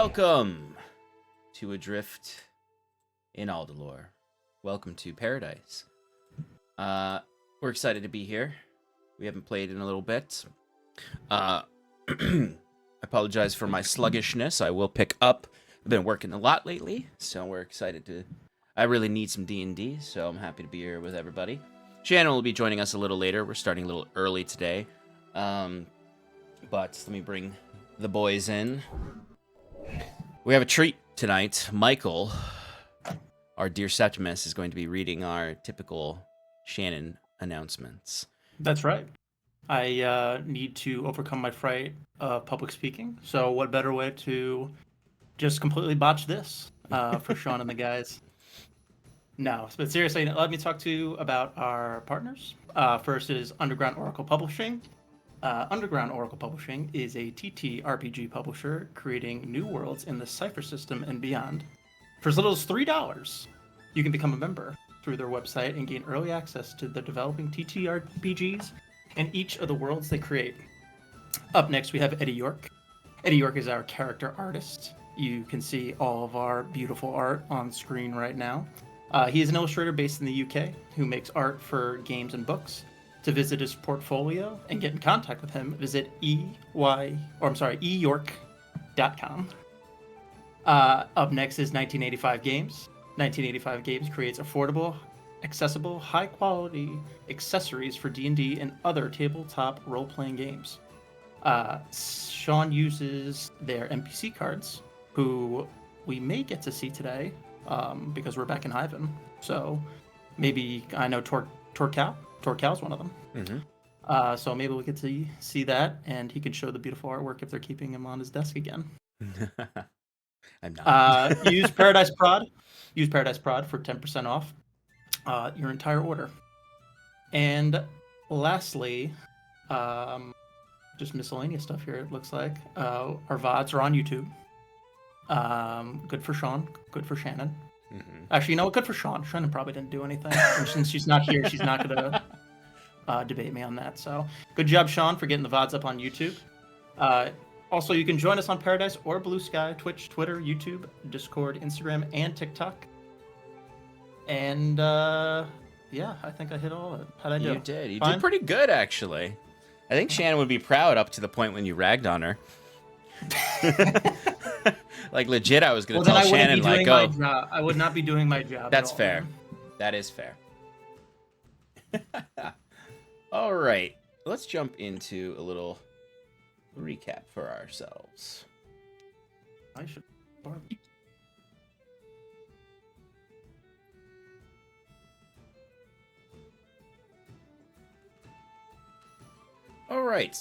Welcome to Adrift in Aldhalor. Welcome to Paradice. We're excited to be here. We haven't played in a little bit. I apologize for my sluggishness. I will pick up. I've been working a lot lately, so we're excited to... I really need some D&D, so I'm happy to be here with everybody. Shannon will be joining us a little later. We're starting a little early today. But let me bring the boys in. We have a treat tonight. Michael, our dear Septimus, is going to be reading our typical Shannon announcements. That's right. I need to overcome my fright of public speaking. So what better way to just completely botch this for Sean and the guys? No, but seriously, let me talk to you about our partners. First is Underground Oracle Publishing. Underground Oracle Publishing is a TTRPG publisher creating new worlds in the Cypher system and beyond. For as little as $3, you can become a member through their website and gain early access to the developing TTRPGs and each of the worlds they create. Up next, we have Eddie Yorke. Eddie Yorke is our character artist. You can see all of our beautiful art on screen right now. He is an illustrator based in the UK who makes art for games and books. To visit his portfolio and get in contact with him, visit eyork.com. Up next is 1985 Games. 1985 Games creates affordable, accessible, high-quality accessories for D&D and other tabletop role-playing games. Sean uses their NPC cards, who we may get to see today because we're back in Hyvin. So maybe, I know Torcal's one of them. Mm-hmm. So maybe we get to see that, and he can show the beautiful artwork if they're keeping him on his desk again. I'm not. Use Paradice Prod. Use Paradice Prod for 10% off your entire order. And lastly, just miscellaneous stuff here, it looks like. Our VODs are on YouTube. Good for Sean. Good for Shannon. Mm-hmm. Actually, you know what? Good for Sean. Shannon probably didn't do anything. And since she's not here, she's not going to debate me on that. So good job, Sean, for getting the VODs up on YouTube. Also, you can join us on Paradice or Bluesky, Twitch, Twitter, YouTube, Discord, Instagram, and TikTok. And yeah, I think I hit all of it. How'd I do? You did. You Fine? did pretty good, actually. I think Shannon would be proud up to the point when you ragged on her. Like, legit, I was going to tell Shannon, like, go. I would not be doing my job. That's fair. That is fair. All right. Let's jump into a little recap for ourselves. I should. All right.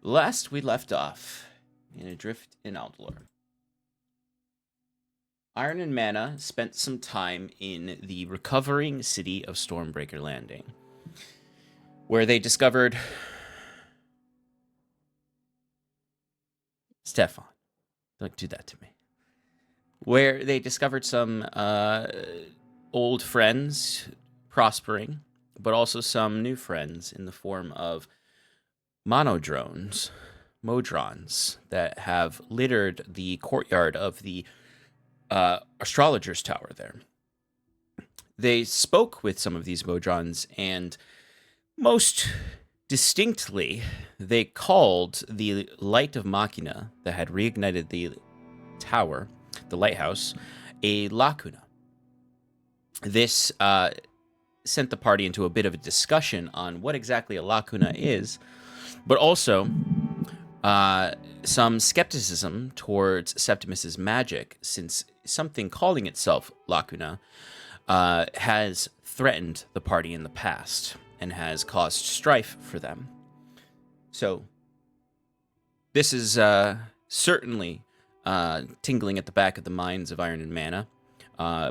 Last we left off in Adrift in Aldhalor. Iron and Mana spent some time in the recovering city of Stormbreaker Landing, where they discovered Stefan. Don't do that to me. Where they discovered some old friends prospering, but also some new friends in the form of modrons that have littered the courtyard of the astrologer's tower there. They spoke with some of these modrons, and most distinctly, they called the light of Machina that had reignited the tower, the lighthouse, a lacuna. This sent the party into a bit of a discussion on what exactly a lacuna is, but also some skepticism towards Septimus's magic, since something calling itself lacuna has threatened the party in the past and has caused strife for them. So this is certainly tingling at the back of the minds of Iron and Mana,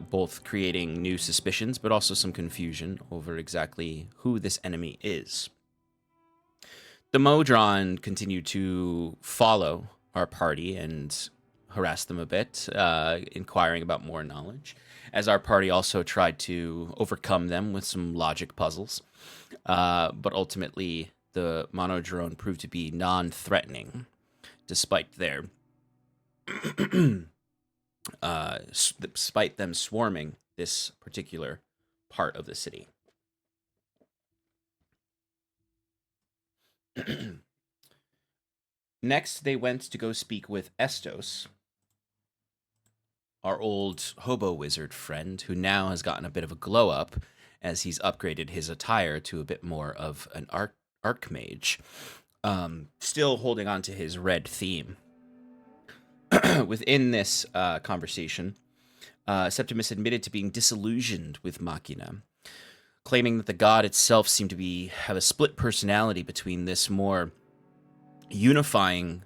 both creating new suspicions, but also some confusion over exactly who this enemy is. The Modron continue to follow our party and harass them a bit, inquiring about more knowledge, as our party also tried to overcome them with some logic puzzles. But ultimately, the monodrone proved to be non-threatening, despite their despite them swarming this particular part of the city. Next, they went to go speak with Estos, our old hobo wizard friend, who now has gotten a bit of a glow up as he's upgraded his attire to a bit more of an archmage, still holding on to his red theme. Within this conversation, Septimus admitted to being disillusioned with Machina, claiming that the god itself seemed to have a split personality between this more unifying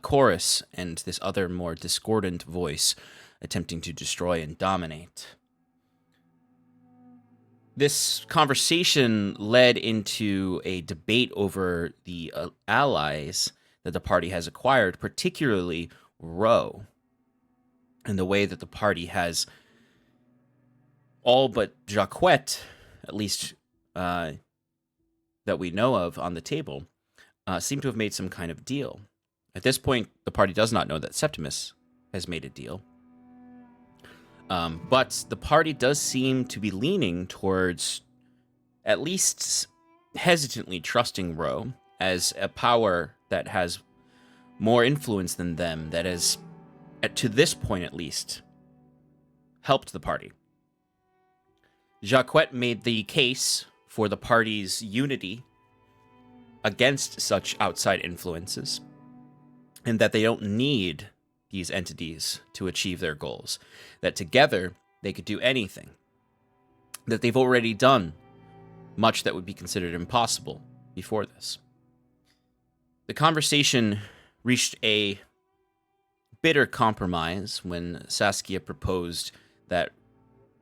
chorus and this other more discordant voice attempting to destroy and dominate. This conversation led into a debate over the allies that the party has acquired, particularly Ro, and the way that the party has all but Jacquette, at least that we know of on the table, seem to have made some kind of deal. At this point, the party does not know that Septimus has made a deal. But the party does seem to be leaning towards at least hesitantly trusting Ro as a power that has more influence than them, that has, to this point at least, helped the party. Jacquette made the case for the party's unity against such outside influences, and that they don't need these entities to achieve their goals, that together they could do anything, that they've already done much that would be considered impossible before this. The conversation reached a bitter compromise when Saskia proposed that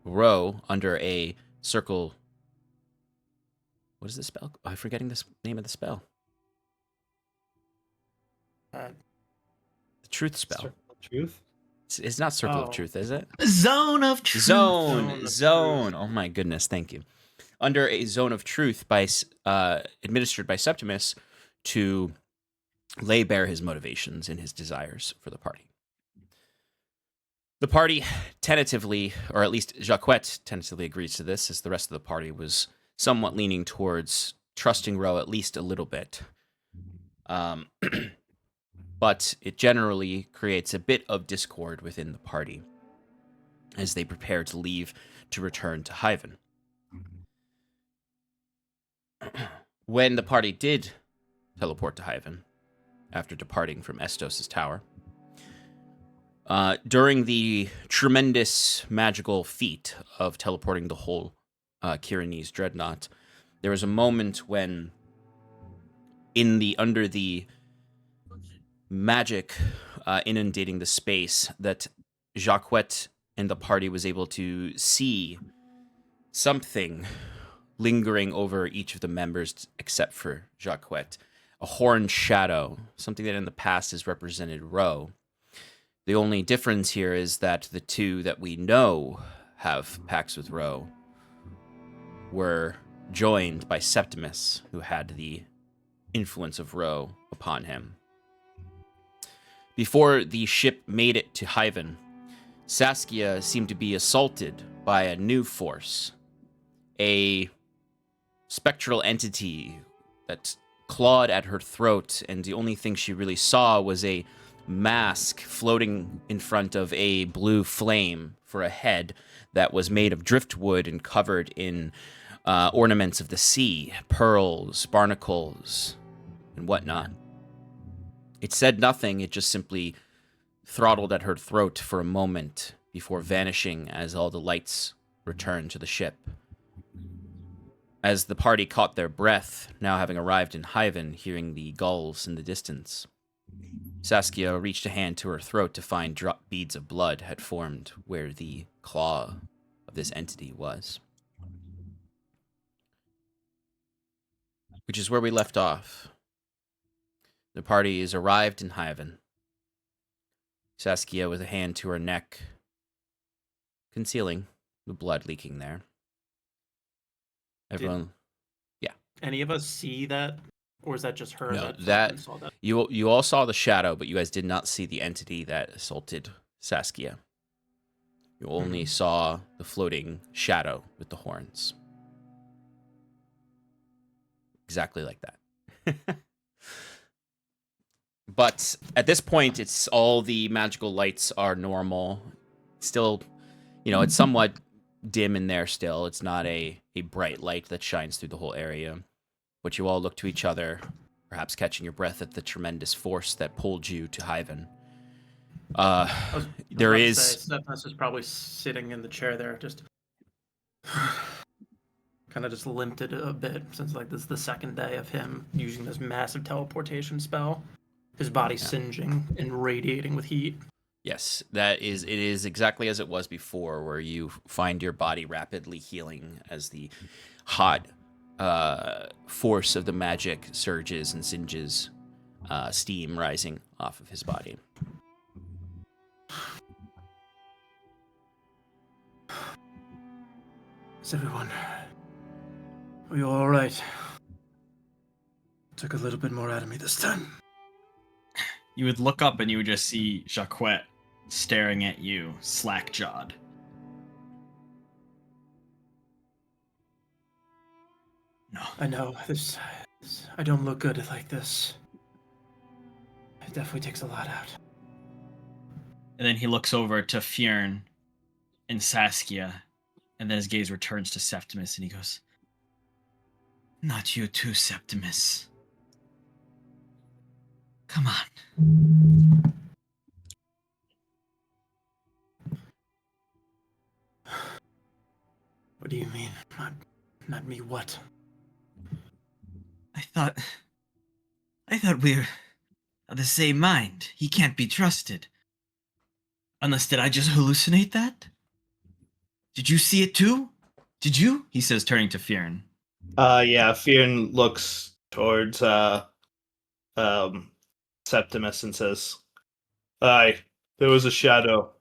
Ro, under a circle... What is the spell? I'm forgetting the name of the spell. The truth spell. Circle of Truth? It's not Circle of Truth, is it? Zone of Truth. Zone. Oh my goodness, thank you. Under a zone of truth administered by Septimus to lay bare his motivations and his desires for the party. The party tentatively, or at least Jacquette tentatively agrees to this, as the rest of the party was somewhat leaning towards trusting Ro at least a little bit. But it generally creates a bit of discord within the party as they prepare to leave to return to Hyvin. When the party did teleport to Hyvin, after departing from Estos' tower, during the tremendous magical feat of teleporting the whole Kiranese dreadnought, there was a moment when, under the magic inundating the space, that Jacquette and the party was able to see something lingering over each of the members except for Jacquette. A horned shadow, something that in the past has represented Ro. The only difference here is that the two that we know have pacts with Ro were joined by Septimus, who had the influence of Ro upon him. Before the ship made it to Hyvin, Saskia seemed to be assaulted by a new force, a spectral entity that clawed at her throat, and the only thing she really saw was a mask floating in front of a blue flame for a head that was made of driftwood and covered in ornaments of the sea, pearls, barnacles, and whatnot. It said nothing, it just simply throttled at her throat for a moment before vanishing as all the lights returned to the ship. As the party caught their breath, now having arrived in Hyvin, hearing the gulls in the distance, Saskia reached a hand to her throat to find beads of blood had formed where the claw of this entity was. Which is where we left off. The party is arrived in Hyvin. Saskia with a hand to her neck, concealing the blood leaking there. Everyone... any of us see that, or is that just her No, that saw that? you all saw the shadow, but you guys did not see the entity that assaulted Saskia. You only saw the floating shadow with the horns. Exactly like that. But at this point, it's all the magical lights are normal. Still, it's somewhat dim in there still. It's not a bright light that shines through the whole area. But you all look to each other, perhaps catching your breath at the tremendous force that pulled you to Hyvin. There is... Septimus is probably sitting in the chair there, just kind of just limped it a bit, since like this is the second day of him using this massive teleportation spell. His body singeing and radiating with heat. Yes, it is exactly as it was before, where you find your body rapidly healing as the hot force of the magic surges and singes, steam rising off of his body. Is everyone... Are you all right? Took a little bit more out of me this time. You would look up and you would just see Jacquette staring at you, slack-jawed. No. I know, I don't look good like this. It definitely takes a lot out. And then he looks over to Fyrn and Saskia, and then his gaze returns to Septimus, and he goes, "Not you too, Septimus. Come on." What do you mean? Not me, what? I thought we're of the same mind. He can't be trusted. Unless, did I just hallucinate that? Did you see it too? Did you? He says, turning to Fyrn. Yeah, Fyrn looks towards Septimus and says, "Aye, there was a shadow."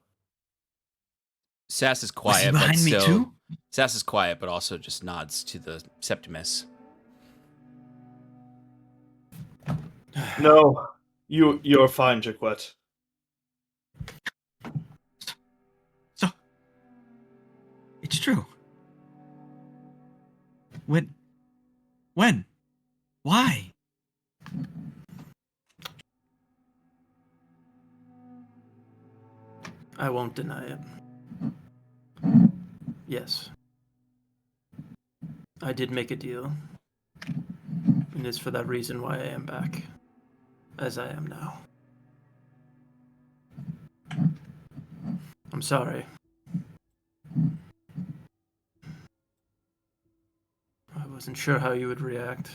Sass is quiet, Was he behind me too? Sass is quiet, but also just nods to the Septimus. No, you're fine, Jacquette. So, it's true. When? Why? I won't deny it. Yes. I did make a deal. And it's for that reason why I am back. As I am now. I'm sorry. I wasn't sure how you would react.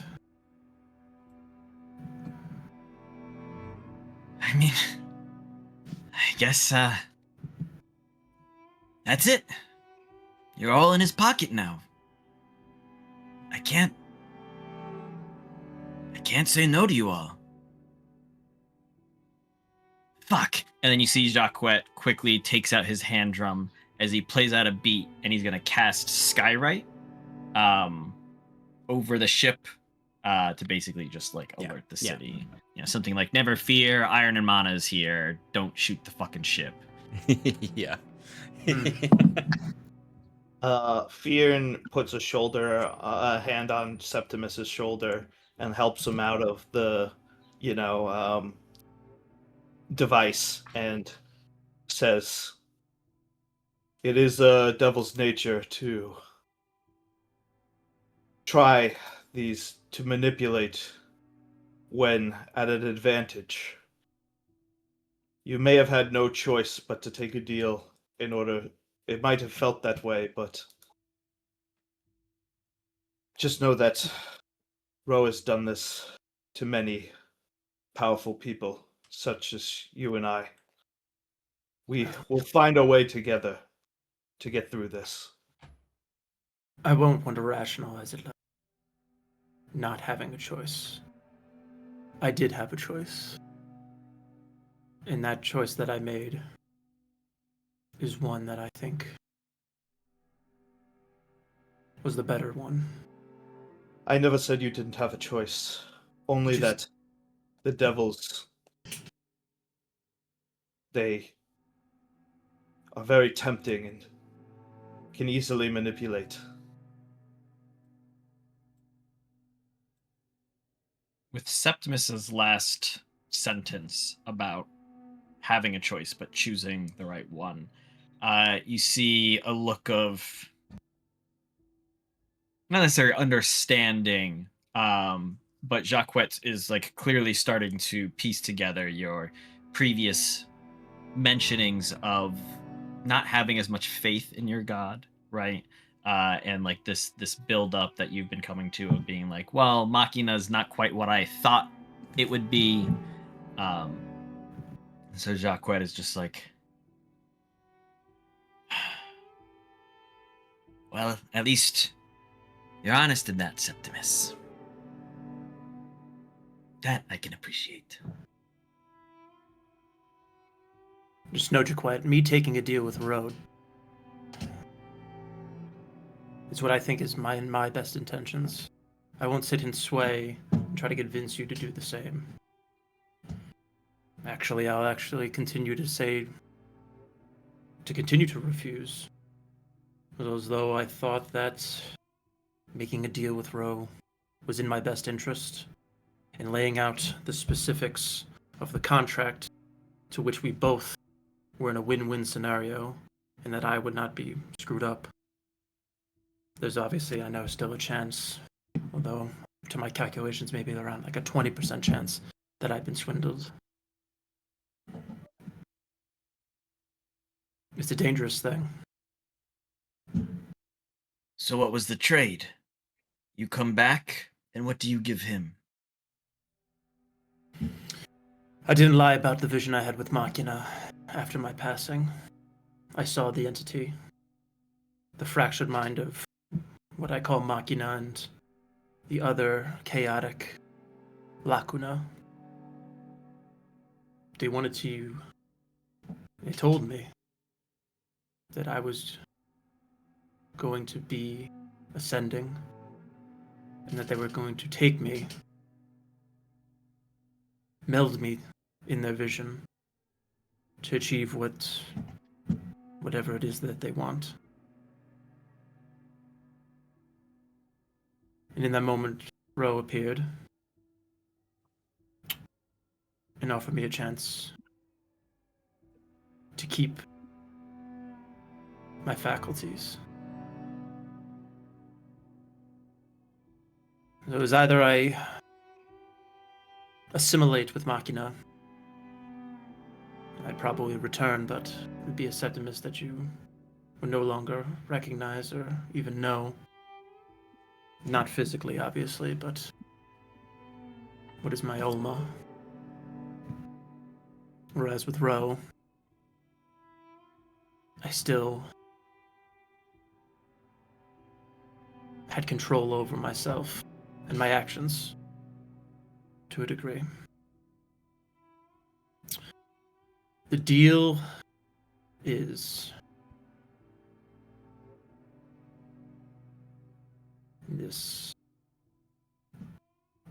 I mean, I guess, that's it. You're all in his pocket now. I can't say no to you all. Fuck. And then you see Jacquette quickly takes out his hand drum as he plays out a beat, and he's gonna cast Skywrite over the ship to basically just like alert the city. Something like, "Never fear, Iron and Mana is here. Don't shoot the fucking ship." Yeah. Fyrn puts a hand on Septimus's shoulder and helps him out of the, device, and says, "It is a devil's nature to try these, to manipulate when at an advantage. You may have had no choice but to take a deal in order. It might have felt that way, but just know that Ro has done this to many powerful people, such as you and I. We will find a way together to get through this." I won't want to rationalize it like not having a choice. I did have a choice. And that choice that I made is one that I think was the better one. I never said you didn't have a choice. Only that the devils, they are very tempting and can easily manipulate. With Septimus's last sentence about having a choice but choosing the right one, you see a look of not necessarily understanding, but Jacquet is like clearly starting to piece together your previous mentionings of not having as much faith in your god, right? And like this build up that you've been coming to of being like, well, Machina's not quite what I thought it would be. So Jacquet is just like, well, at least you're honest in that, Septimus. That I can appreciate. Just know, Jaquette, me taking a deal with Road is what I think is my best intentions. I won't sit and sway and try to convince you to do the same. Actually, I'll actually continue to refuse. As though I thought that making a deal with Roe was in my best interest, and laying out the specifics of the contract to which we both were in a win-win scenario, and that I would not be screwed up. There's obviously, I know, still a chance, although to my calculations, maybe around like a 20% chance that I've been swindled. It's a dangerous thing. So what was the trade? You come back, and what do you give him? I didn't lie about the vision I had with Machina after my passing. I saw the entity, the fractured mind of what I call Machina and the other chaotic Lacuna. They told me that I was going to be ascending and that they were going to take me, meld me in their vision to achieve whatever it is that they want. And in that moment, Ro appeared and offered me a chance to keep my faculties. So it was either I assimilate with Machina, I'd probably return, but it would be a Septimus that you would no longer recognize or even know. Not physically, obviously, but what is my Olma? Whereas with Ro, I still had control over myself and my actions to a degree. The deal is this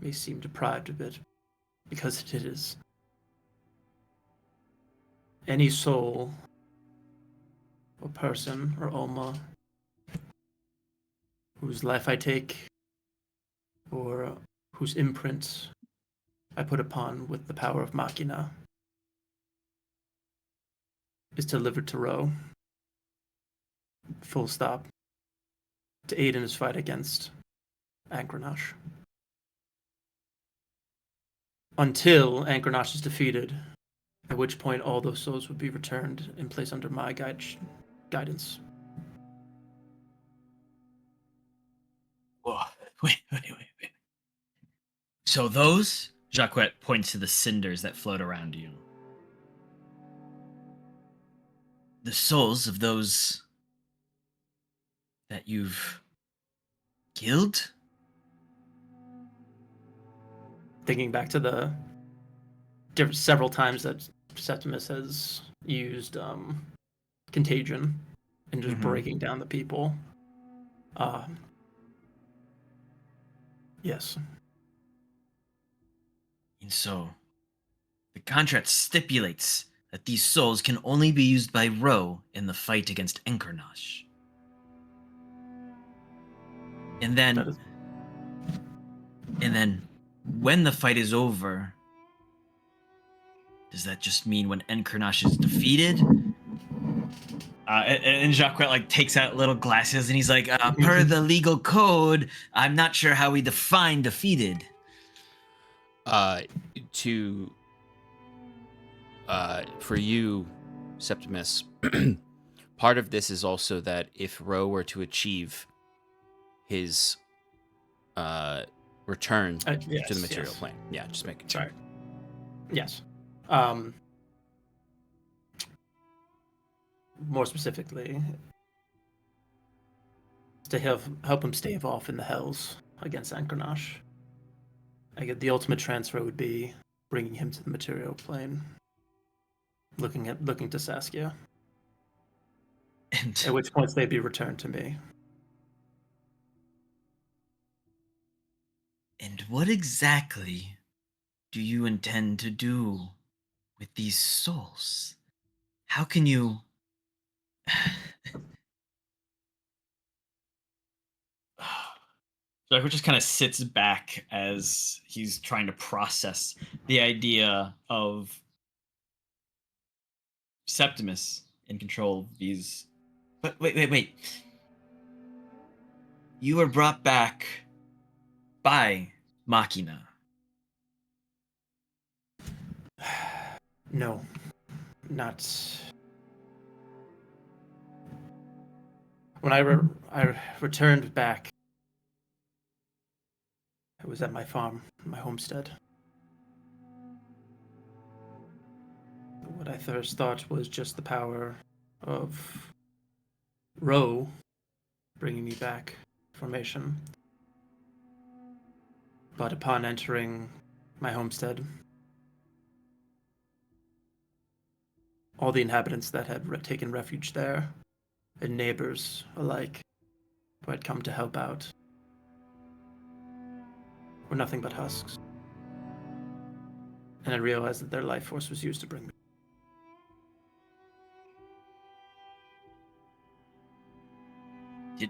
may seem deprived a bit because it is. Any soul or person or Olma whose life I take or whose imprint I put upon with the power of Machina is delivered to Ro. Full stop. To aid in his fight against Anchornash. Until Anchornash is defeated, at which point all those souls would be returned and placed under my guidance. Whoa, wait. So those, Jacquet points to the cinders that float around you. The souls of those that you've killed? Thinking back to the several times that Septimus has used contagion and just breaking down the people. Yes. And so, the contract stipulates that these souls can only be used by Ro in the fight against Enkernosh. And That then, is, when the fight is over, does that just mean when Enkernosh is defeated? And Jacques like takes out little glasses and he's like, per the legal code, I'm not sure how we define defeated. To for you, Septimus, part of this is also that if Ro were to achieve his return yes, to the material yes. plane, yeah, just making Sorry. sure. Yes. More specifically, to help him stave off in the hells against Ankernosh. I get the ultimate transfer would be bringing him to the material plane, looking to Saskia, And at which points they'd be returned to me. And what exactly do you intend to do with these souls? How can you... Jaco just kind of sits back as he's trying to process the idea of Septimus in control of these. But wait. You were brought back by Machina. No, not. When I returned back, it was at my farm, my homestead. What I first thought was just the power of Ro bringing me back formation. But upon entering my homestead, all the inhabitants that had taken refuge there, and neighbors alike, who had come to help out, were nothing but husks. And I realized that their life force was used to bring me. Did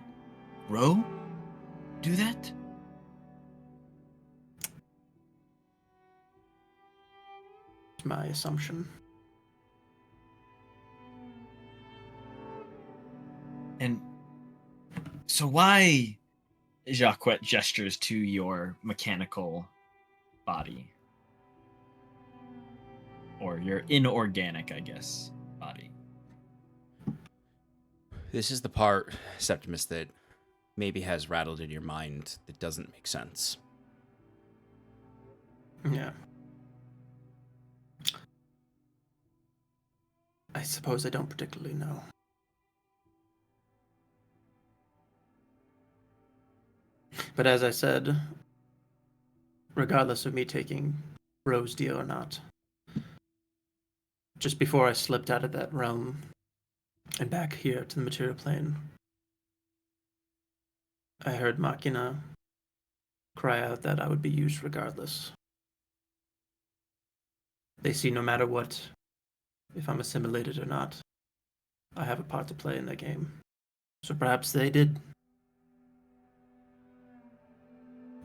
Ro do that? It's my assumption. And so why... Jacques gestures to your mechanical body. Or your inorganic, I guess, body. This is the part, Septimus, that maybe has rattled in your mind that doesn't make sense. Yeah. I suppose I don't particularly know. But as I said, regardless of me taking Ro's deal or not, just before I slipped out of that realm and back here to the material plane, I heard Machina cry out that I would be used regardless. They see no matter what, if I'm assimilated or not, I have a part to play in the game. So perhaps they did.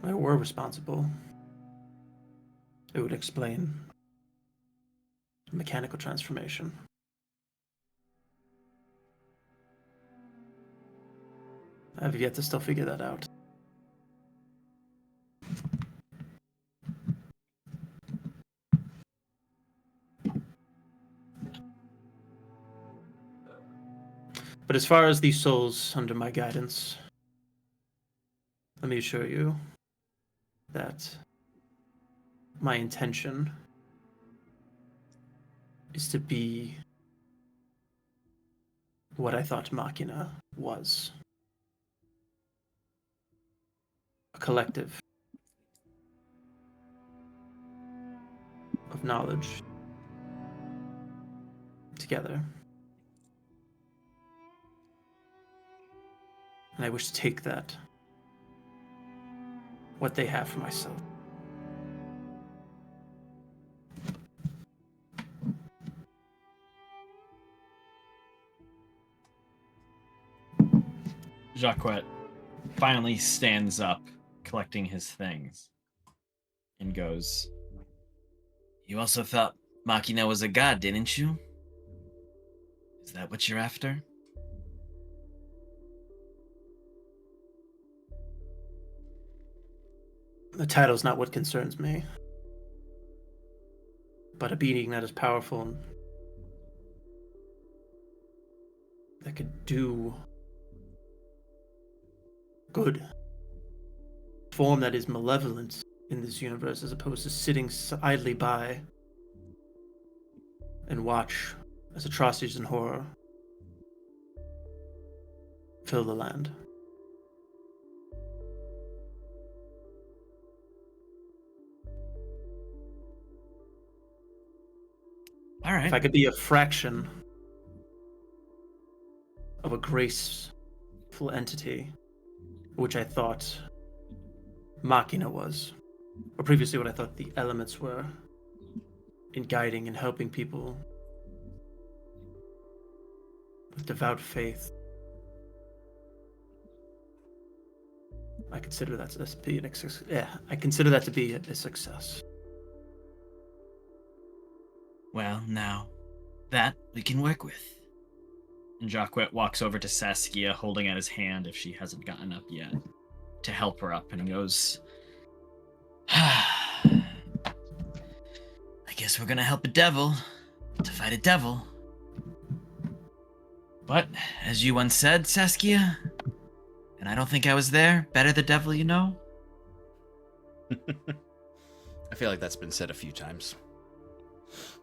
I were responsible. It would explain mechanical transformation. I have yet to still figure that out. But as far as these souls under my guidance, let me assure you that my intention is to be what I thought Machina was. A collective of knowledge together. And I wish to take that what they have for myself. Jacquet finally stands up, collecting his things, and goes, "You also thought Machina was a god, didn't you? Is that what you're after?" The title's not what concerns me, but a being that is powerful and that could do good. Form that is malevolent in this universe, as opposed to sitting idly by and watch as atrocities and horror fill the land. All right. If I could be a fraction of a graceful entity, which I thought Machina was, or previously what I thought the elements were, in guiding and helping people with devout faith, I consider that to be a success. Well, now, that we can work with. And Jacquet walks over to Saskia, holding out his hand if she hasn't gotten up yet, to help her up, and he goes, "I guess we're gonna help a devil to fight a devil. But, as you once said, Saskia, and I don't think I was there, better the devil you know." I feel like that's been said a few times.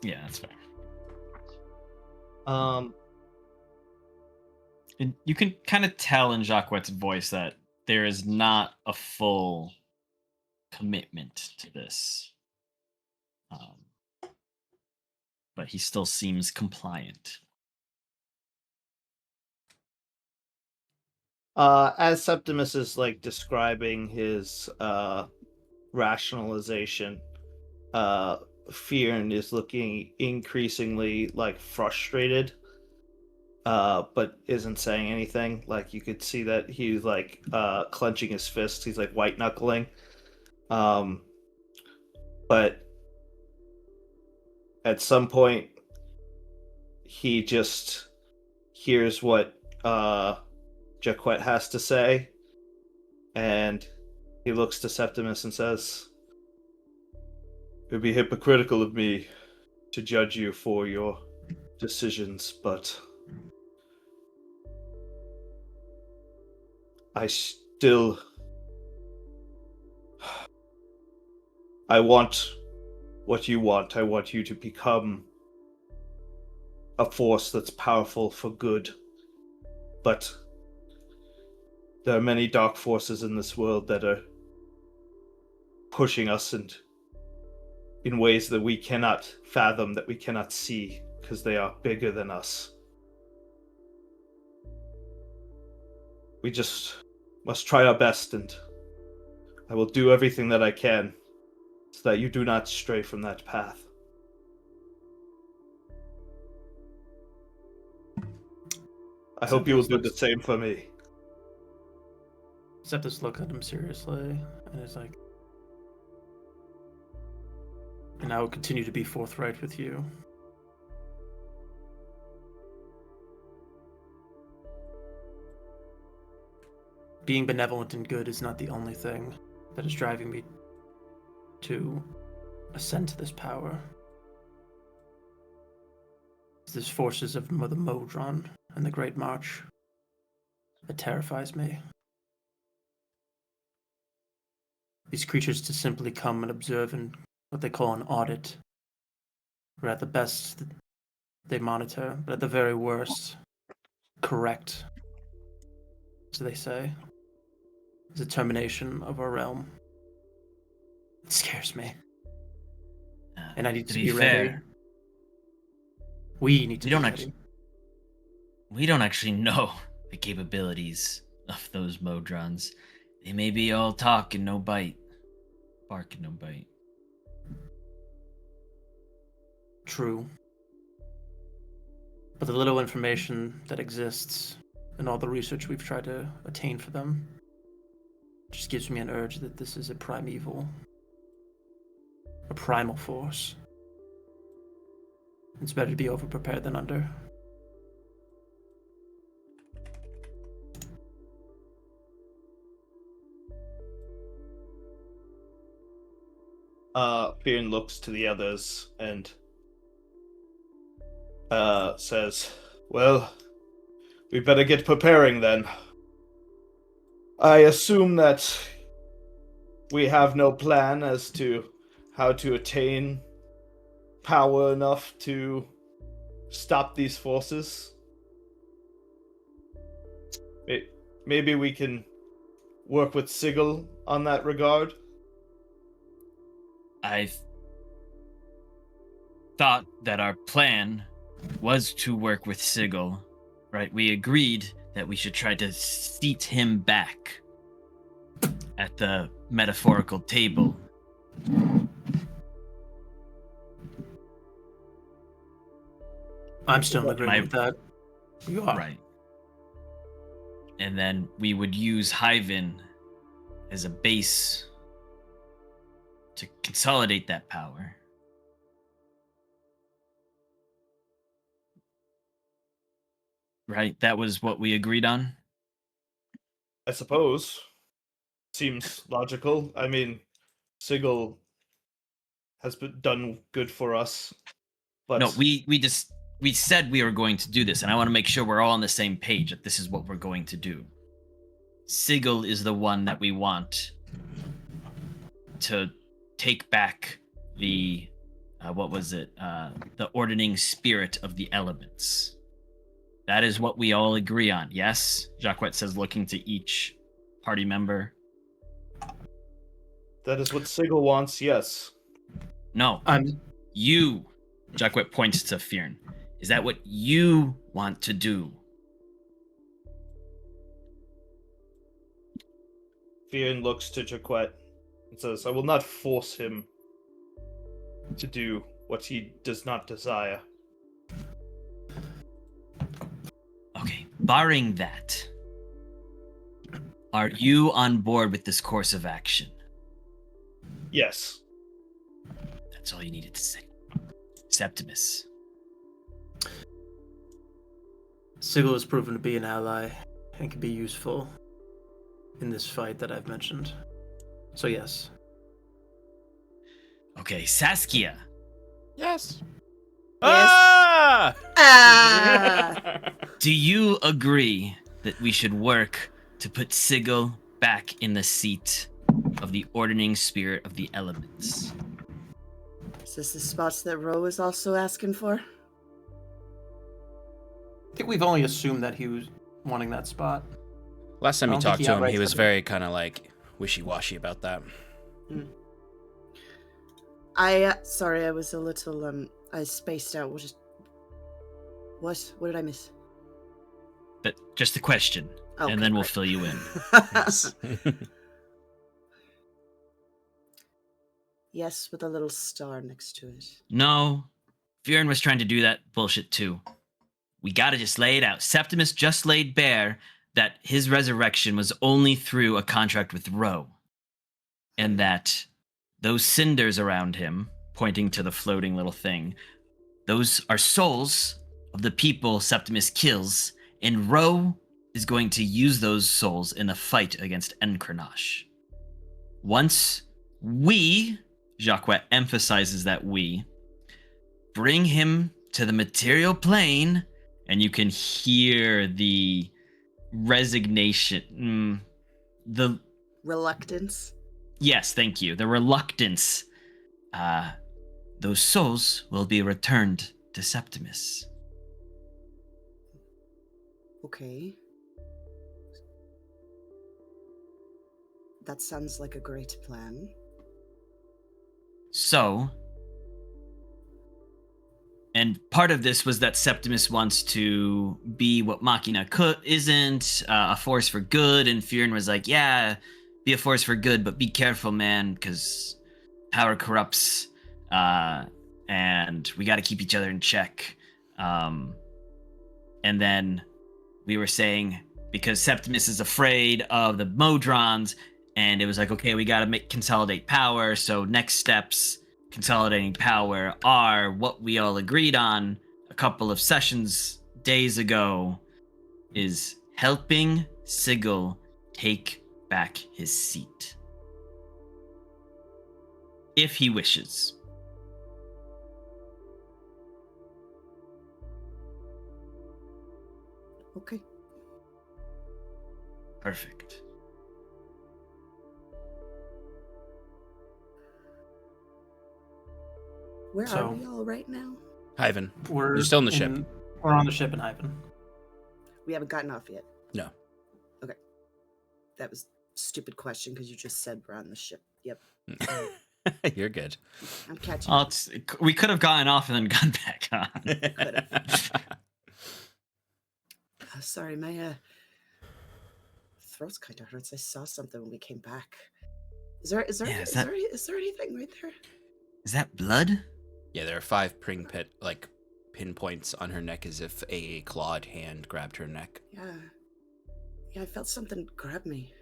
Yeah, that's fair. And you can kind of tell in Jacquet's voice that there is not a full commitment to this. But he still seems compliant. As Septimus is like describing his rationalization, Fyrn is looking increasingly like frustrated, but isn't saying anything. Like you could see that he's like clenching his fists. He's like white knuckling. But at some point, he just hears what Jacquet has to say, and he looks to Septimus and says, "It would be hypocritical of me to judge you for your decisions, but I want what you want. I want you to become a force that's powerful for good. But there are many dark forces in this world that are pushing us in ways that we cannot fathom, that we cannot see, because they are bigger than us. We just must try our best, and I will do everything that I can so that you do not stray from that path." I hope you will do the same for me. Septimus looks at him seriously and is like, "And I will continue to be forthright with you. Being benevolent and good is not the only thing that is driving me to ascend to this power. It's these forces of the Modron and the Great March that terrifies me. These creatures to simply come and observe in what they call an audit, where at the best they monitor, but at the very worst, correct, as they say, is a termination of our realm. It scares me. And I need to be ready. We need to be ready. We don't actually know the capabilities of those Modrons. They may be all talk and no bite. bark and no bite. True. But the little information that exists and all the research we've tried to attain for them just gives me an urge that this is a primeval, a primal force. It's better to be over-prepared than under. Fyrn looks to the others and says, well, we better get preparing then. I assume that we have no plan as to how to attain power enough to stop these forces. Maybe we can work with Sigil on that regard. I thought that our plan was to work with Sigil, right? We agreed that we should try to seat him back at the metaphorical table. I'm still in agreement with that. You are. Right. And then we would use Hyvin as a base to consolidate that power. Right? That was what we agreed on? I suppose. Seems logical. I mean, Sigil has done good for us. But No, we said we were going to do this, and I want to make sure we're all on the same page that this is what we're going to do. Sigil is the one that we want to take back the the ordaining spirit of the elements. That is what we all agree on, yes? Jacquet says, looking to each party member. that is what Sigil wants, yes. No, you, Jacquet points to Fyrn. Is that what you want to do? Fyrn looks to Jacquet and says, I will not force him to do what he does not desire. Okay, barring that, are you on board with this course of action? Yes. That's all you needed to say. Septimus. Sigil has proven to be an ally and can be useful in this fight that I've mentioned. So yes. Okay, Saskia. Yes. Yes. Ah! Ah! Do you agree that we should work to put Sigil back in the seat of the ordaining spirit of the elements? Is this the spots that Ro is also asking for? I think we've only assumed that he was wanting that spot. Last time I you don't think talked he to him, outright he was said it. very kind of like wishy-washy about that. Sorry, I was a little, I spaced out. What did I miss? But just a question, Okay, and then we'll great. fill you in. Yes. Yes, with a little star next to it. No, Fyrn was trying to do that bullshit too. We gotta just lay it out. Septimus just laid bare that his resurrection was only through a contract with Ro. And that those cinders around him, pointing to the floating little thing, those are souls of the people Septimus kills, and Ro is going to use those souls in the fight against Encranash. Once we, Jacquet emphasizes that we, bring him to the material plane, and you can hear the resignation, the Reluctance. yes, thank you, the reluctance. Those souls will be returned to Septimus. Okay. That sounds like a great plan. So, and part of this was that Septimus wants to be what Machina isn't, a force for good, and Fyrn was like, yeah, be a force for good, but be careful, man, because power corrupts, and we got to keep each other in check. And then we were saying, because Septimus is afraid of the Modrons, and it was like, okay, we got to consolidate power. So next steps, consolidating power, are what we all agreed on a couple of days ago, is helping Sigil take back his seat. If he wishes. Okay. Perfect. Where So- are we all right now? Hyvin. We're You're still on the ship. We're on the ship in Hyvin. We haven't gotten off yet. No. Okay. That was a stupid question because you just said we're on the ship. Yep. You're good. I'm catching Oh, up. we could have gotten off and then gone back on. Sorry, my throat's kind of hurts. I saw something when we came back. Is there Yeah, is there anything right there? Is that blood? Yeah, there are 5 pinpoints on her neck as if a clawed hand grabbed her neck. Yeah, I felt something grab me.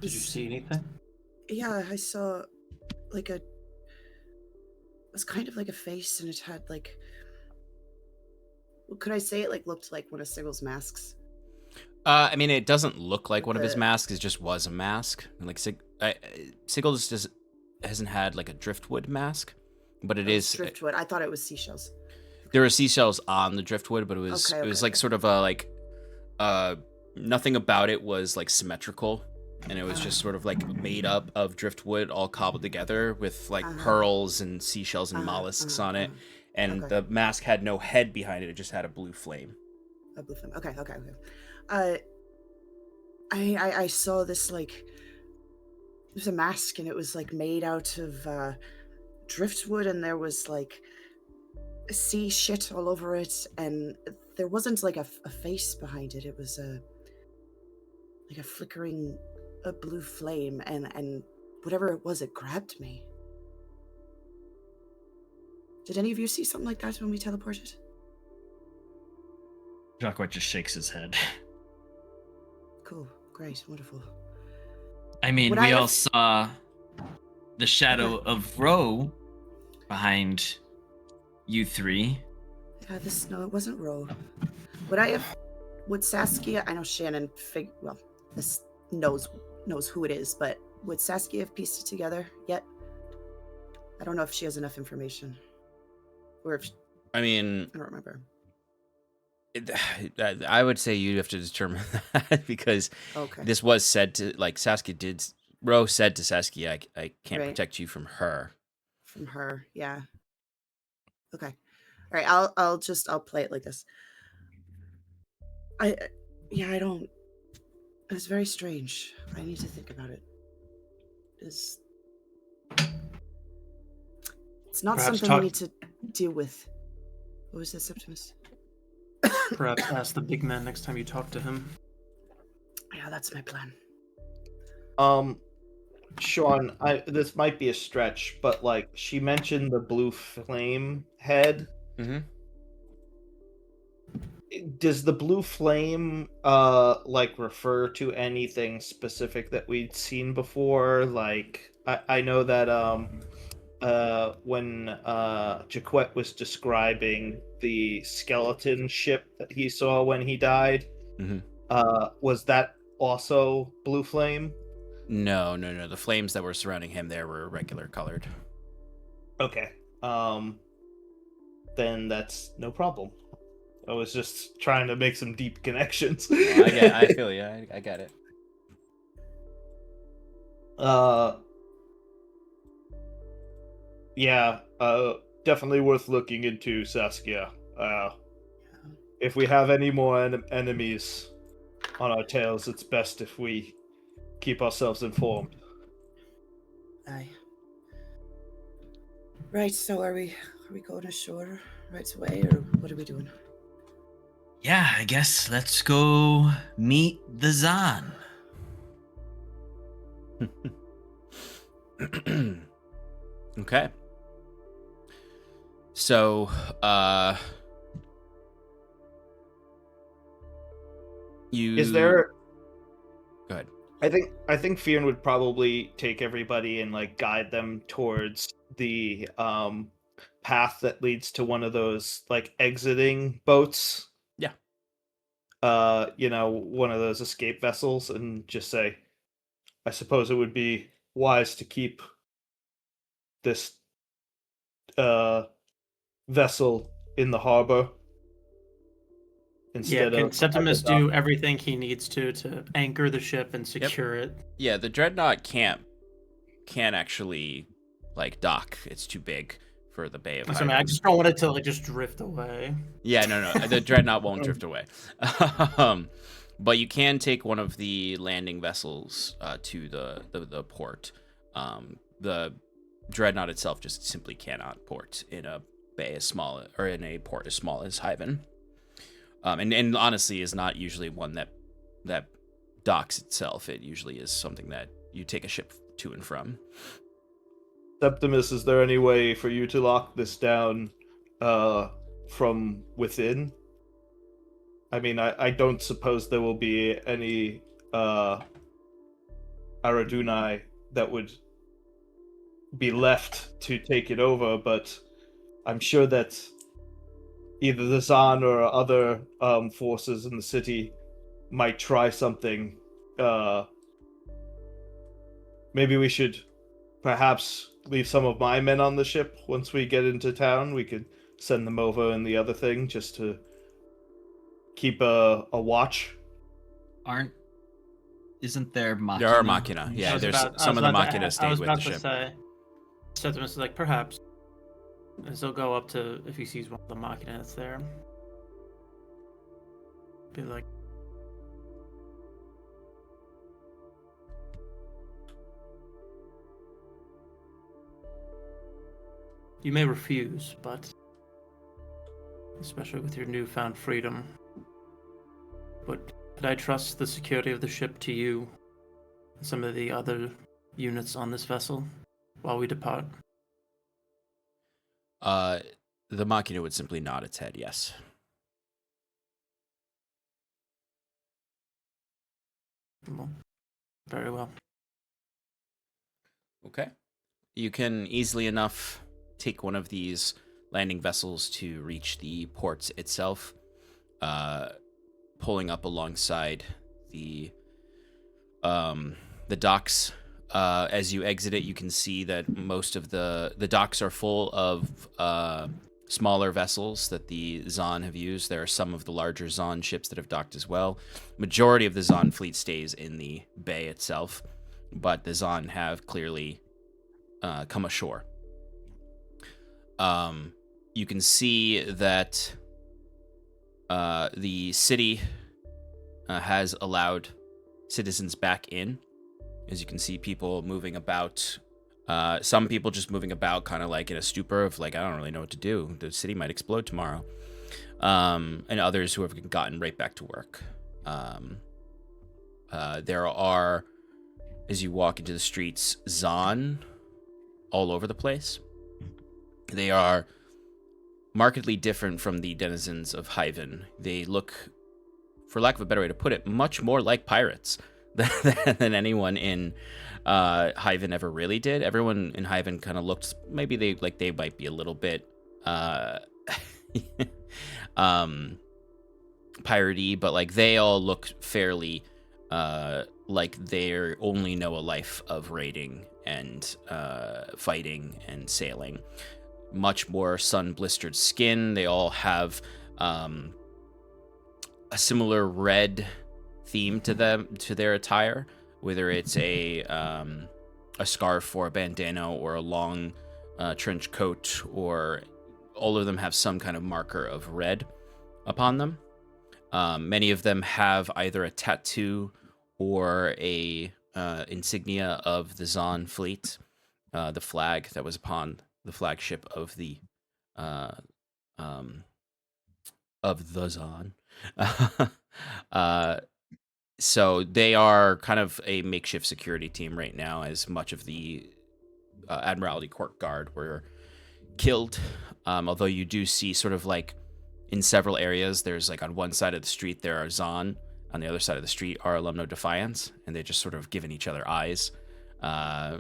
Did you see anything? Yeah, I saw like it was kind of like a face, and it had like, could I say it like looked like one of Sigil's masks? I mean, it doesn't look like one of his The- masks. It just was a mask. Like Sigil just hasn't had like a driftwood mask, but it is. Driftwood. I thought it was seashells. There were seashells on the driftwood, but it was Okay, like sort of a like nothing about it was like symmetrical, and it was just sort of like made up of driftwood all cobbled together with like pearls and seashells and mollusks on it. And Okay. the mask had no head behind it; it just had a blue flame. A blue flame. Okay. I saw this like, it was a mask, and it was like made out of driftwood, and there was like sea shit all over it, and there wasn't like a face behind it. It was like a flickering a blue flame, and whatever it was, it grabbed me. Did any of you see something like that when we teleported? Jacques just shakes his head. Cool, great, wonderful. I mean, Would we I all have- saw the shadow of Ro behind you three. Yeah, no, it wasn't Ro. Would Saskia? I know Shannon. This knows who it is, but would Saskia have pieced it together yet? I don't know if she has enough information, or if I mean, I don't remember. I would say you have to determine that because Okay. this was said to like Saskia did. Ro said to Saskia, "I can't Right. protect you from her." From her, yeah. Okay. All right. I'll play it like this. I don't. It's very strange. I need to think about it. It's not Perhaps something we need to deal with. What was that, Septimus? Perhaps ask the big man next time you talk to him. Yeah, that's my plan. Sean, this might be a stretch, but like she mentioned the blue flame head. Mm-hmm. Does the blue flame like refer to anything specific that we'd seen before? Like I know that when Jaquette was describing the skeleton ship that he saw when he died, was that also blue flame? No. The flames that were surrounding him there were regular colored. Okay. Then that's no problem. I was just trying to make some deep connections. I feel you. I get it. Yeah, definitely worth looking into, Saskia. If we have any more enemies on our tails, it's best if we keep ourselves informed. Aye. Right. So are we going ashore right away, or what are we doing? Yeah, I guess let's go meet the Zan. Okay. So, you... Is there... Go ahead. I think Fyrn would probably take everybody and like guide them towards the path that leads to one of those like exiting boats. Yeah. One of those escape vessels, and just say, I suppose it would be wise to keep this vessel in the harbor instead Can of Septimus do everything he needs to anchor the ship and secure it? Yeah, the dreadnought can't actually like dock. It's too big for the Bay of I mean, I Hyvin. just don't want it to like just drift away. Yeah, no, the dreadnought won't drift away. But you can take one of the landing vessels to the port. The dreadnought itself just simply cannot port in a bay as small, or in a port as small as Hyvin. And honestly is not usually one that docks itself. It usually is something that you take a ship to and from. Septimus, is there any way for you to lock this down from within? I mean, I don't suppose there will be any Aradunai that would be left to take it over, but I'm sure that either the Zan or other forces in the city might try something. Maybe we should perhaps leave some of my men on the ship once we get into town. We could send them over in the other thing just to keep a watch. Isn't there Machina? There are Machina. Yeah, some of the Machina stay with the ship. Say, Septimus is like, perhaps. And so go up to, if he sees one of the Machina that's there. Be like, you may refuse, but especially with your newfound freedom. But could I trust the security of the ship to you and some of the other units on this vessel while we depart? The Machina would simply nod its head, yes. Well, very well. Okay. You can easily enough take one of these landing vessels to reach the port itself, pulling up alongside the docks. As you exit it, you can see that most of the docks are full of smaller vessels that the Zan have used. There are some of the larger Zan ships that have docked as well. Majority of the Zan fleet stays in the bay itself, but the Zan have clearly come ashore. You can see that the city has allowed citizens back in. As you can see, people moving about. Some people just moving about kind of like in a stupor of like, I don't really know what to do. The city might explode tomorrow. And others who have gotten right back to work. There are, as you walk into the streets, Zan all over the place. They are markedly different from the denizens of Hyvin. They look, for lack of a better way to put it, much more like pirates than anyone in Hyvin ever really did. Everyone in Hyvin kind of looked, maybe they might be a little bit piratey, but like they all look fairly like they only know a life of raiding and fighting and sailing. Much more sun-blistered skin. They all have a similar red theme to their attire, whether it's a scarf or a bandana or a long trench coat, or all of them have some kind of marker of red upon them. Many of them have either a tattoo or a insignia of the Zan fleet, the flag that was upon the flagship of the Zan. So they are kind of a makeshift security team right now, as much of the Admiralty Court guard were killed. Although you do see sort of like in several areas, there's like on one side of the street there are Zahn, on the other side of the street are Alumno Defiance, and they just sort of given each other eyes.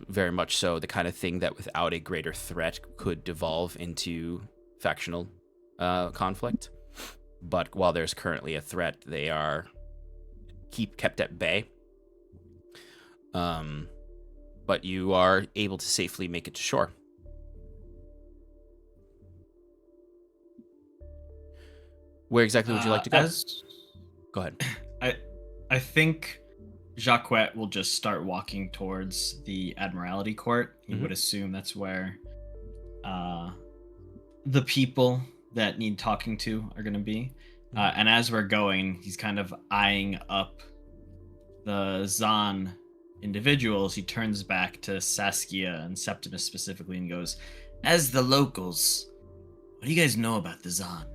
Very much so the kind of thing that without a greater threat could devolve into factional conflict. But while there's currently a threat, they are kept at bay. But you are able to safely make it to shore. Where exactly would you like to go? Go ahead. I think Jacquet will just start walking towards the Admiralty Court. He would assume that's where the people that need talking to are going to be. And as we're going, he's kind of eyeing up the Zahn individuals. He turns back to Saskia and Septimus specifically and goes, "As the locals, what do you guys know about the Zahn?"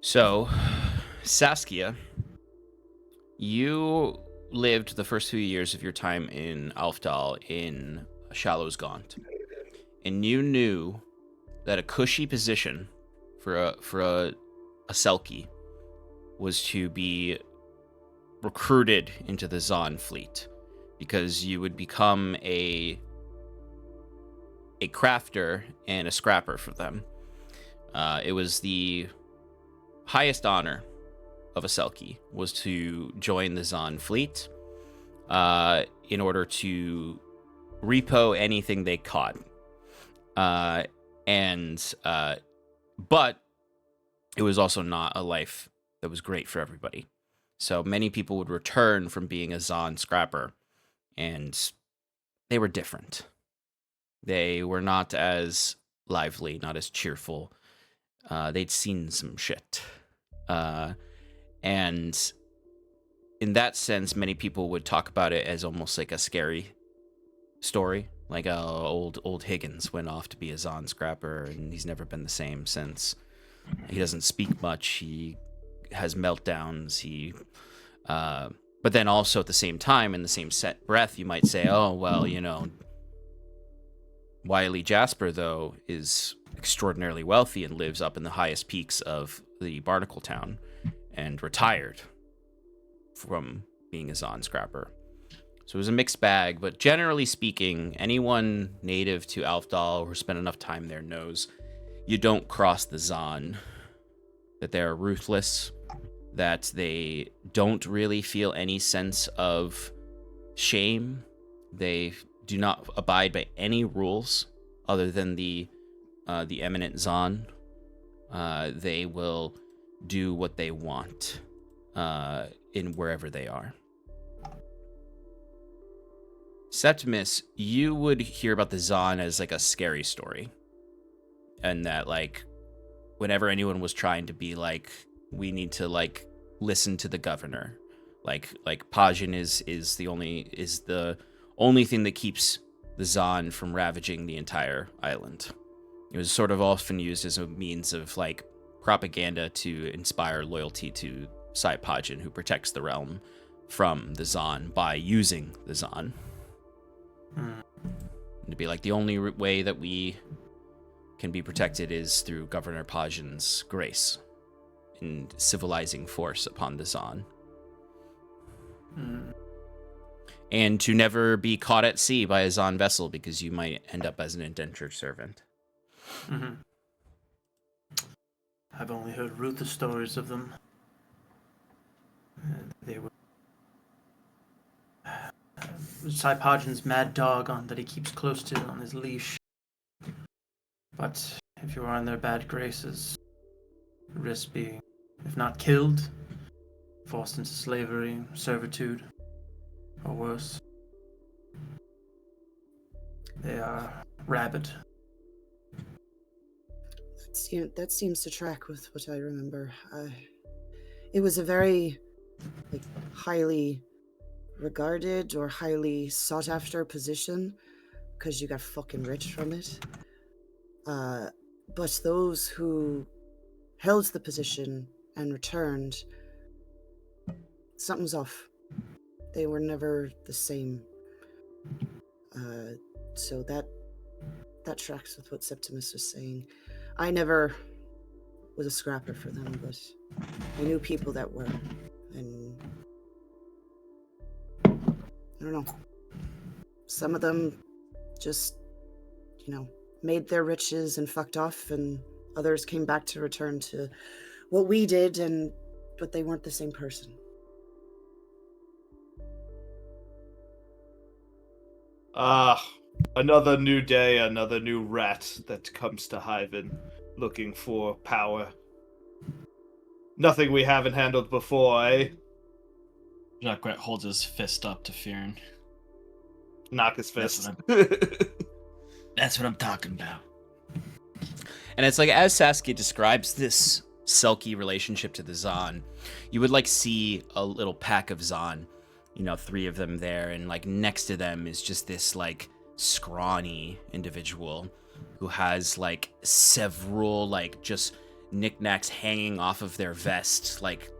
So, Saskia, you lived the first few years of your time in Alfdal in Shallow's Gaunt, and you knew that a cushy position for a Selkie was to be recruited into the Zahn fleet, because you would become a crafter and a scrapper for them. It was the highest honor of a Selkie was to join the Zahn fleet in order to repo anything they caught. But it was also not a life that was great for everybody. So many people would return from being a Zahn scrapper, and they were different. They were not as lively, not as cheerful. They'd seen some shit. And in that sense, many people would talk about it as almost like a scary story. Like old Higgins went off to be a Zahn scrapper, and he's never been the same since. He doesn't speak much. He has meltdowns. But then also at the same time, in the same set breath, you might say, "Oh well, Wiley Jasper though is extraordinarily wealthy and lives up in the highest peaks of the Barnacle Town, and retired from being a Zahn scrapper." So it was a mixed bag, but generally speaking, anyone native to Alfdal or spent enough time there knows you don't cross the Zahn, that they're ruthless, that they don't really feel any sense of shame. They do not abide by any rules other than the eminent Zahn. They will do what they want in wherever they are. Septimus, you would hear about the Zahn as like a scary story, and that like whenever anyone was trying to be like, we need to like listen to the governor, like Pajin is the only thing that keeps the Zahn from ravaging the entire island. It was sort of often used as a means of like propaganda to inspire loyalty to Sai Pajin, who protects the realm from the Zahn by using the Zahn. And to be like, the only way that we can be protected is through Governor Pajin's grace and civilizing force upon the Zahn. And to never be caught at sea by a Zahn vessel, because you might end up as an indentured servant. I've only heard ruthless stories of them. They were Saipajin's mad dog that he keeps close to on his leash. But if you are in their bad graces, you risk being, if not killed, forced into slavery, servitude, or worse. They are rabid. That seems to track with what I remember. It was a very highly regarded or highly sought after position because you got fucking rich from it. But those who held the position and returned, something's off. They were never the same. So that tracks with what Septimus was saying. I never was a scrapper for them, but I knew people that were, and I don't know. Some of them just, made their riches and fucked off, and others came back to return to what we did, but they weren't the same person. Another new day, another new rat that comes to Hyvin looking for power. Nothing we haven't handled before, eh? Jacques holds his fist up to Fyrn. Knock his fist. That's what I'm talking about. And it's like, as Saskia describes this Selkie relationship to the Zon, you would like see a little pack of Zon, 3 of them there, and like next to them is just this like scrawny individual who has like several like just knickknacks hanging off of their vest, like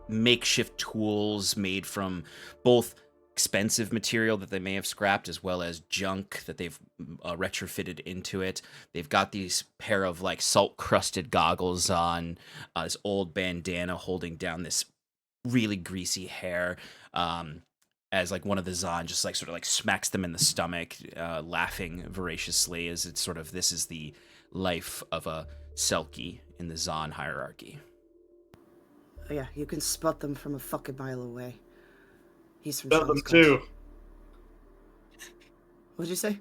makeshift tools made from both expensive material that they may have scrapped as well as junk that they've retrofitted into it. They've got these pair of like salt crusted goggles on, this old bandana holding down this really greasy hair, as like one of the Zon just like sort of like smacks them in the stomach, laughing voraciously as it's sort of, this is the life of a Selkie in the Zon hierarchy. Oh, yeah, you can spot them from a fucking mile away. He's from Smell them Scotland. too. What'd you say?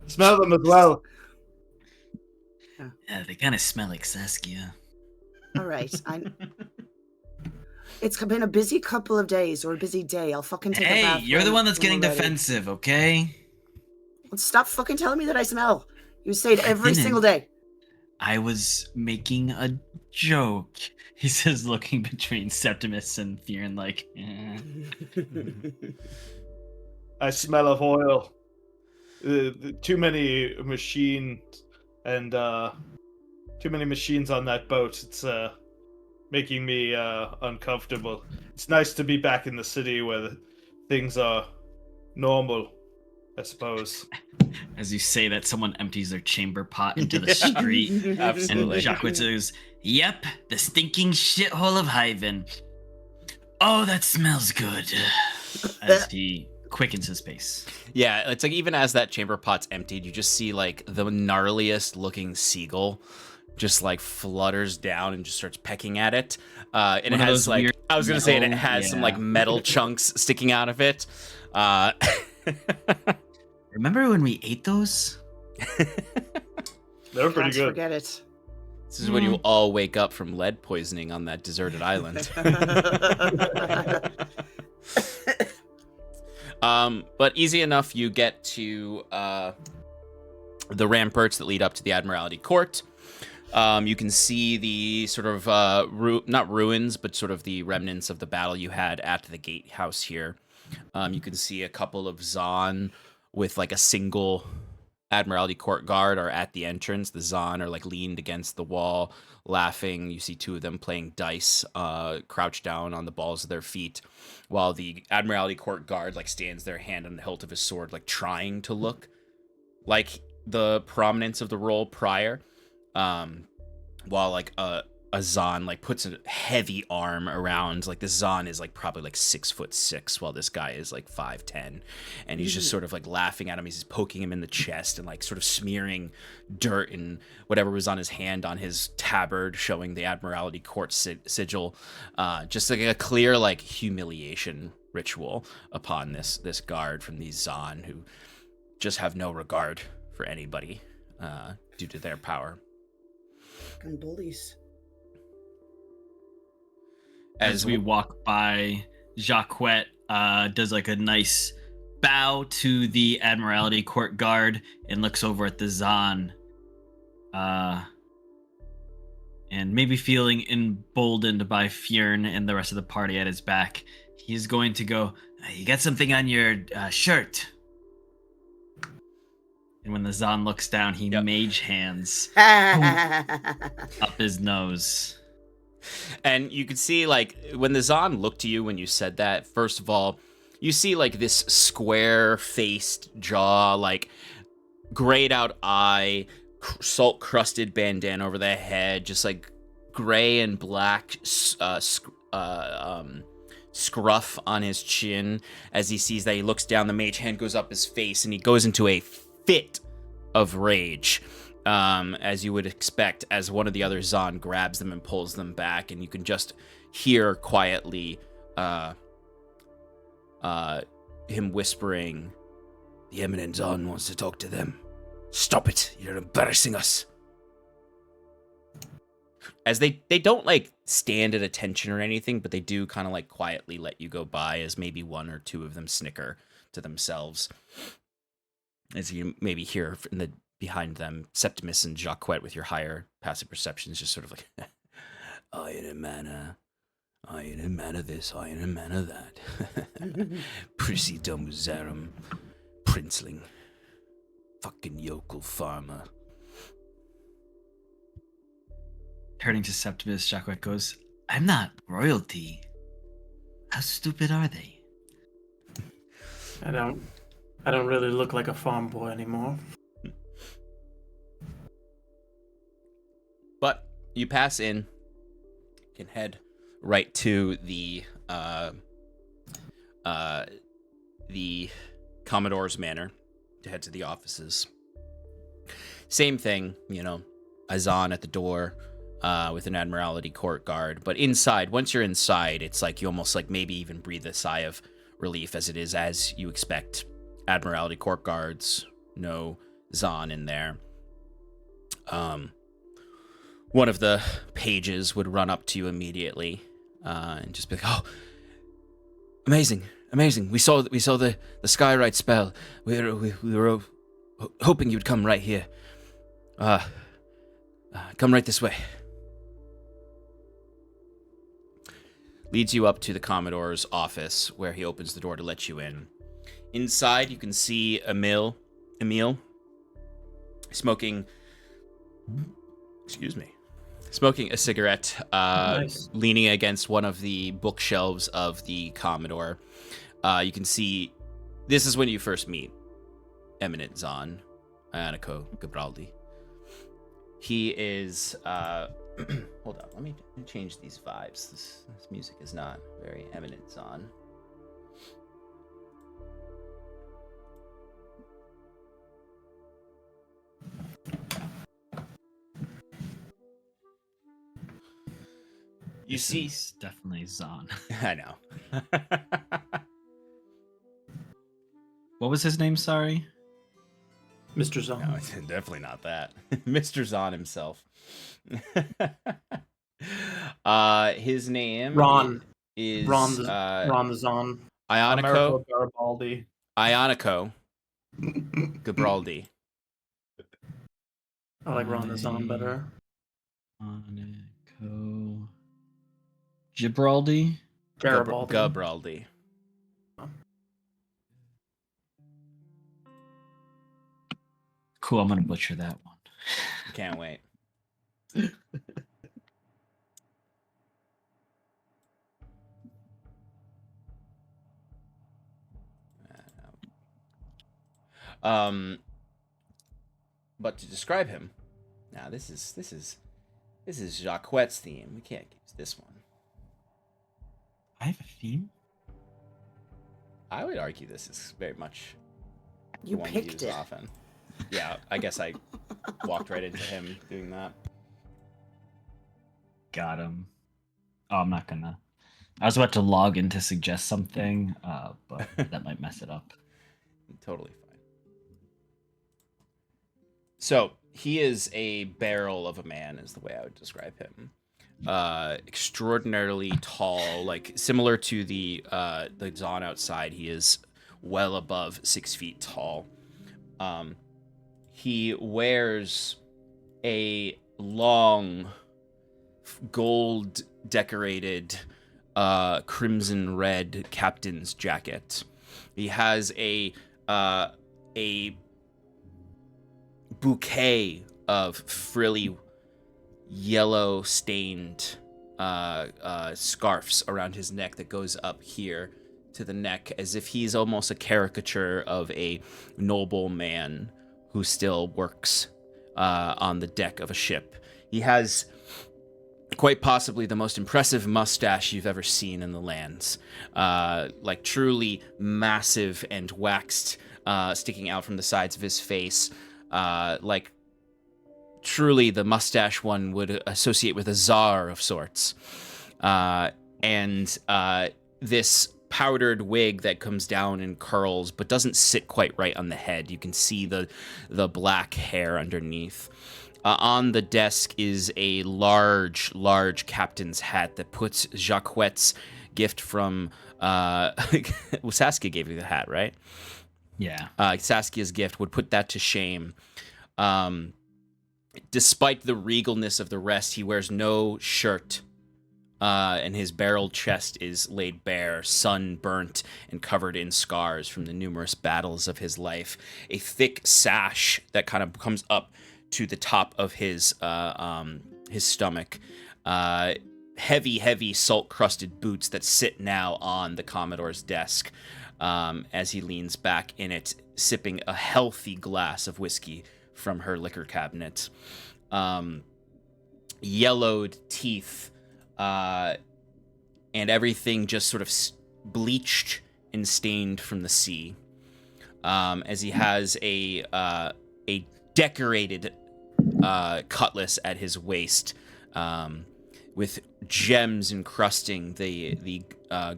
Smell them as well. Yeah, they kind of smell like Saskia. All right, It's been a busy couple of days, or a busy day. I'll fucking take a bath. Hey, you're the one that's getting when we're ready. defensive, okay? Well, stop fucking telling me that I smell. You say it every didn't. single day. I was making a joke. He says, looking between Septimus and Fyrn, like, I smell of oil. Too many machines and too many machines on that boat. It's making me uncomfortable. It's nice to be back in the city where things are normal, I suppose. As you say that, someone empties their chamber pot into the street. Absolutely. And Jacques says, "Yep, the stinking shithole of Hyvin. Oh, that smells good." As he quickens his pace. Yeah, it's like even as that chamber pot's emptied, you just see like the gnarliest looking seagull just like flutters down and just starts pecking at it. And it has like, I was gonna say, and it has some like metal chunks sticking out of it. Remember when we ate those? They're pretty Can't good. forget it. This is when you all wake up from lead poisoning on that deserted island. But easy enough, you get to the ramparts that lead up to the Admiralty Court. You can see the sort of, not ruins, but sort of the remnants of the battle you had at the gatehouse here. You can see a couple of Zon with like a single Admiralty Court guard are at the entrance. The Zon are like leaned against the wall, laughing. You see 2 of them playing dice, crouched down on the balls of their feet, while the Admiralty Court guard like stands there, hand on the hilt of his sword, like trying to look like the prominence of the role prior. While like a Zon like puts a heavy arm around, like the Zon is like probably like 6'6", while this guy is like 5'10", and he's just sort of like laughing at him. He's poking him in the chest and like sort of smearing dirt and whatever was on his hand on his tabard, showing the Admiralty Court sigil. Just like a clear like humiliation ritual upon this guard from these Zon who just have no regard for anybody due to their power. Fucking bullies. As we walk by, Jacques does like a nice bow to the Admiralty Court guard and looks over at the Zon. And maybe feeling emboldened by Fyrn and the rest of the party at his back, he's going to go, "You got something on your shirt." And when the Zon looks down, he mage hands up his nose. And you can see, like, when the Zon looked to you when you said that, first of all, you see like this square-faced jaw, like grayed out eye, salt-crusted bandana over the head, just like gray and black scruff on his chin. As he sees that, he looks down, the mage hand goes up his face, and he goes into a fit of rage, as you would expect, as one of the other Zon grabs them and pulls them back, and you can just hear quietly him whispering, "The Eminent Zon wants to talk to them. Stop it, you're embarrassing us." As they don't like stand at attention or anything, but they do kind of like quietly let you go by, as maybe one or two of them snicker to themselves. As you maybe hear in the behind them, Septimus and Jacques with your higher passive perceptions just sort of like, "Iron and mana, iron and mana this, iron and mana that." Prissy Domuzarum, princeling, fucking yokel farmer. Turning to Septimus, Jacques goes, "I'm not royalty. How stupid are they?" I don't really look like a farm boy anymore. But you pass in, can head right to the Commodore's Manor to head to the offices. Same thing, Azan at the door with an Admiralty court guard. But inside, once you're inside, it's like you almost like maybe even breathe a sigh of relief, as it is as you expect. Admiralty court guards, no Zon in there. One of the pages would run up to you immediately and just be like, "Oh, amazing! We saw the Skyrite spell. We were hoping you'd come right here. Come right this way." Leads you up to the Commodore's office, where he opens the door to let you in. Inside, you can see Emil smoking a cigarette, Nice. leaning against one of the bookshelves of the Commodore. You can see, this is when you first meet Eminent Zon, Ionico Bardly. He is, hold on, let me change these vibes. This music is not very Eminent Zon. You see, It's definitely Zon. I know. What was his name? Sorry. Mr. Zon. No, it's definitely not that. Mr. Zon himself. His name Ron. is Ron the Zon. Ionico Garibaldi. Gabraldi. I like Ron the Zon better. Ionico Gibraldi. Garibaldi. Gabraldi. Cool, I'm gonna butcher that one. Can't wait. But to describe him, now this is Jacquette's theme. We can't use this one. I have a theme. I would argue this is very much the You one picked used it. often. Yeah, I guess I walked right into him doing that. Got him. Oh, I'm not gonna. I was about to log in to suggest something, but that might mess it up. Totally fine. So he is a barrel of a man, is the way I would describe him. Extraordinarily tall, like similar to the Zon outside. He is well above 6 feet tall. He wears a long, gold decorated, crimson red captain's jacket. He has a bouquet of frilly, yellow stained scarves around his neck that goes up here to the neck, as if he's almost a caricature of a noble man who still works on the deck of a ship. He has quite possibly the most impressive mustache you've ever seen in the lands. Like truly massive and waxed, sticking out from the sides of his face. Like truly the mustache one would associate with a czar of sorts. And this powdered wig that comes down in curls but doesn't sit quite right on the head. You can see the black hair underneath. On the desk is a large captain's hat that puts Jacquette's gift from... Saskia gave you the hat, right? Yeah. Saskia's gift would put that to shame. Despite the regalness of the rest, he wears no shirt. And his barreled chest is laid bare, sunburnt and covered in scars from the numerous battles of his life. A thick sash that kind of comes up to the top of his stomach. Heavy salt-crusted boots that sit now on the Commodore's desk as he leans back in it, sipping a healthy glass of whiskey from her liquor cabinet. Yellowed teeth, and everything just sort of bleached and stained from the sea. As he has a decorated cutlass at his waist, with gems encrusting the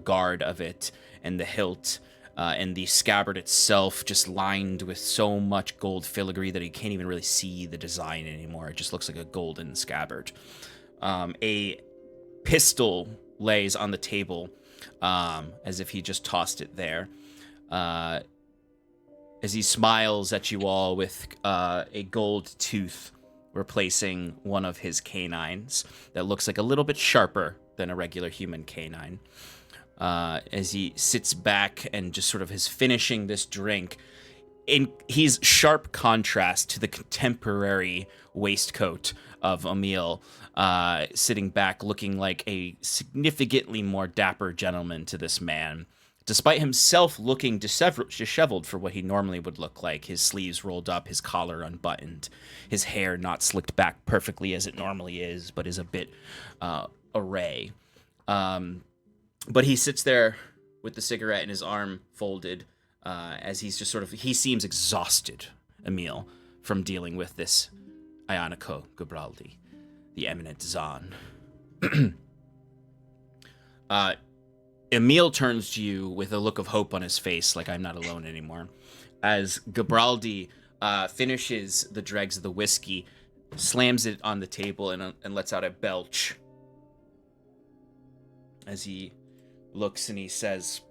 guard of it and the hilt, and the scabbard itself just lined with so much gold filigree that he can't even really see the design anymore. It just looks like a golden scabbard. A pistol lays on the table, as if he just tossed it there. As he smiles at you all with a gold tooth replacing one of his canines that looks like a little bit sharper than a regular human canine. As he sits back and just sort of is finishing this drink. He's sharp contrast to the contemporary waistcoat of Emil, sitting back looking like a significantly more dapper gentleman to this man. Despite himself looking disheveled for what he normally would look like, his sleeves rolled up, his collar unbuttoned, his hair not slicked back perfectly as it normally is, but is a bit array. But he sits there with the cigarette in his arm folded, as he's just he seems exhausted, Emil, from dealing with this Ionico Bardly, the eminent Zahn. Emil turns to you with a look of hope on his face, like I'm not alone anymore. As Gabraldi finishes the dregs of the whiskey, slams it on the table and lets out a belch. As he looks and he says,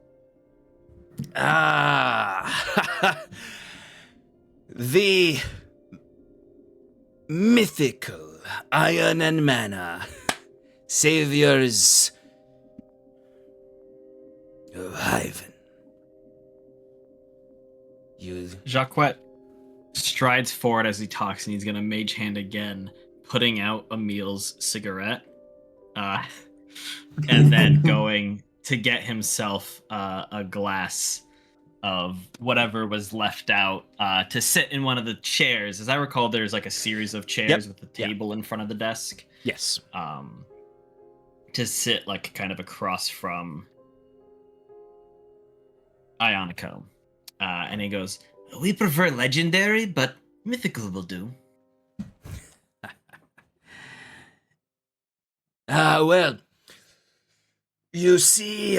the mythical iron and mana saviors of Hyvin. Jacquette strides forward as he talks, and he's gonna mage hand again, putting out Emil's cigarette, and then going to get himself a glass of whatever was left out to sit in one of the chairs. As I recall, there's like a series of chairs with the table in front of the desk. Yes. To sit like kind of across from Ionico. And he goes, we prefer legendary, but mythical will do. Well, you see,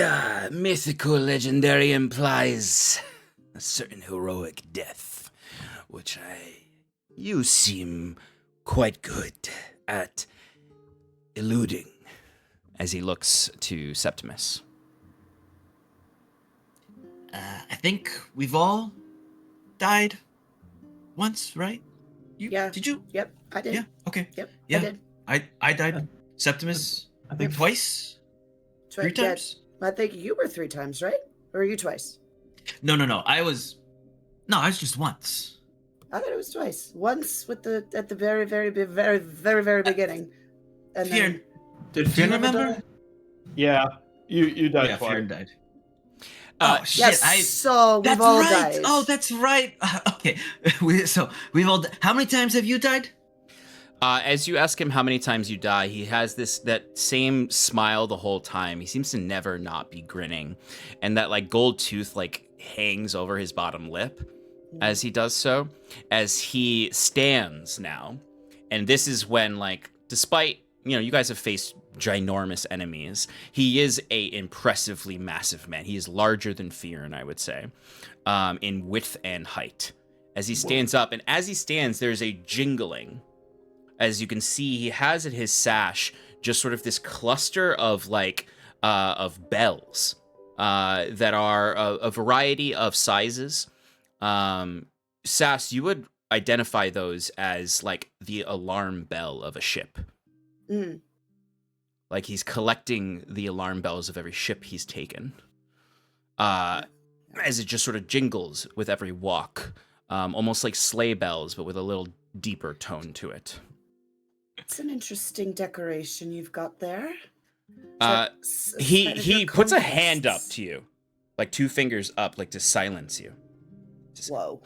mythical legendary implies a certain heroic death, which you seem quite good at eluding, as he looks to Septimus. I think we've all died once, right? Yeah. Did you? Yep, I did. Yeah. Okay. Yep. Yeah. I did. I died. Septimus, I think twice. Three Yeah, times. I think you were 3 times, right? Or were you twice? No. I was just once. I thought it was twice. Once at the very beginning, and then Fyrn. Did Fyrn remember? Yeah, you died Yeah, twice. Fyrn died. Oh shit! Yes, so we've That's all right. died. Oh, that's right. Okay, we've all. How many times have you died? As you ask him how many times you die, he has that same smile the whole time. He seems to never not be grinning, and that like gold tooth like hangs over his bottom lip as he does so. As he stands now, and this is when like, despite you guys have faced ginormous enemies, he is a impressively massive man. He is larger than Fyrn, I would say, in width and height. As he stands up, and as he stands, there's a jingling. As you can see, he has in his sash just sort of this cluster of of bells that are a variety of sizes. Sass, you would identify those as like the alarm bell of a ship. Mm. Like he's collecting the alarm bells of every ship he's taken. As it just sort of jingles with every walk, almost like sleigh bells, but with a little deeper tone to it. It's an interesting decoration you've got there. He puts a hand up to you, like 2 fingers up, like to silence you. Just, Whoa.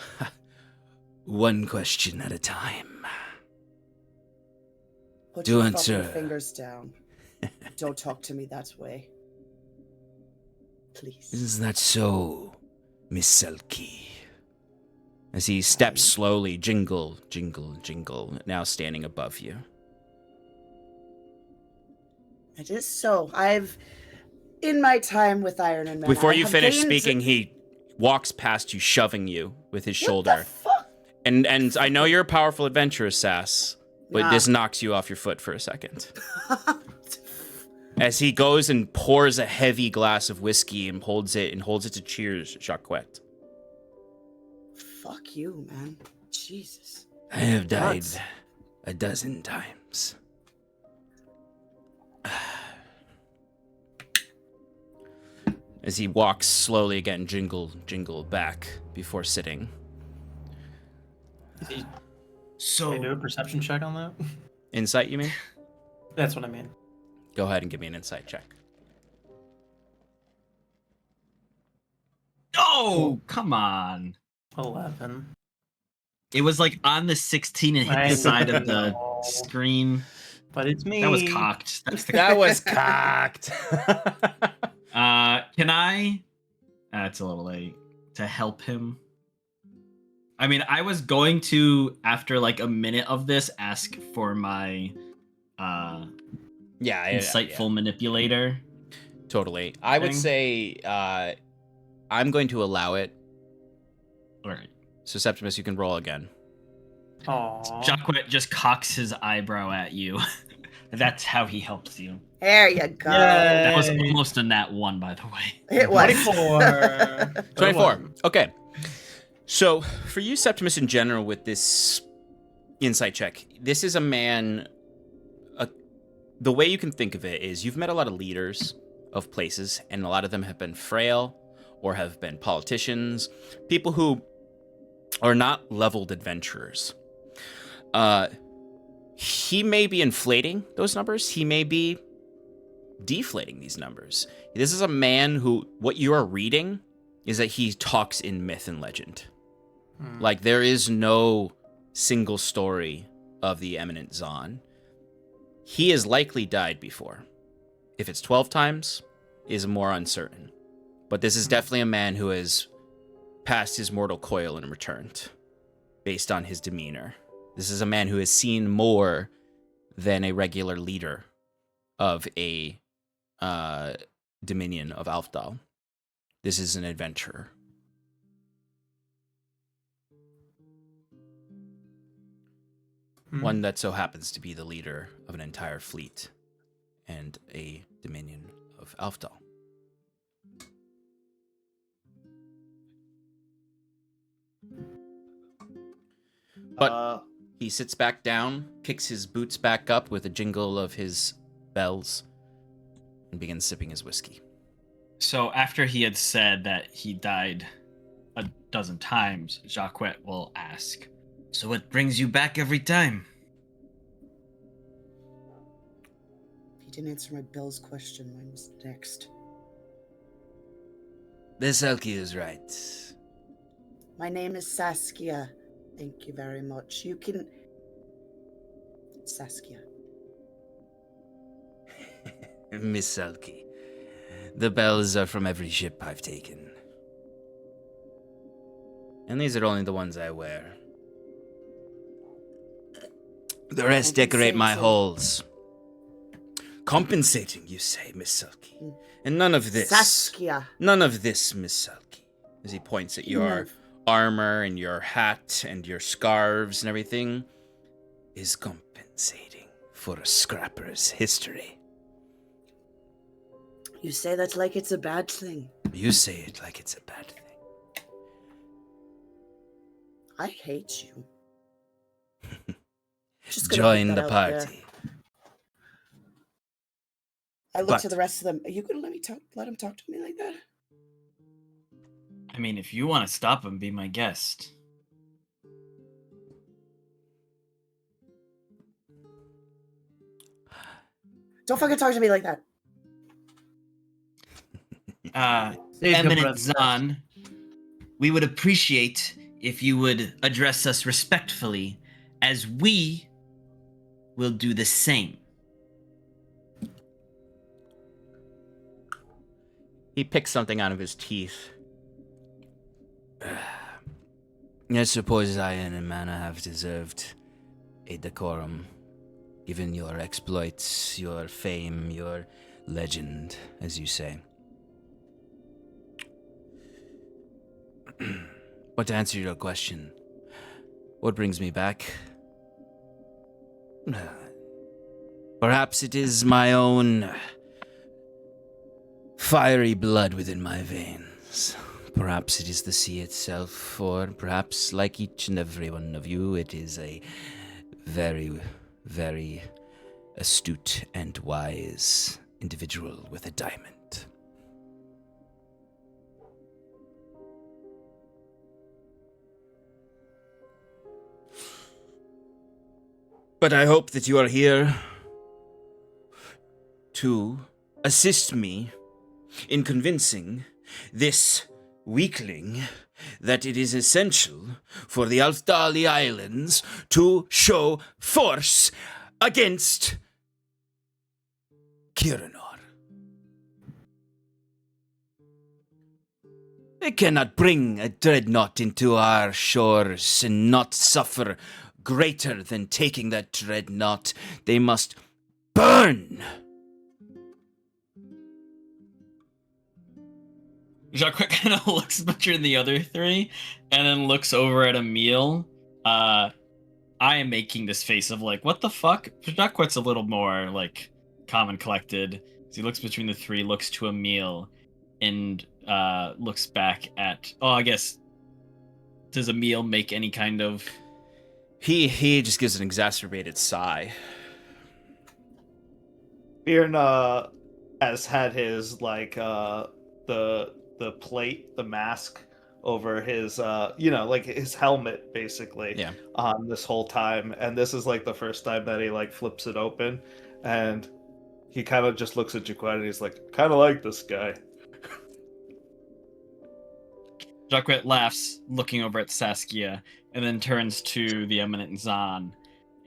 one question at a time. Put Do your answer. fucking fingers down. Don't talk to me that way. Please. Is that so, Miss Selkie? As he steps slowly, jingle, jingle, jingle, now standing above you. It is so. In my time with Iron and Men, Before I you have finish gained- speaking, he walks past you, shoving you with his What shoulder. the fuck? And I know you're a powerful adventurer, Sass, but Nah. this knocks you off your foot for a second. As he goes and pours a heavy glass of whiskey and holds it to cheers, Jacquette. Fuck you, man. Jesus. I have died Nuts. a dozen times. As he walks slowly again, jingle, jingle back before sitting. Can So I do a perception check on that? Insight, you mean? That's what I mean. Go ahead and give me an insight check. Oh, come on. 11. It was like on the 16 and hit I the side of the know. screen. But it's me. That was cocked. That was cocked. Can I? It's a little late to help him. I mean, I was going to, after like a minute of this, ask for my insightful manipulator. Totally. I would thing. say I'm going to allow it. All right. So Septimus, you can roll again. Aww. Jacquet just cocks his eyebrow at you. That's how he helps you. There you go. Yay. That was almost a nat 1, by the way. It was. 24. 24. Okay. So for you, Septimus, in general, with this insight check, this is a man. The way you can think of it is you've met a lot of leaders of places, and a lot of them have been frail or have been politicians, people who are not leveled adventurers. He may be inflating those numbers. He may be deflating these numbers. This is a man who, what you are reading is that he talks in myth and legend. Like, there is no single story of the eminent Zahn. He has likely died before. If it's 12 times, is more uncertain. But this is definitely a man who has passed his mortal coil and returned, based on his demeanor. This is a man who has seen more than a regular leader of a dominion of Aldhalor. This is an adventurer. One that so happens to be the leader of an entire fleet and a dominion of Aldhalor. But he sits back down, picks his boots back up with a jingle of his bells, and begins sipping his whiskey. So after he had said that he died a dozen times, Jacquet will ask, So what brings you back every time? He didn't answer my Bill's question. Mine was next. Veselki is right. My name is Saskia. Thank you very much. You can... Saskia. Miss Selkie. The bells are from every ship I've taken. And these are only the ones I wear. The rest decorate my halls. Compensating, you say, Miss Selkie. And none of this. Saskia. None of this, Miss Selkie. As he points at your armor and your hat and your scarves and everything, is compensating for a scrapper's history. You say that like it's a bad thing. You say it like it's a bad thing. I hate you. Join the party. I look to the rest of them. Are you gonna let him talk to me like that? I mean, if you want to stop him, be my guest. Don't fucking talk to me like that. Eminent Zahn, we would appreciate if you would address us respectfully, as we will do the same. He picks something out of his teeth. I suppose I and Amana have deserved a decorum, given your exploits, your fame, your legend, as you say. But to answer your question, what brings me back? Perhaps it is my own fiery blood within my veins. Perhaps it is the sea itself, or perhaps, like each and every one of you, it is a very, very astute and wise individual with a diamond. But I hope that you are here to assist me in convincing this weakling that it is essential for the Aldhalor Islands to show force against Kirinor. They cannot bring a dreadnought into our shores and not suffer greater than taking that dreadnought. They must burn. Jacques kind of looks between the other three and then looks over at Emile. I am making this face of like, what the fuck? Jacques a little more like calm and collected. So he looks between the three, looks to Emile, and looks back at. Oh, I guess. Does Emile make any kind of? He just gives an exacerbated sigh. Fyrn has had his like the plate, the mask over his like his helmet basically this whole time, and this is like the first time that he like flips it open, and he kind of just looks at Jaquette and he's like, kind of like this guy. Jacques laughs, looking over at Saskia, and then turns to the Eminent Zahn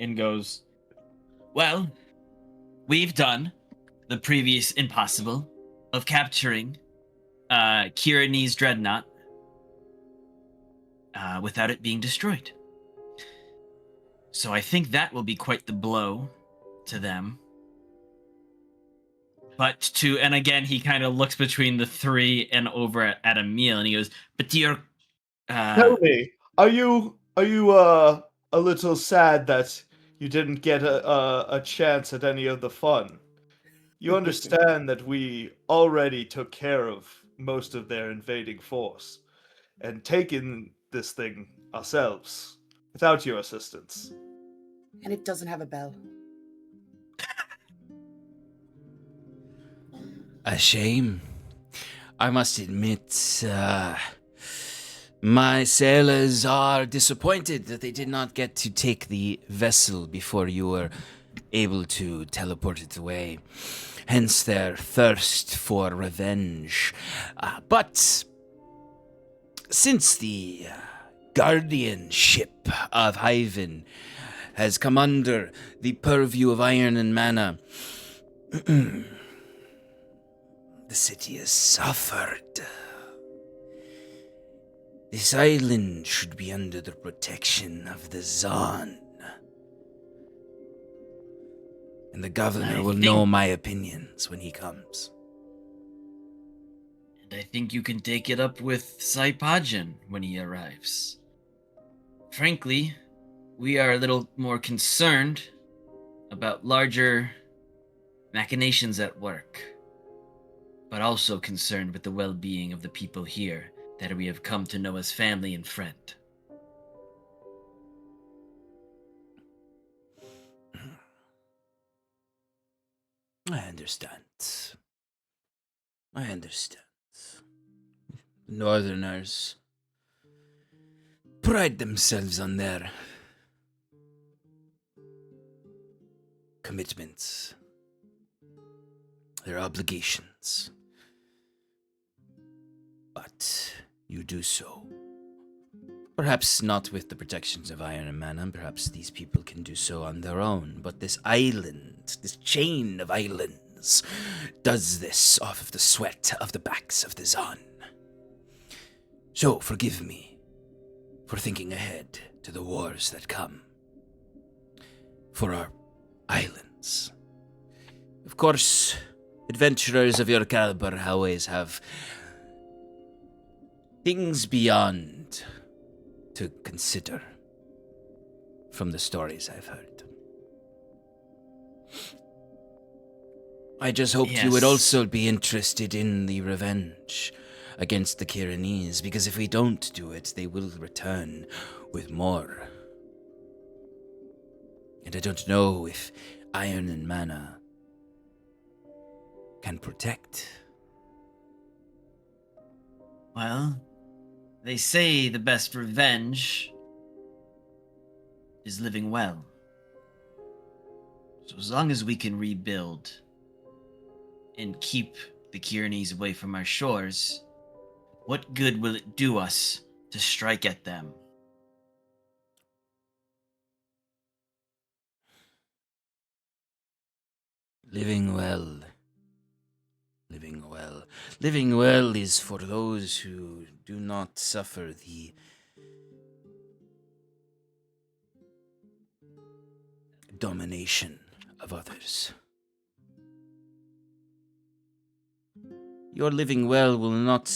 and goes, well, we've done the previous impossible of capturing Kirini's dreadnought without it being destroyed. So I think that will be quite the blow to them. And again, he kind of looks between the three and over at Emile, and he goes, but you're... Tell me, are you a little sad that you didn't get a chance at any of the fun? You understand that we already took care of most of their invading force and taken this thing ourselves without your assistance. And it doesn't have a bell. A shame. I must admit, my sailors are disappointed that they did not get to take the vessel before you were able to teleport it away. Hence their thirst for revenge. But Since the guardianship of Hyvin has come under the purview of Iron and Mana, the city has suffered. This island should be under the protection of the Zon. And the governor will know my opinions when he comes. And I think you can take it up with Saipajan when he arrives. Frankly, we are a little more concerned about larger machinations at work, but also concerned with the well-being of the people here that we have come to know as family and friend. I understand. The Northerners pride themselves on their commitments, their obligations. But you do so. Perhaps not with the protections of Iron and Mana, perhaps these people can do so on their own, but this island, this chain of islands, does this off of the sweat of the backs of the Zon. So, forgive me for thinking ahead to the wars that come. For our islands. Of course, adventurers of your caliber always have things beyond to consider from the stories I've heard. I just hoped you would also be interested in the revenge against the Kiranese, because if we don't do it, they will return with more. And I don't know if Iron and Mana can protect. Well, they say the best revenge is living well. So as long as we can rebuild and keep the Kiranese away from our shores, what good will it do us to strike at them? Living well. Living well is for those who do not suffer the domination of others. Your living well will not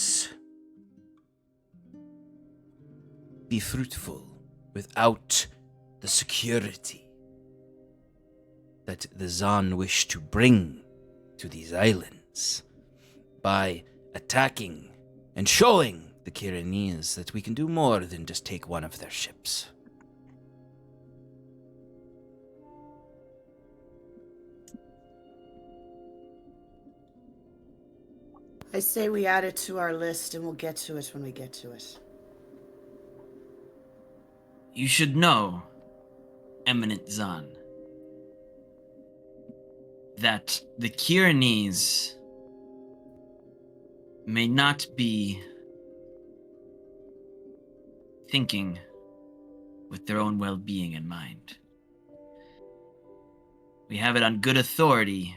be fruitful without the security that the Zan wish to bring to these islands by attacking and showing the Kiranese that we can do more than just take one of their ships. I say we add it to our list and we'll get to it when we get to it. You should know, Eminent Zan, that the Kiranese may not be thinking with their own well-being in mind. We have it on good authority,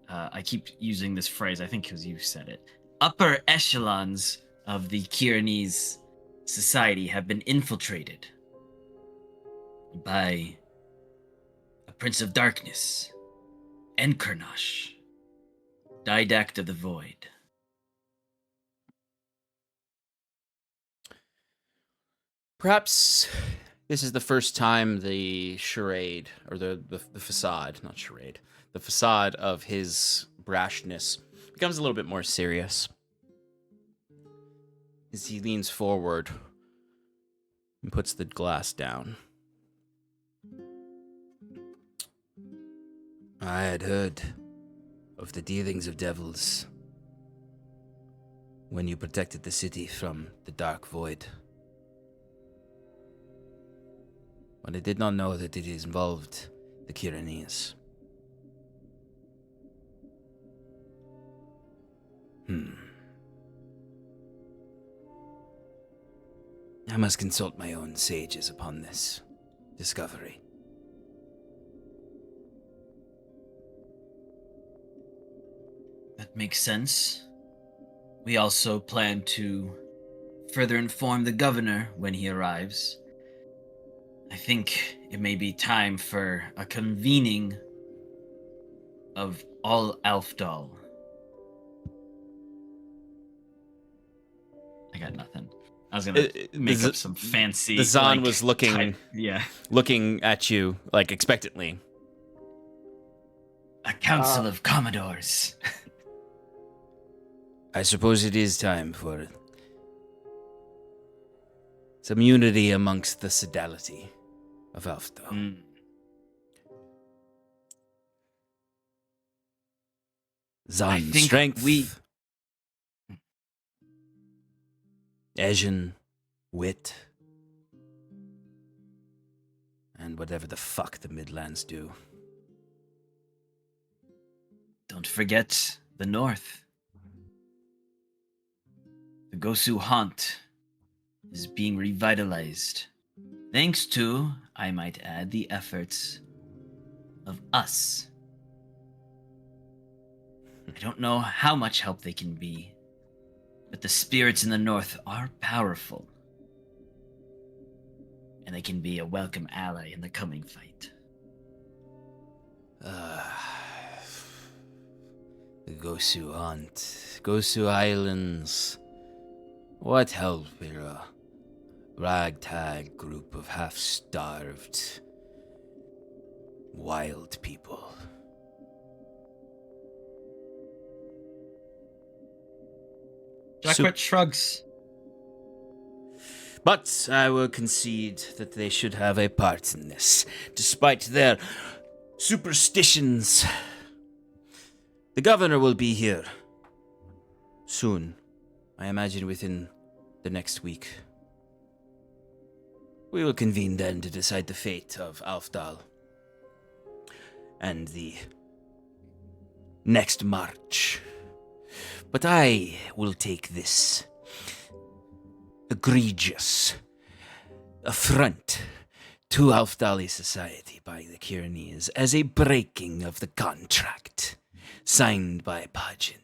I keep using this phrase, I think because you said it, upper echelons of the Kiranese society have been infiltrated by a Prince of Darkness, Enkarnash, Didact of the Void. Perhaps this is the first time the charade, or the facade, not charade, the facade of his brashness becomes a little bit more serious. As he leans forward and puts the glass down. I had heard of the dealings of devils when you protected the city from the dark void. But I did not know that it involved the Kiranese. I must consult my own sages upon this discovery. That makes sense. We also plan to further inform the governor when he arrives. I think it may be time for a convening of all Aldhalor. I got nothing. I was gonna make up some fancy. The Zahn was looking, yeah, looking at you like expectantly. a council of commodores. I suppose it is time for some unity amongst the sodality of Aldhalor. Zahn, I think strength. we- Asian, wit. And whatever the fuck the Midlands do. Don't forget the North. The Gosu haunt is being revitalized, thanks to, I might add, the efforts of us. I don't know how much help they can be, but the spirits in the North are powerful, and they can be a welcome ally in the coming fight. The Gosu Hunt. Gosu Islands. What help will a ragtag group of half-starved, wild people? Jackpot shrugs. But I will concede that they should have a part in this, despite their superstitions. The governor will be here soon. I imagine within the next week. We will convene then to decide the fate of Aldhalor and the next march. But I will take this egregious affront to Aldhalor society by the Kyrnes as a breaking of the contract signed by Pagin.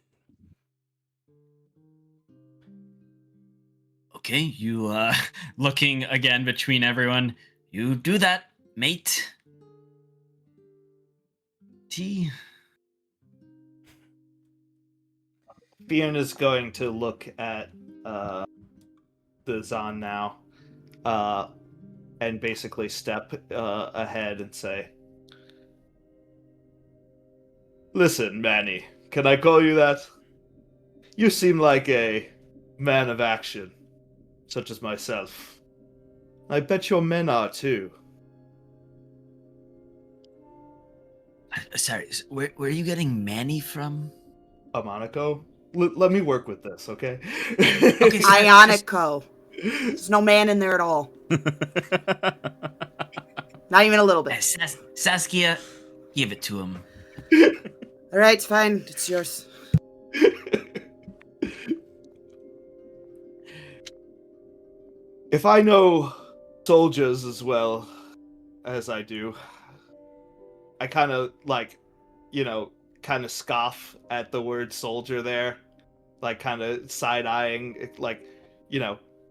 Okay, you, looking again between everyone. You do that, mate. T. Fyrn is going to look at the Zahn now and basically step ahead and say, "Listen, Manny, can I call you that? You seem like a man of action, such as myself. I bet your men are too." Sorry, where are you getting Manny from? A Monaco? Let me work with this, okay? Okay, so Ionico. There's no man in there at all. Not even a little bit. Saskia, give it to him. All right, fine. It's yours. If I know soldiers as well as I do, I kind of kind of scoff at the word soldier there, like kind of side-eyeing, like,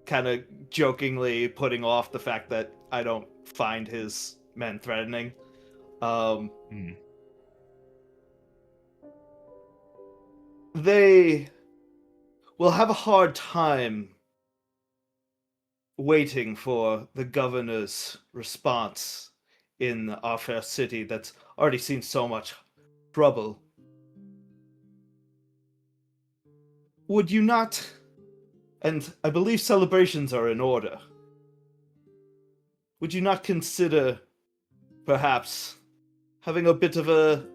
kind of jokingly putting off the fact that I don't find his men threatening. They will have a hard time waiting for the governor's response in our fair city that's already seen so much trouble. Would you not, and I believe celebrations are in order, would you not consider perhaps having a bit of a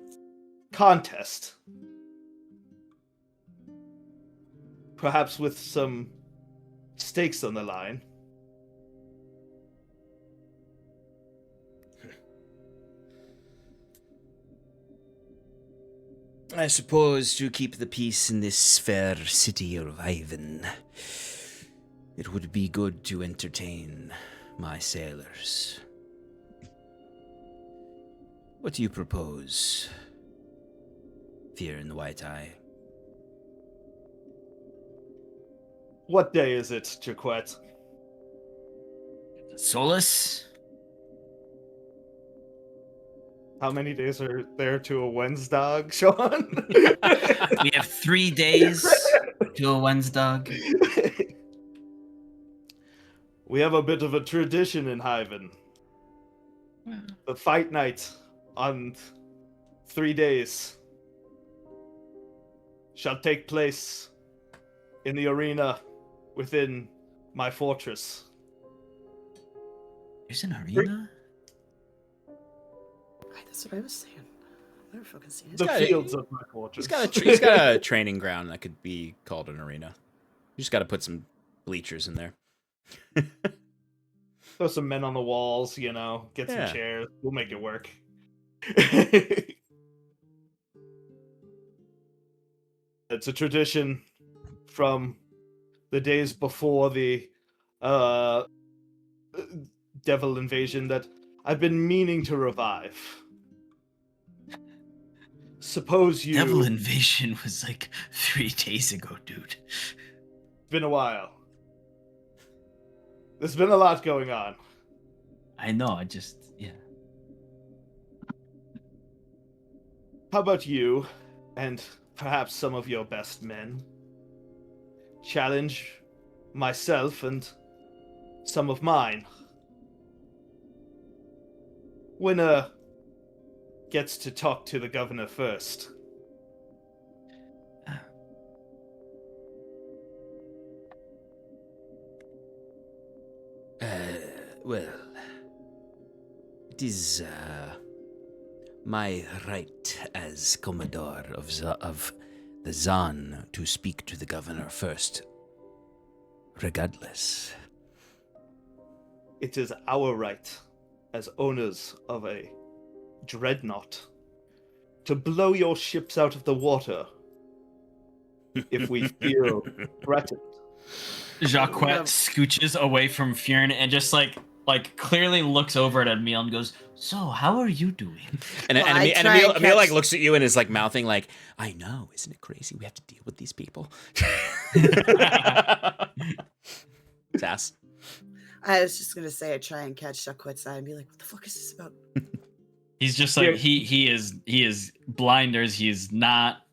contest? Perhaps with some stakes on the line? I suppose to keep the peace in this fair city of Hyvin, It would be good to entertain my sailors. What do you propose, Fyrn the White Eye? What day is it, Jaquette? Solus? How many days are there to a Wednesday, Sean? We have 3 days to a Wednesday. We have a bit of a tradition in Hyvin. The fight night on 3 days shall take place in the arena within my fortress. There's an arena? That's what I was saying. I've never fucking seen it. The got it. fields of my fortress. He's got a training ground that could be called an arena. You just got to put some bleachers in there. Throw some men on the walls, you know, get some Yeah. chairs. We'll make it work. It's a tradition from the days before the devil invasion that I've been meaning to revive. Suppose you... Devil invasion was like 3 days ago, dude. It's been a while. There's been a lot going on. I know, yeah. How about you, and perhaps some of your best men, challenge myself and some of mine? Winner gets to talk to the governor first. Well, it is my right as Commodore of the Zan to speak to the governor first, regardless. It is our right as owners of a dreadnought to blow your ships out of the water if we feel threatened. Jaquette scooches away from Fyrn and just like clearly looks over at Emil and goes, "So, how are you doing?" And Well, I Emil, try and Emil like catch- looks at you and is like mouthing like, "I know, isn't it crazy? We have to deal with these people." Sass. I was just gonna say I try and catch Jaquette's eye and be like, "What the fuck is this about?" He's just like Yeah. he is blinders. He is not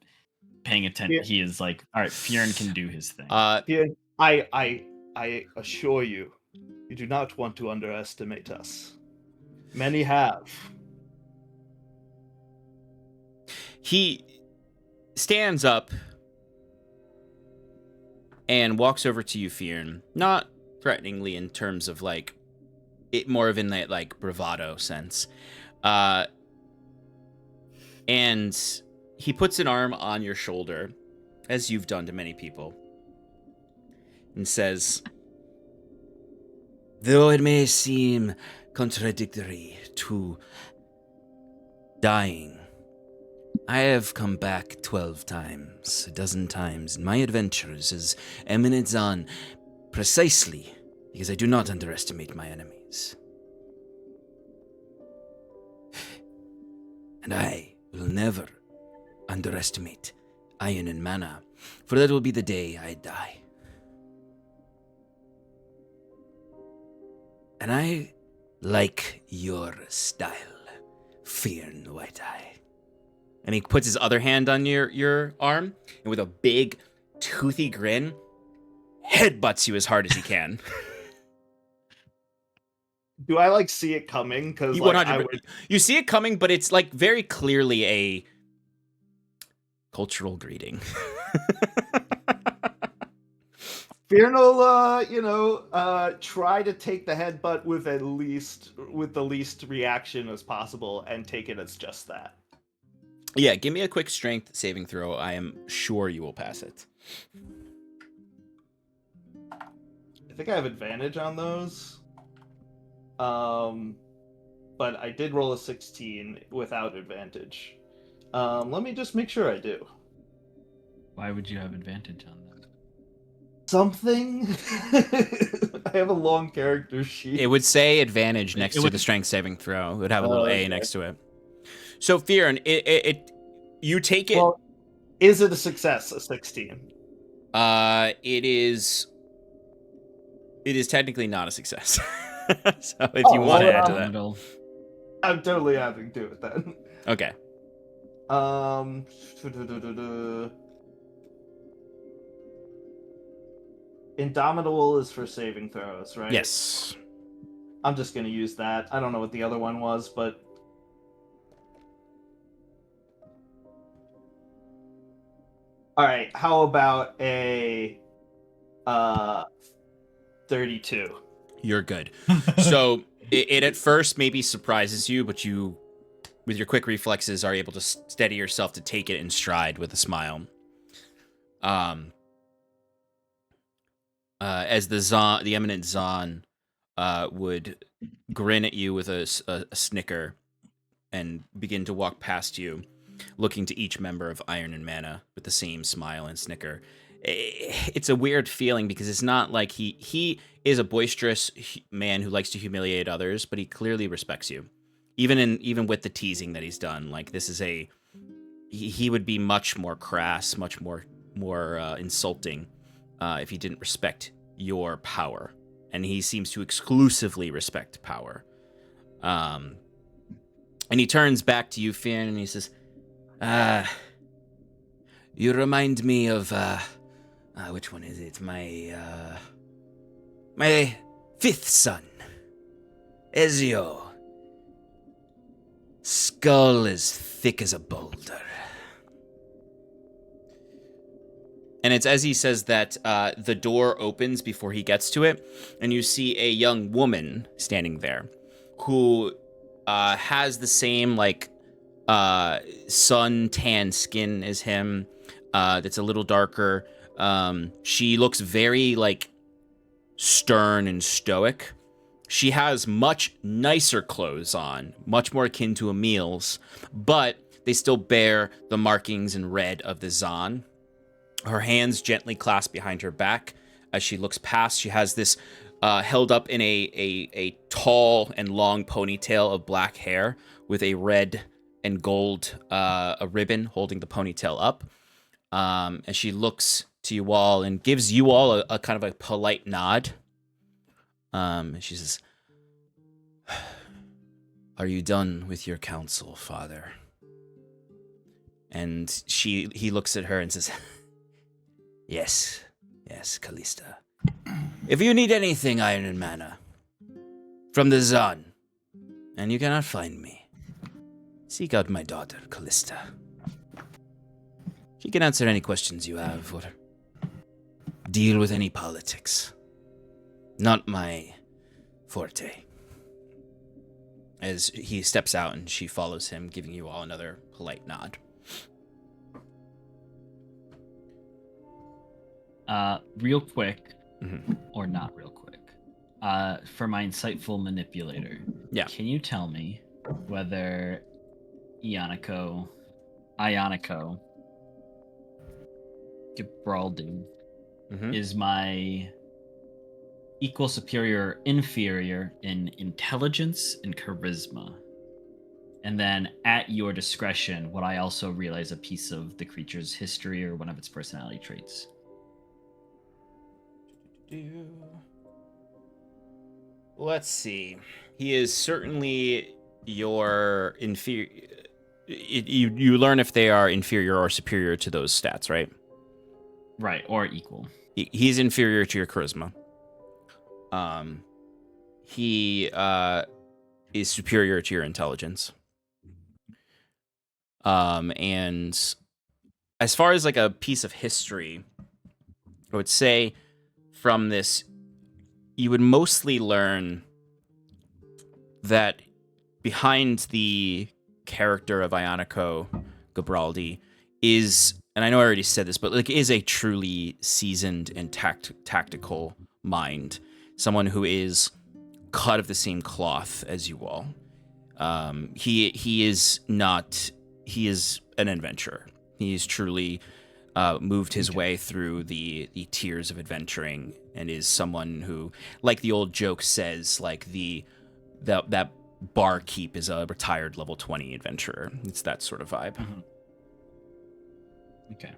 paying attention. Yeah. He is like, all right, Fyrn can do his thing. Yeah, I assure you, you do not want to underestimate us. Many have. He stands up and walks over to you, Fyrn. Not threateningly in terms of like it, more of in that like bravado sense. And he puts an arm on your shoulder, as you've done to many people, and says, "Though it may seem contradictory to dying, I have come back 12 times, a dozen times in my adventures as Eminent Zan, precisely because I do not underestimate my enemies. And I will never underestimate iron and mana, for that will be the day I die. And I like your style, Fyrn the White Eye." And he puts his other hand on your arm, and with a big, toothy grin, headbutts you as hard as he can. Do I like see it coming? Because You, like, 100 you see it coming, but it's like very clearly a cultural greeting. Fyrn will, try to take the headbutt with the least reaction as possible, and take it as just that. Yeah, give me a quick strength saving throw. I am sure you will pass it. I think I have advantage on those. But I did roll a 16 without advantage. Let me just make sure I do. Why would you have advantage on that? something. I have a long character sheet. It would say advantage next It to would- the strength saving throw. It would have a little A Okay. next to it. So Fyrn, you take it. Well, is it a success? A 16. It is technically not a success. So if you want to add to that. Middle. I'm totally adding to it then. Okay. Indomitable is for saving throws, right? Yes. I'm just gonna use that. I don't know what the other one was, but all right. How about a 32? You're good. So it at first maybe surprises you, but you, with your quick reflexes, are able to steady yourself to take it in stride with a smile. As the eminent Zahn would grin at you with a snicker and begin to walk past you, looking to each member of Iron and Mana with the same smile and snicker. It's a weird feeling because it's not like he is a boisterous man who likes to humiliate others, but he clearly respects you, even with the teasing that he's done. Like, this is he would be much more crass, much more insulting if he didn't respect your power, and he seems to exclusively respect power. And he turns back to you, Fyrn, and he says, you remind me of which one is it? My fifth son, Ezio. Skull as thick as a boulder. And it's as he says that the door opens before he gets to it, and you see a young woman standing there who has the same sun-tan skin as him. That's a little darker. She looks very stern and stoic. She has much nicer clothes on, much more akin to Emil's, but they still bear the markings in red of the Zahn. Her hands gently clasped behind her back as she looks past. She has this held up in a tall and long ponytail of black hair with a red and gold a ribbon holding the ponytail up. And she looks to you all and gives you all a kind of a polite nod. And she says, "Are you done with your counsel, father?" And he looks at her and says, Yes, Callista. If you need anything, Iron and Mana, from the Zahn, and you cannot find me, seek out my daughter, Callista. She can answer any questions you have, or deal with any politics. Not my forte. As he steps out and she follows him, giving you all another polite nod. Real quick, Mm-hmm. or not real quick, for my insightful manipulator, Yeah. can you tell me whether Ionico, Bardly Mm-hmm. is my equal, superior, inferior in intelligence and charisma? And then, at your discretion, would I also realize a piece of the creature's history or one of its personality traits? Let's see. He is certainly your inferior. You learn if they are inferior or superior to those stats, right? Right, or equal. He's inferior to your charisma. He is superior to your intelligence. And as far as a piece of history, I would say from this, you would mostly learn that behind the character of Ionico Bardly is, and I know I already said this, but is a truly seasoned and tactical mind. Someone who is cut of the same cloth as you all. He is an adventurer. He is truly moved his way through the tiers of adventuring and is someone who, like the old joke says, like that barkeep is a retired level 20 adventurer. It's that sort of vibe. Mhm. Okay.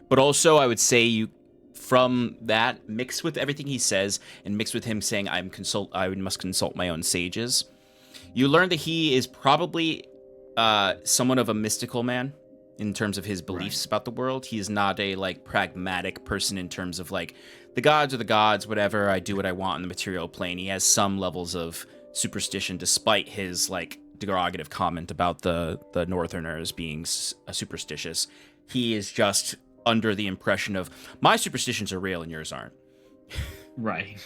But also, I would say from that, mixed with everything he says, and mixed with him saying, I must consult my own sages, you learn that he is probably somewhat of a mystical man in terms of his beliefs about the world. He is not a pragmatic person in terms of the gods are the gods, whatever, I do what I want on the material plane. He has some levels of superstition, despite his derogative comment about the Northerners being superstitious. He is just under the impression of, my superstitions are real and yours aren't. Right.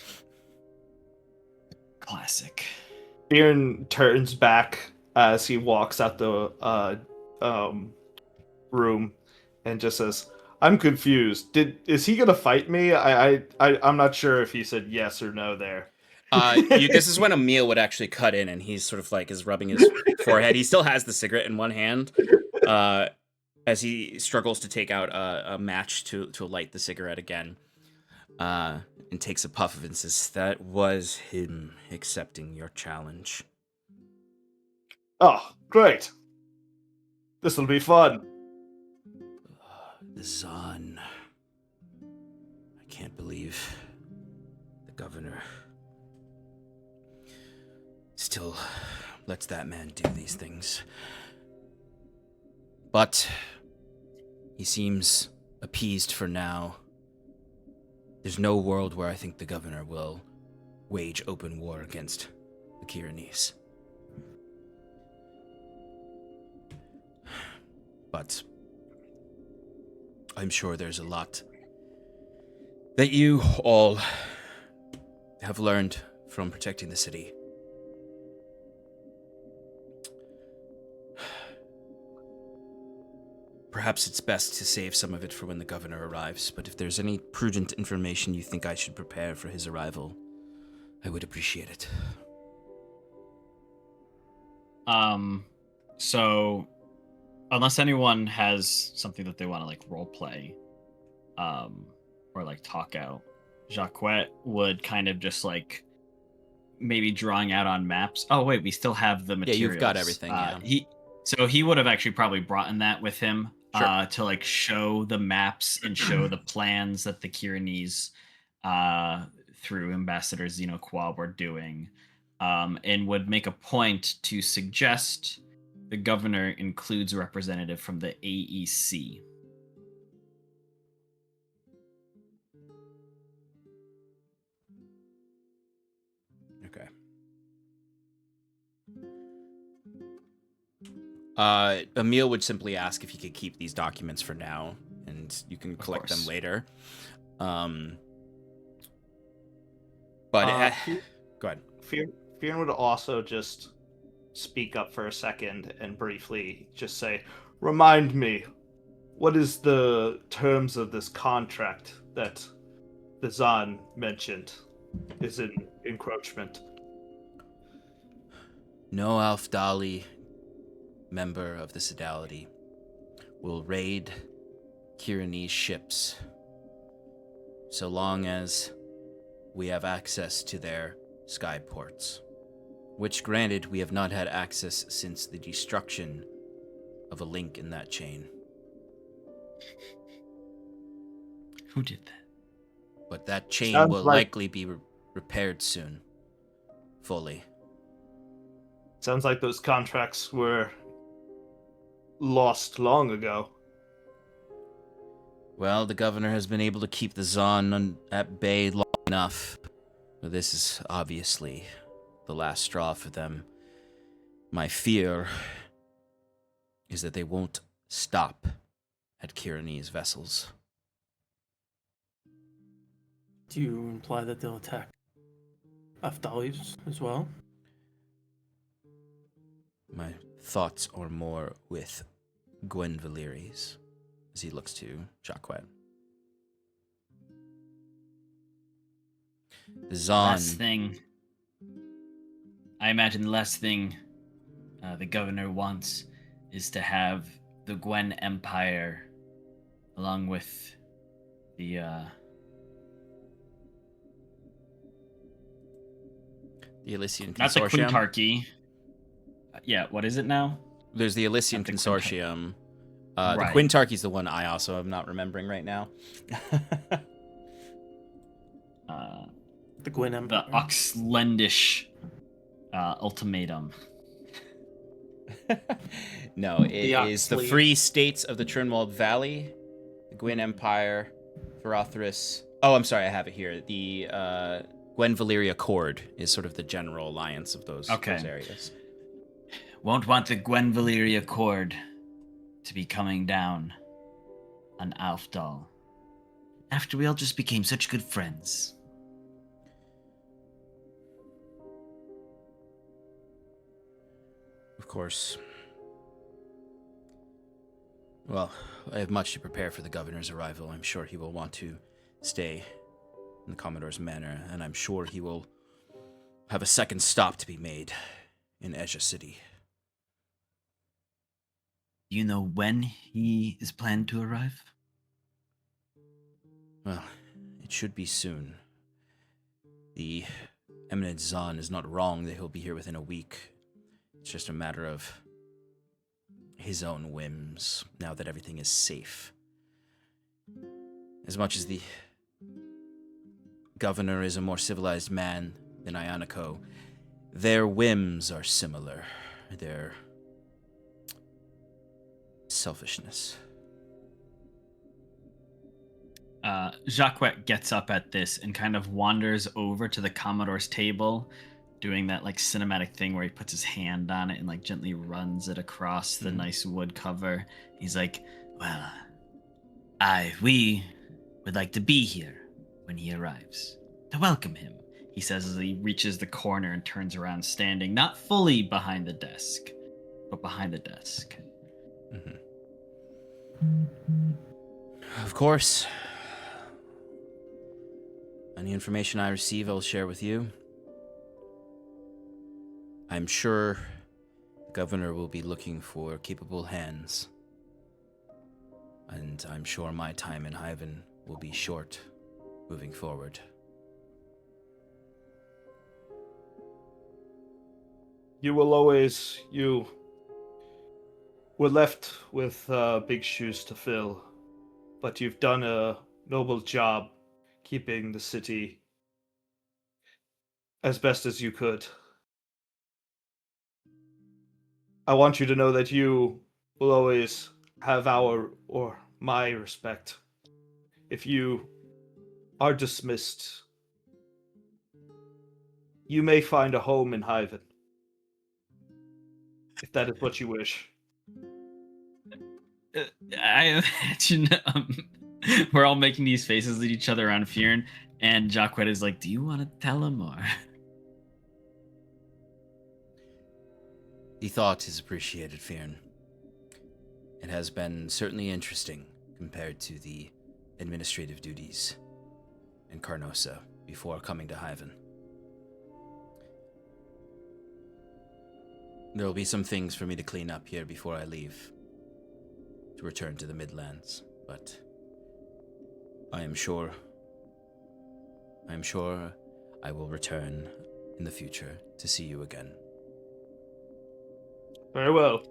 Classic. Fyrn turns back as he walks out the room and just says, "I'm confused. Is he gonna fight me? I'm not sure if he said yes or no there." This is when Emil would actually cut in, and he's sort of is rubbing his forehead. He still has the cigarette in one hand, as he struggles to take out a match to light the cigarette again, and takes a puff of it and says, "That was him accepting your challenge." Oh, great. This'll be fun. The Zon. I can't believe the governor still lets that man do these things. But he seems appeased for now. There's no world where I think the governor will wage open war against the Kyranese. But I'm sure there's a lot that you all have learned from protecting the city. Perhaps it's best to save some of it for when the governor arrives, but if there's any prudent information you think I should prepare for his arrival, I would appreciate it. So unless anyone has something that they want to role play, or talk out, Jacques would kind of just maybe drawing out on maps. Oh wait, we still have the materials. Yeah, you've got everything. Yeah. He would have actually probably brought in that with him, sure, to show the maps and show the plans that the Kyranese, through Ambassador Xenoquab were doing, and would make a point to suggest the governor includes a representative from the AEC. Okay. Emil would simply ask if he could keep these documents for now, and you can collect them later. But go ahead. Fyrn would also just speak up for a second and briefly just say, "Remind me, what is the terms of this contract that the Zon mentioned is in encroachment?" No Aldhalor member of the Sodality will raid Kyranese ships so long as we have access to their skyports, which granted we have not had access since the destruction of a link in that chain. Who did that? But that chain Sounds will likely be repaired soon, fully. Sounds like those contracts were lost long ago. Well, the governor has been able to keep the Zon at bay long enough. This is obviously the last straw for them. My fear is that they won't stop at Kyranese vessels. Do you imply that they'll attack Aldhalor as well? My thoughts are more with Gwen Valeri's, as he looks to Jacques. The Zon. Last thing. I imagine the last thing the governor wants is to have the Gwen Empire along with the Elysian not the Consortium. Quintarchy. Yeah, what is it now? There's the Elysian Not the Consortium. Right. The Quintarchy's the one I also am not remembering right now. The Gwyn The Empire. Oxlendish ultimatum. No, it is the Oxley. Free States of the Turnwald Valley, the Gwyn Empire, Ferothris. Oh, I'm sorry, I have it here. The Gwen Valyria Accord is sort of the general alliance of those areas. Won't want the Gwen Valyria Accord to be coming down on Aldhalor. After we all just became such good friends. Of course. Well, I have much to prepare for the governor's arrival. I'm sure he will want to stay in the Commodore's manor, and I'm sure he will have a second stop to be made in Ezha City. Do you know when he is planned to arrive? Well, it should be soon. The Eminent Zahn is not wrong that he'll be here within a week. It's just a matter of his own whims, now that everything is safe. As much as the governor is a more civilized man than Ionico, their whims are similar. Their selfishness. Jacquet gets up at this and kind of wanders over to the Commodore's table, doing that like cinematic thing where he puts his hand on it and like gently runs it across the nice wood cover. He's like, well, we would like to be here when he arrives, to welcome him, he says as he reaches the corner and turns around, standing not fully behind the desk, but behind the desk. Mm-hmm. Of course. Any information I receive, I'll share with you. I'm sure the governor will be looking for capable hands. And I'm sure my time in Hyvin will be short moving forward. You were left with big shoes to fill, but you've done a noble job keeping the city as best as you could. I want you to know that you will always have our or my respect. If you are dismissed, you may find a home in Hyvin, if that is what you wish. I imagine we're all making these faces at each other on Fyrn, and Jacquet is like, do you want to tell him or? The thought is appreciated, Fyrn. It has been certainly interesting compared to the administrative duties in Carnosa before coming to Hyvin. There will be some things for me to clean up here before I leave to return to the Midlands, but I am sure I will return in the future to see you again. Very well.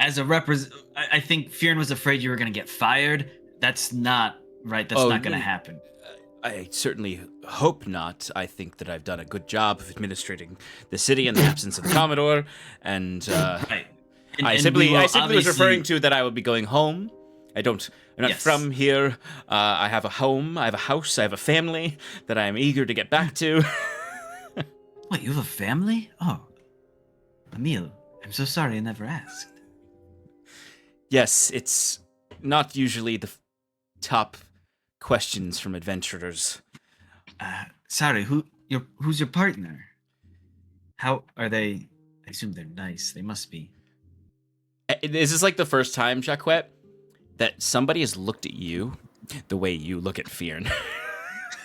As a I think Fyrn was afraid you were going to get fired. That's not right. That's not going to happen. I certainly hope not. I think that I've done a good job of administrating the city in the absence of the Commodore, and Right. I simply was referring to that I will be going home. I'm not Yes. from here. I have a home, I have a house, I have a family that I am eager to get back to. Wait, you have a family? Oh, Emil, I'm so sorry I never asked. Yes, it's not usually the top questions from adventurers. Sorry, who's your partner? How are they? I assume they're nice. They must be. Is this like the first time, Jacquet, that somebody has looked at you the way you look at Fyrn?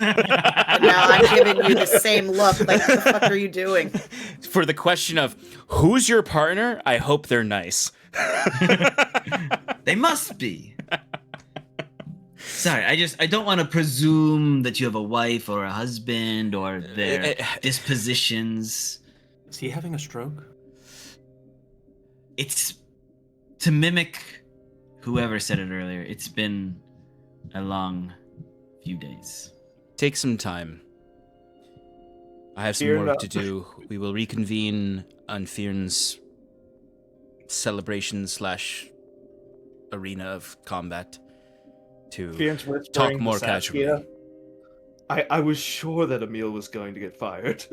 And now I'm giving you the same look. Like, what the fuck are you doing? For the question of, who's your partner? I hope they're nice. They must be. Sorry, I don't want to presume that you have a wife or a husband or their dispositions. Is he having a stroke? It's to mimic whoever said it earlier. It's been a long few days. Take some time. I have some Fear work not. to do. We will reconvene on Fyrn's celebration / arena of combat to Fyrn's talk whispering more to Saskia. casually. I was sure that Emil was going to get fired.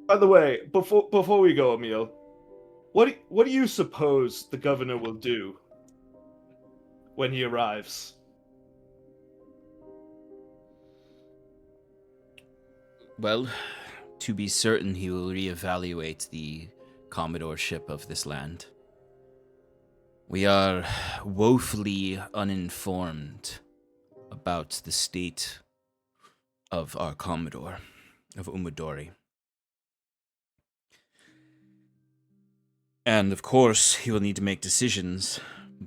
By the way, before we go, Emil, what do you suppose the governor will do when he arrives? Well, to be certain, he will reevaluate the commodoreship of this land. We are woefully uninformed about the state of our commodore, of Umudori. And of course, he will need to make decisions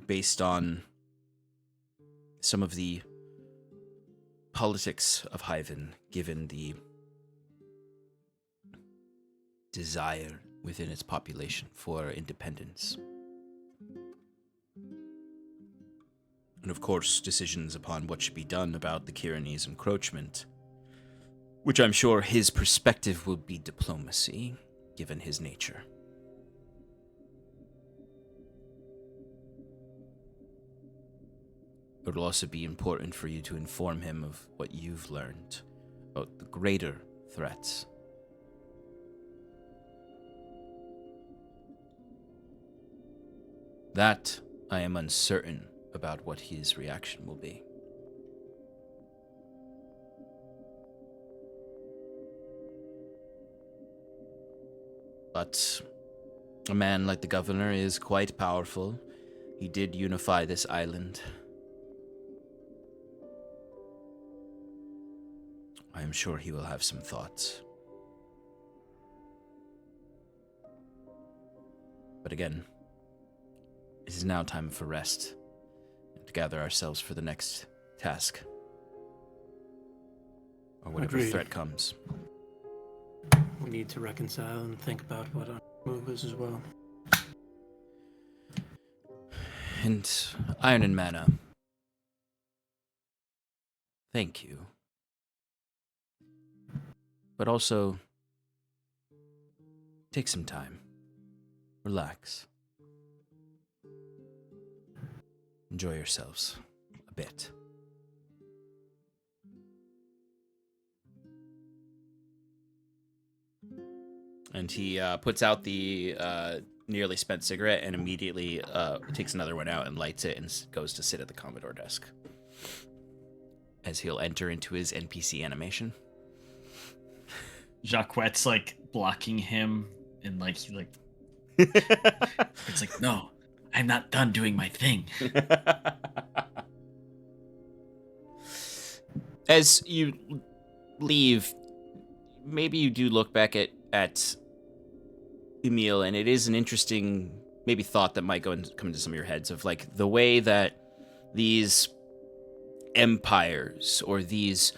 based on some of the politics of Hyvin, given the desire within its population for independence. And of course, decisions upon what should be done about the Kyrani's encroachment, which I'm sure his perspective will be diplomacy, given his nature. It will also be important for you to inform him of what you've learned about the greater threats. That I am uncertain about what his reaction will be. But a man like the governor is quite powerful. He did unify this island. I am sure he will have some thoughts. But again, it is now time for rest and to gather ourselves for the next task. Or whatever Agreed. threat comes. We need to reconcile and think about what our move is as well. And Iron and Mana, thank you. But also, take some time. Relax. Enjoy yourselves a bit. And he puts out the nearly spent cigarette and immediately takes another one out and lights it and goes to sit at the Commodore desk. As he'll enter into his NPC animation. Jacquette's like blocking him and like he like it's like, no, I'm not done doing my thing. As you leave, maybe you do look back at Emil, and it is an interesting maybe thought that might come into some of your heads of like the way that these empires or these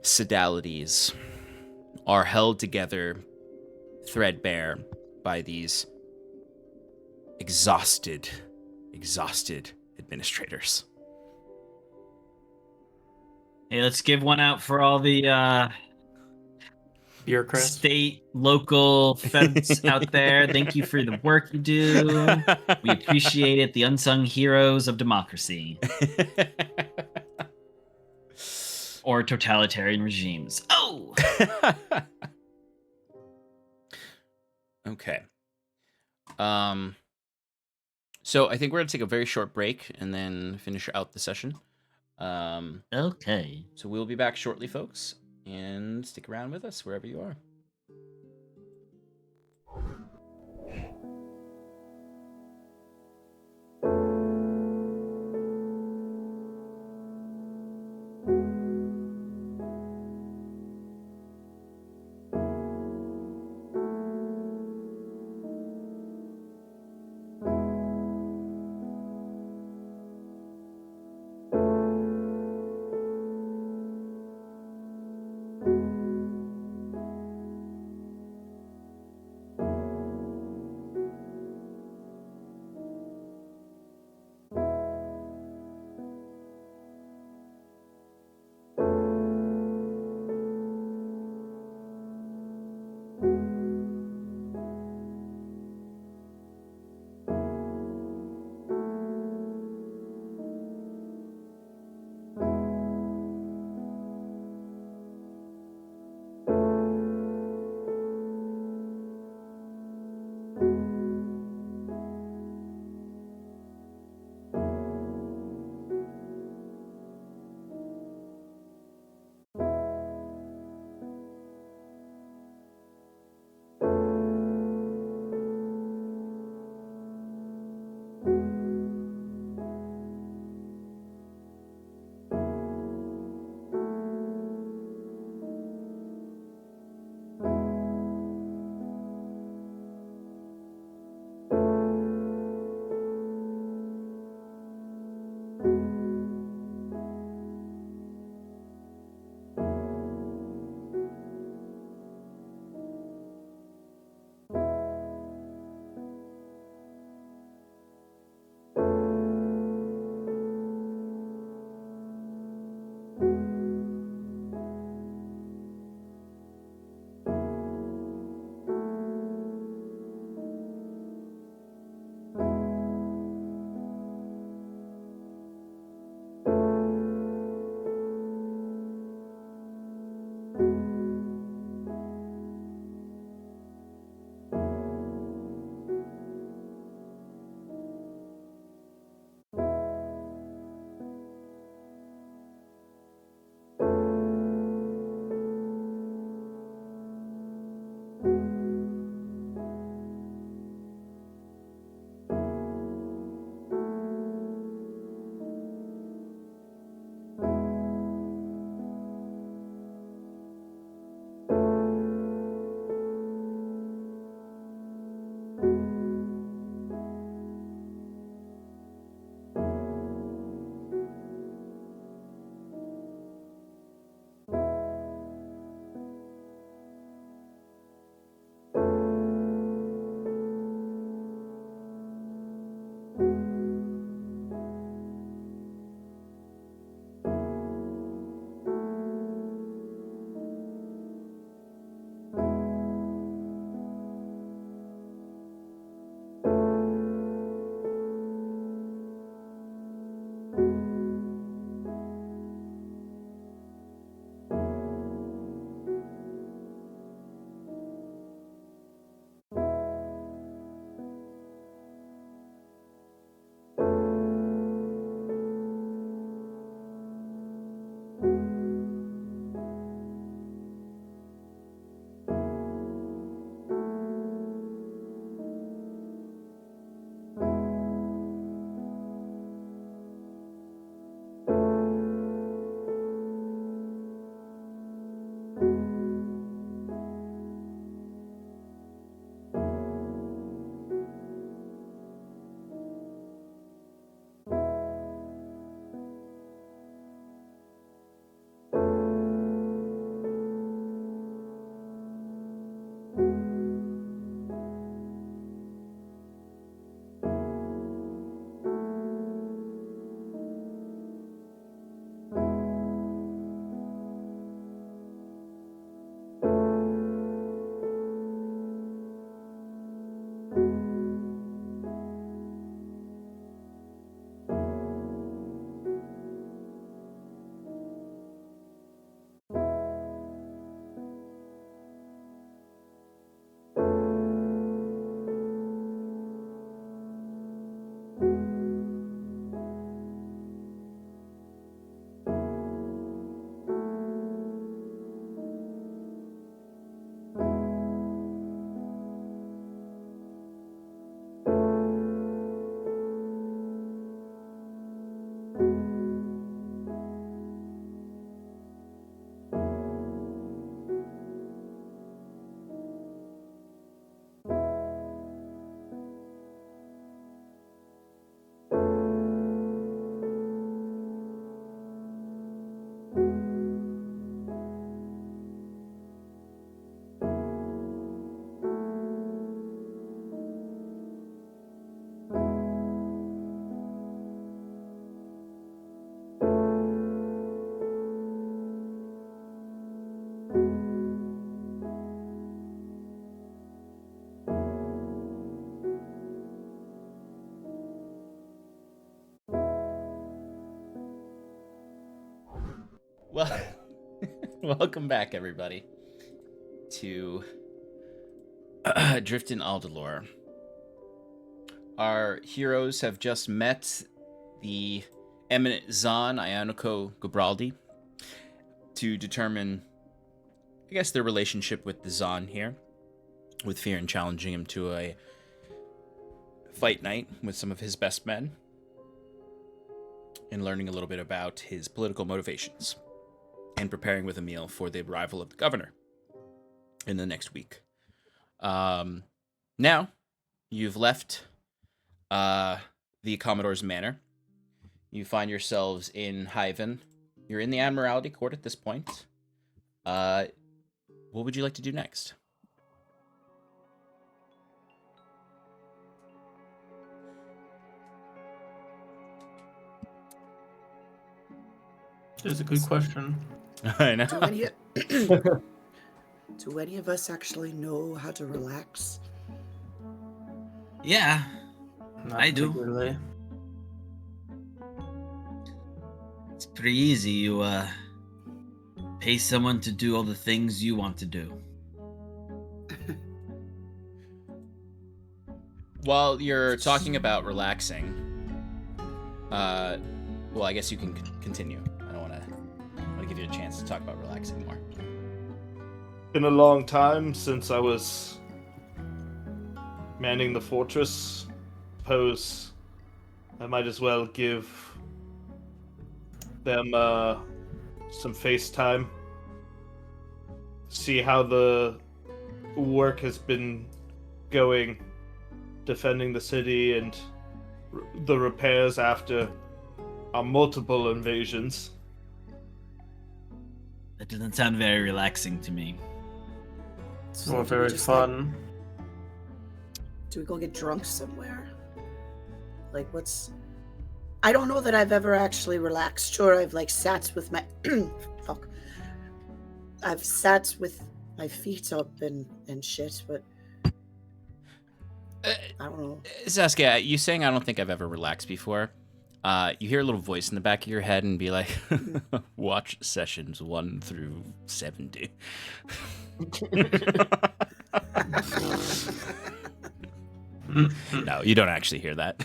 sodalities are held together threadbare by these exhausted administrators. Hey, let's give one out for all the Bureaucrats. state, local feds out there. Thank you for the work you do. We appreciate it. The unsung heroes of democracy or totalitarian regimes. Oh! Okay. So I think we're gonna take a very short break and then finish out the session. Okay. So we'll be back shortly, folks, and stick around with us wherever you are. Well, welcome back, everybody, to Adrift in Aldhalor. Our heroes have just met the eminent Zahn Ionico Bardly to determine, I guess, their relationship with the Zahn here, with Fyrn challenging him to a fight night with some of his best men, and learning a little bit about his political motivations, and preparing with a meal for the arrival of the governor in the next week. Now, you've left the Commodore's manor. You find yourselves in Hyvin. You're in the Admiralty Court at this point. What would you like to do next? It's a good question. I know. Do any of us actually know how to relax? Yeah, Not I do. particularly. it's pretty easy. You pay someone to do all the things you want to do. While you're talking about relaxing, well, I guess you can continue. I don't want to give you a chance to talk about relaxing more. Been a long time since I was manning the fortress. Suppose I might as well give them some face time. See how the work has been going, defending the city and the repairs after our multiple invasions. That doesn't sound very relaxing to me. It's more do we very just, fun. Do we go get drunk somewhere? Like, what's... I don't know that I've ever actually relaxed. Sure, I've, like, sat with my... Fuck. I've sat with my feet up and shit, but... I don't know. Saskia, you saying I don't think I've ever relaxed before. You hear a little voice in the back of your head and be like, watch sessions 1 through 70. No, you don't actually hear that.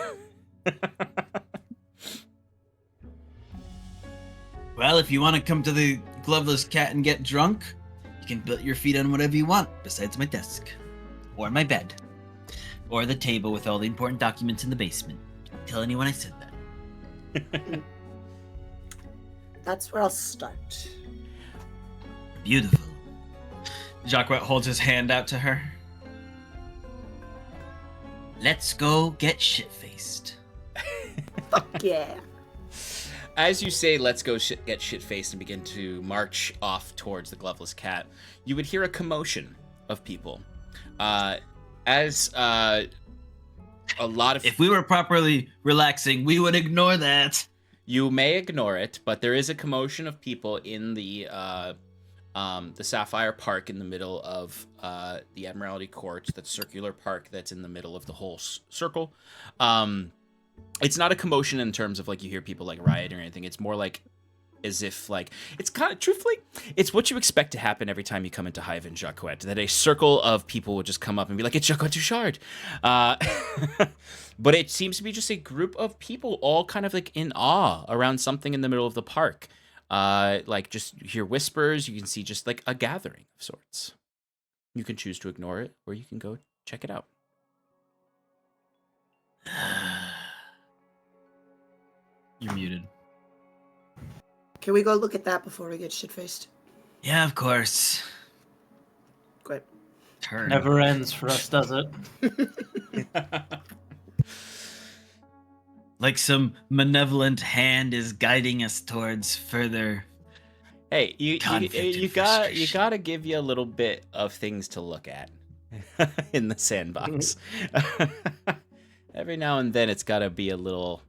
Well, if you want to come to the Gloveless Cat and get drunk, you can put your feet on whatever you want besides my desk. Or my bed. Or the table with all the important documents in the basement. Don't tell anyone I said that. That's where I'll start. Beautiful. Jacques holds his hand out to her. Let's go get shit-faced. Fuck yeah. As you say, let's go get shit-faced and begin to march off towards the Gloveless Cat, you would hear a commotion of people. As a lot of... If we were properly relaxing, we would ignore that. You may ignore it, but there is a commotion of people in the Sapphire Park in the middle of the Admiralty Court, that circular park that's in the middle of the whole circle. It's not a commotion in terms of, like, you hear people, like, rioting or anything. It's more like as if, like, it's kind of, truthfully, it's what you expect to happen every time you come into Hyvin, Jacques, that a circle of people will just come up and be like, it's Jacques Touchard. But it seems to be just a group of people all kind of, like, in awe around something in the middle of the park. Like, just hear whispers. You can see just, like, a gathering of sorts. You can choose to ignore it, or you can go check it out. You're muted. Can we go look at that before we get shit-faced? Yeah, of course. Great. Turn. Never ends for us, does it? Like some malevolent hand is guiding us towards further. Hey, you Conflict and frustration. gotta give you a little bit of things to look at in the sandbox. Every now and then, it's gotta be a little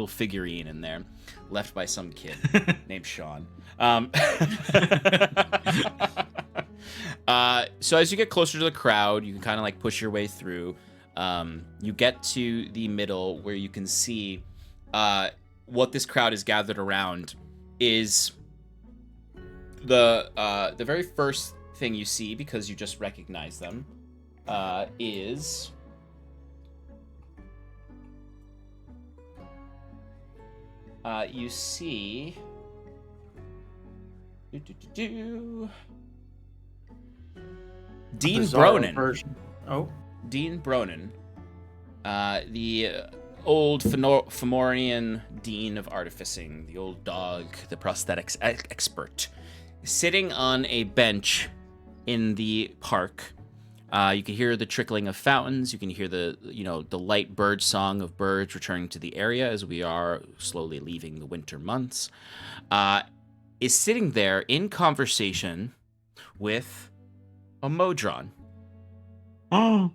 figurine in there, left by some kid named Sean. So as you get closer to the crowd, you can kind of like push your way through. You get to the middle where you can see what this crowd is gathered around is the very first thing you see, because you just recognize them, is you see Dean Bronin. Oh, Dean Bronin, the old Fomorian Dean of Artificing, the old dog, the prosthetics expert, sitting on a bench in the park. You can hear the trickling of fountains. You can hear the light bird song of birds returning to the area as we are slowly leaving the winter months. Is sitting there in conversation with a Modron. Oh.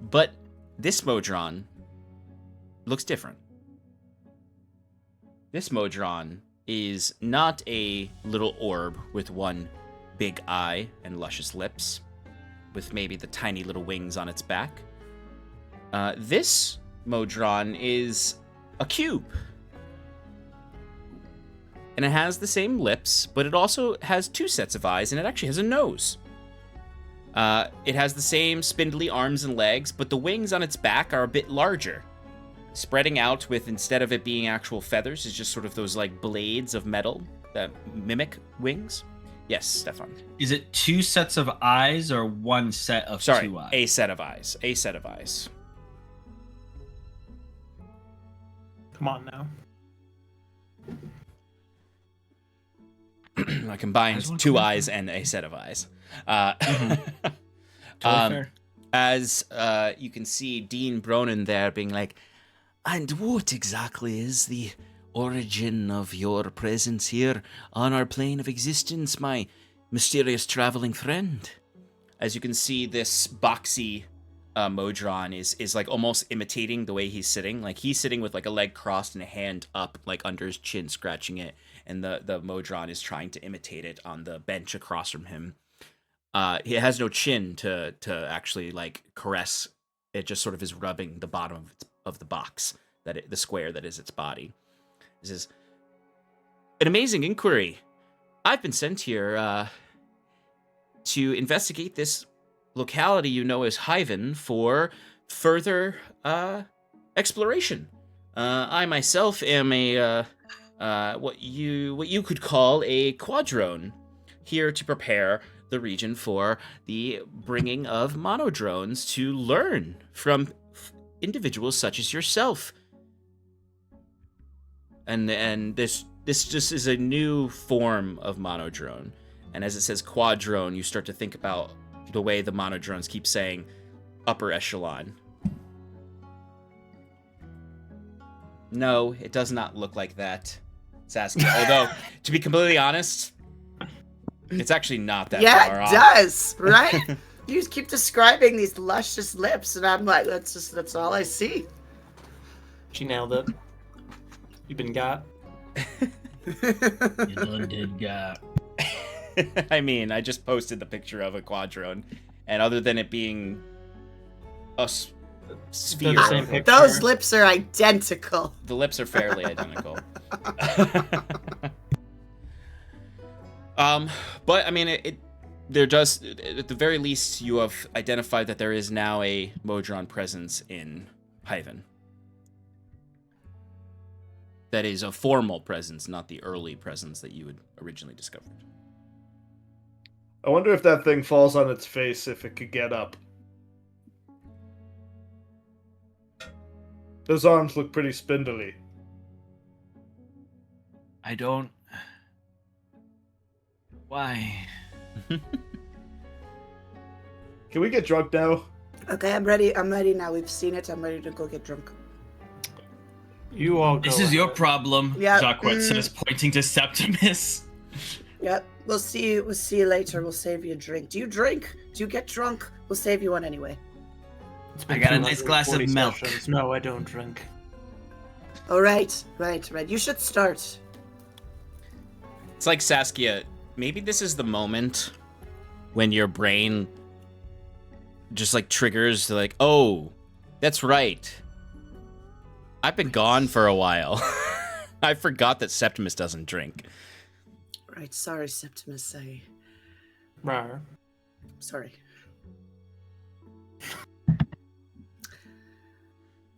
But this Modron looks different. This Modron is not a little orb with one big eye and luscious lips, with maybe the tiny little wings on its back. This Modron is a cube. And it has the same lips, but it also has two sets of eyes, and it actually has a nose. It has the same spindly arms and legs, but the wings on its back are a bit larger, spreading out with, instead of it being actual feathers, is just sort of those like blades of metal that mimic wings. Yes, Stefan. Is it two sets of eyes or one set of two eyes? A set of eyes. A set of eyes. come on now. I combined two eyes and a set of eyes. Totally fair. As you can see Dean Bronin there being like, and what exactly is the origin of your presence here on our plane of existence, my mysterious traveling friend? As you can see, this boxy Modron is like almost imitating the way he's sitting. Like he's sitting with like a leg crossed and a hand up, like under his chin, scratching it. And the Modron is trying to imitate it on the bench across from him. He has no chin to actually like caress. It just sort of is rubbing the bottom of the box, the square that is its body. This is an amazing inquiry. I've been sent here to investigate this locality you know as Hyvin for further exploration. I myself am a what you could call a quadrone, here to prepare the region for the bringing of monodrones to learn from individuals such as yourself. And this just is a new form of monodrone. And as it says quadrone, you start to think about the way the monodrones keep saying upper echelon. No, it does not look like that, Saskia. Although, to be completely honest, it's actually not that far off. Yeah, it does, right? You just keep describing these luscious lips, and I'm like, that's all I see. She nailed it. You been got. You done did got. I mean, I just posted the picture of a quadrone, and other than it being a sphere, The same picture. Those lips are identical. the lips are fairly identical. But I mean, there does, at the very least, you have identified that there is now a Modron presence in Hyvin. That is a formal presence, not the early presence that you had originally discovered. I wonder if that thing falls on its face if it could get up. Those arms look pretty spindly. I don't... Why? Can we get drunk now? Okay, I'm ready. I'm ready now. We've seen it. I'm ready to go get drunk. You all go This is your ahead. problem, Yeah, Jacques says, pointing to Septimus. Yep. We'll see you. We'll see you later. We'll save you a drink. Do you drink? Do you get drunk? We'll save you one anyway. It's been I got a nice glass of 240 milk. sessions. No, I don't drink. All right. Right. You should start. It's like, Saskia, maybe this is the moment when your brain just like triggers to like, oh, that's right. I've been gone for a while. I forgot that Septimus doesn't drink. Right, sorry, Septimus. Rar. Sorry.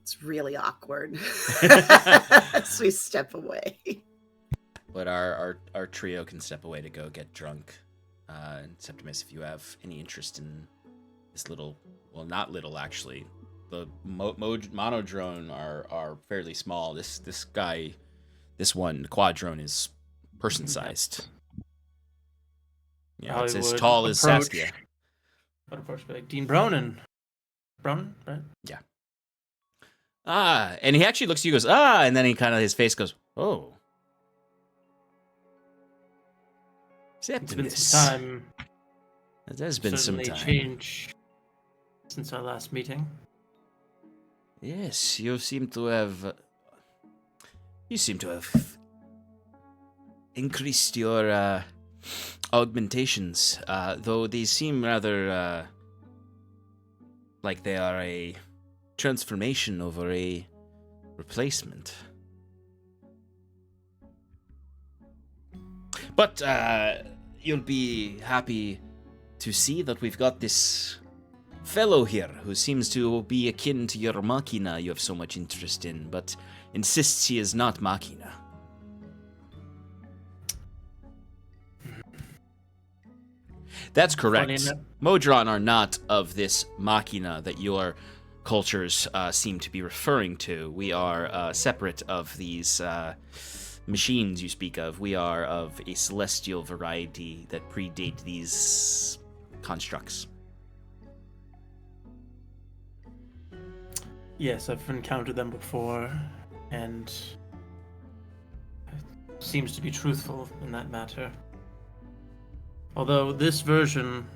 It's really awkward as we step away. But our trio can step away to go get drunk. And Septimus, if you have any interest in this little, well, not little actually, the monodrone are fairly small. This guy, this one, the quadrone, is person-sized. Yeah, it's as tall as Saskia. I'd approach, be like, Dean Bronin. Bronin, right? Yeah. And he actually looks at you, goes, and then he kind of, his face goes, oh. It's Septimus. been some time. It has been some Certainly time. change since our last meeting. Yes, you seem to have increased your augmentations, though these seem rather like they are a transformation over a replacement. But you'll be happy to see that we've got this fellow here who seems to be akin to your machina you have so much interest in, but insists he is not machina. That's correct. Modron are not of this machina that your cultures seem to be referring to. We are separate of these machines you speak of. We are of a celestial variety that predate these constructs. Yes, I've encountered them before, and it seems to be truthful in that matter. Although this version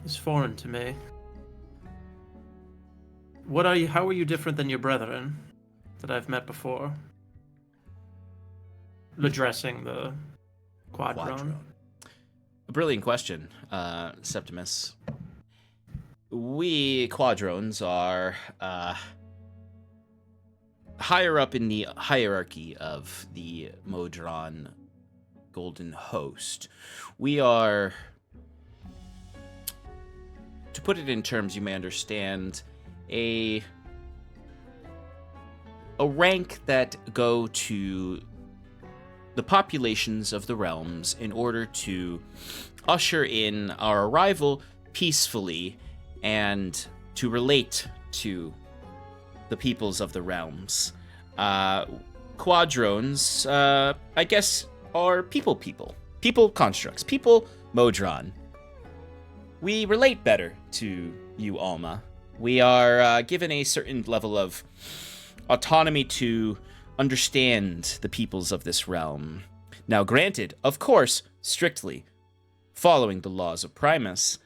is foreign to me. How are you different than your brethren that I've met before? Addressing the quadrone. A brilliant question, Septimus. We quadrones are higher up in the hierarchy of the Modron Golden Host. We are, to put it in terms you may understand, a rank that go to the populations of the realms in order to usher in our arrival peacefully and to relate to the peoples of the realms. Quadrones, I guess, are people constructs, people Modron. We relate better to you, Alma. We are given a certain level of autonomy to understand the peoples of this realm. Now, granted, of course, strictly following the laws of Primus,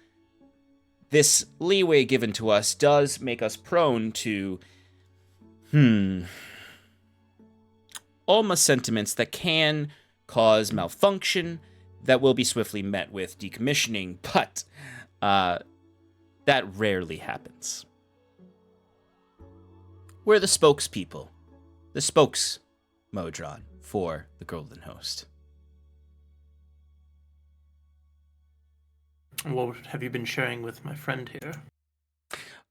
this leeway given to us does make us prone to, almost sentiments that can cause malfunction that will be swiftly met with decommissioning, but that rarely happens. We're the spokespeople, the spokes Modron for the Golden Host. What have you been sharing with my friend here?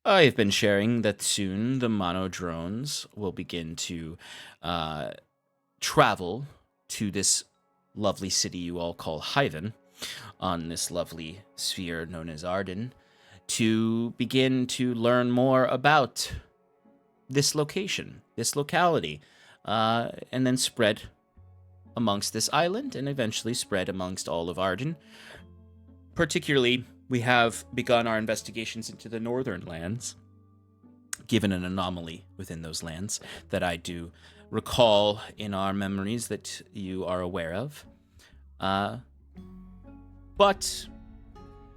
I've been sharing that soon the monodrones will begin to travel to this lovely city you all call Hyvin, on this lovely sphere known as Arden, to begin to learn more about this location, this locality, and then spread amongst this island and eventually spread amongst all of Arden. Particularly, we have begun our investigations into the northern lands, given an anomaly within those lands that I do recall in our memories that you are aware of. But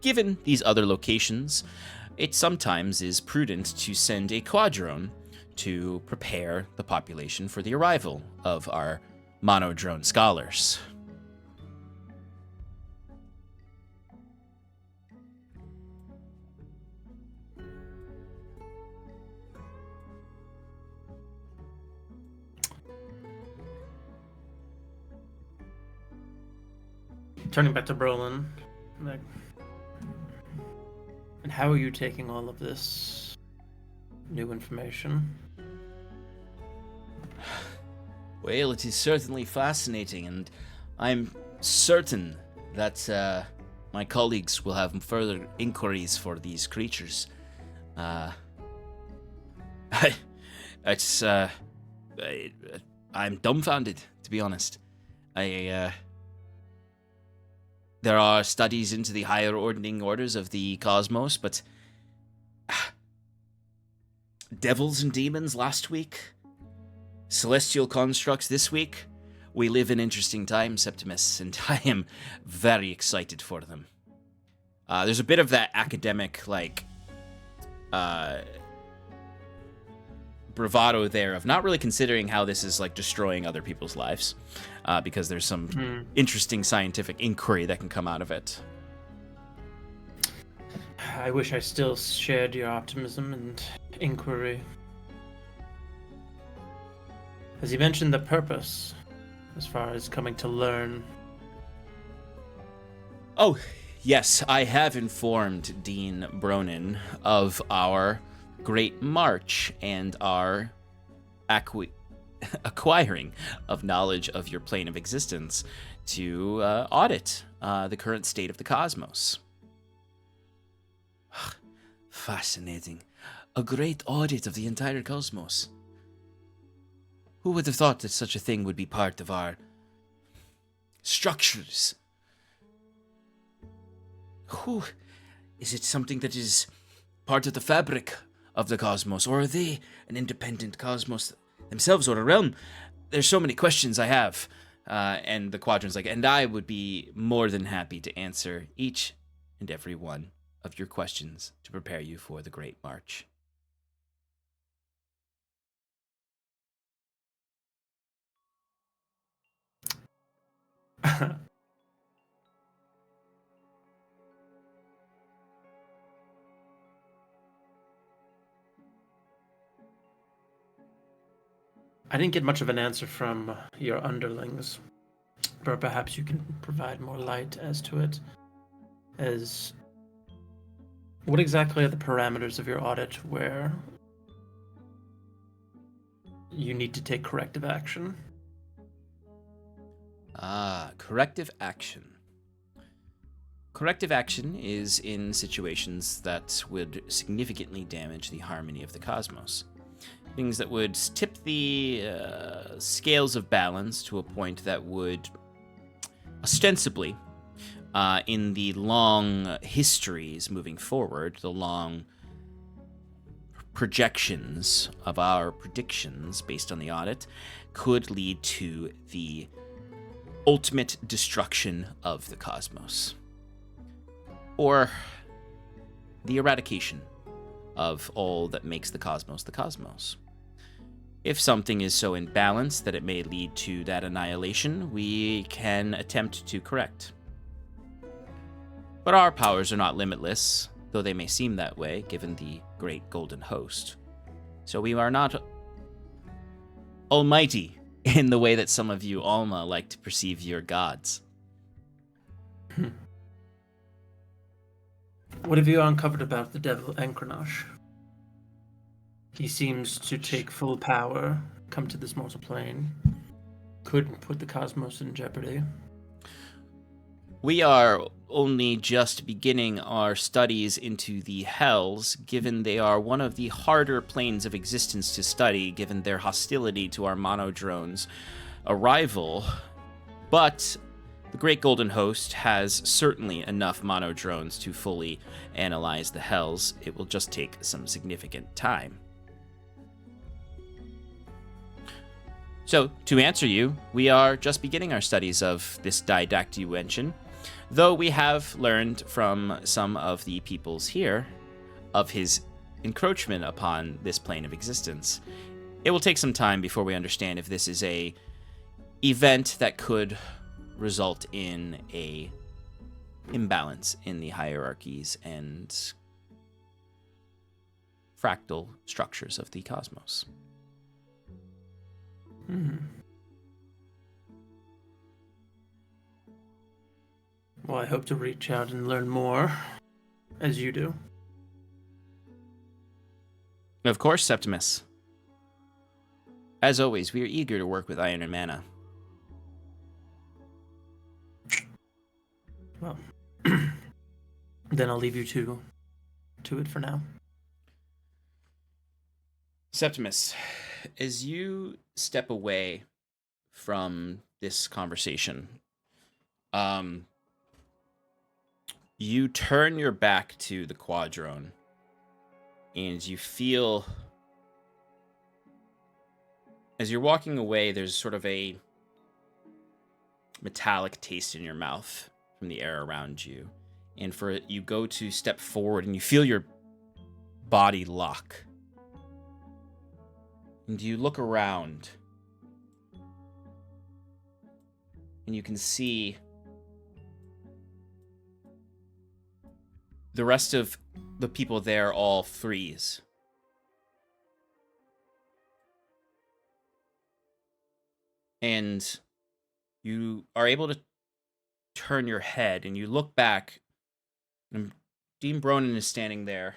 given these other locations, it sometimes is prudent to send a quadrone to prepare the population for the arrival of our monodrone scholars. Turning back to Brolin, like, and how are you taking all of this new information? Well, it is certainly fascinating, and I'm certain that my colleagues will have further inquiries for these creatures. I'm dumbfounded, to be honest. There are studies into the higher ordering orders of the cosmos, but devils and demons last week, celestial constructs this week. We live in interesting times, Septimus, and I am very excited for them. There's a bit of that academic, bravado there of not really considering how this is, destroying other people's lives, because there's some interesting scientific inquiry that can come out of it. I wish I still shared your optimism and inquiry. Has he mentioned the purpose, as far as coming to learn? Oh, yes, I have informed Dean Bronin of our great march and our acquiring of knowledge of your plane of existence to audit the current state of the cosmos. Fascinating. A great audit of the entire cosmos. Who would have thought that such a thing would be part of our structures? Is it something that is part of the fabric of the cosmos, or are they an independent cosmos themselves, or a realm? There's so many questions I have. And the Quadrant's like, and I would be more than happy to answer each and every one of your questions to prepare you for the Great March. I didn't get much of an answer from your underlings, but perhaps you can provide more light as to it. What exactly are the parameters of your audit where you need to take corrective action? Corrective action. Corrective action is in situations that would significantly damage the harmony of the cosmos. Things that would tip the scales of balance to a point that would ostensibly, in the long histories moving forward, the long projections of our predictions based on the audit, could lead to the ultimate destruction of the cosmos. Or the eradication of all that makes the cosmos the cosmos. If something is so imbalanced that it may lead to that annihilation, we can attempt to correct. But our powers are not limitless, though they may seem that way, given the great golden host. So we are not almighty in the way that some of you Alma like to perceive your gods. What have you uncovered about the devil Encronash? He seems to take full power, come to this mortal plane, could put the cosmos in jeopardy. We are only just beginning our studies into the Hells, given they are one of the harder planes of existence to study, given their hostility to our monodrone's arrival. But the Great Golden Host has certainly enough monodrones to fully analyze the Hells. It will just take some significant time. So, to answer you, we are just beginning our studies of this didactyuention, though we have learned from some of the peoples here of his encroachment upon this plane of existence. It will take some time before we understand if this is a event that could result in a imbalance in the hierarchies and fractal structures of the cosmos. Well, I hope to reach out and learn more, as you do. Of course, Septimus. As always, we are eager to work with Iron and Mana. Well, then I'll leave you to it for now. Septimus, as you step away from this conversation, you turn your back to the quadrone, and you feel, as you're walking away, there's sort of a metallic taste in your mouth from the air around you. And you go to step forward, and you feel your body lock. And you look around, and you can see the rest of the people there all freeze. And you are able to turn your head, and you look back, and Dean Bronin is standing there,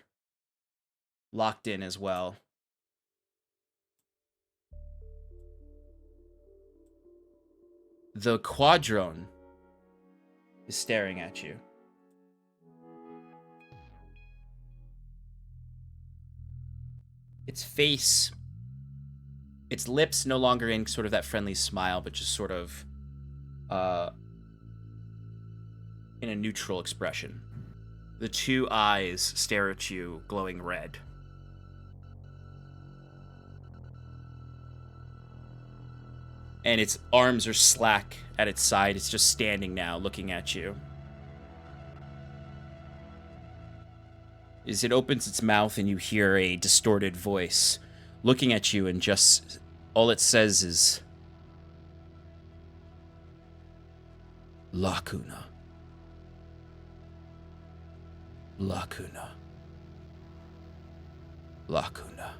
locked in as well. The quadrone is staring at you. Its face, its lips no longer in sort of that friendly smile, but just sort of in a neutral expression. The two eyes stare at you, glowing red. And its arms are slack at its side. It's just standing now, looking at you. As it opens its mouth, and you hear a distorted voice looking at you, and just all it says is, Lacuna. Lacuna. Lacuna.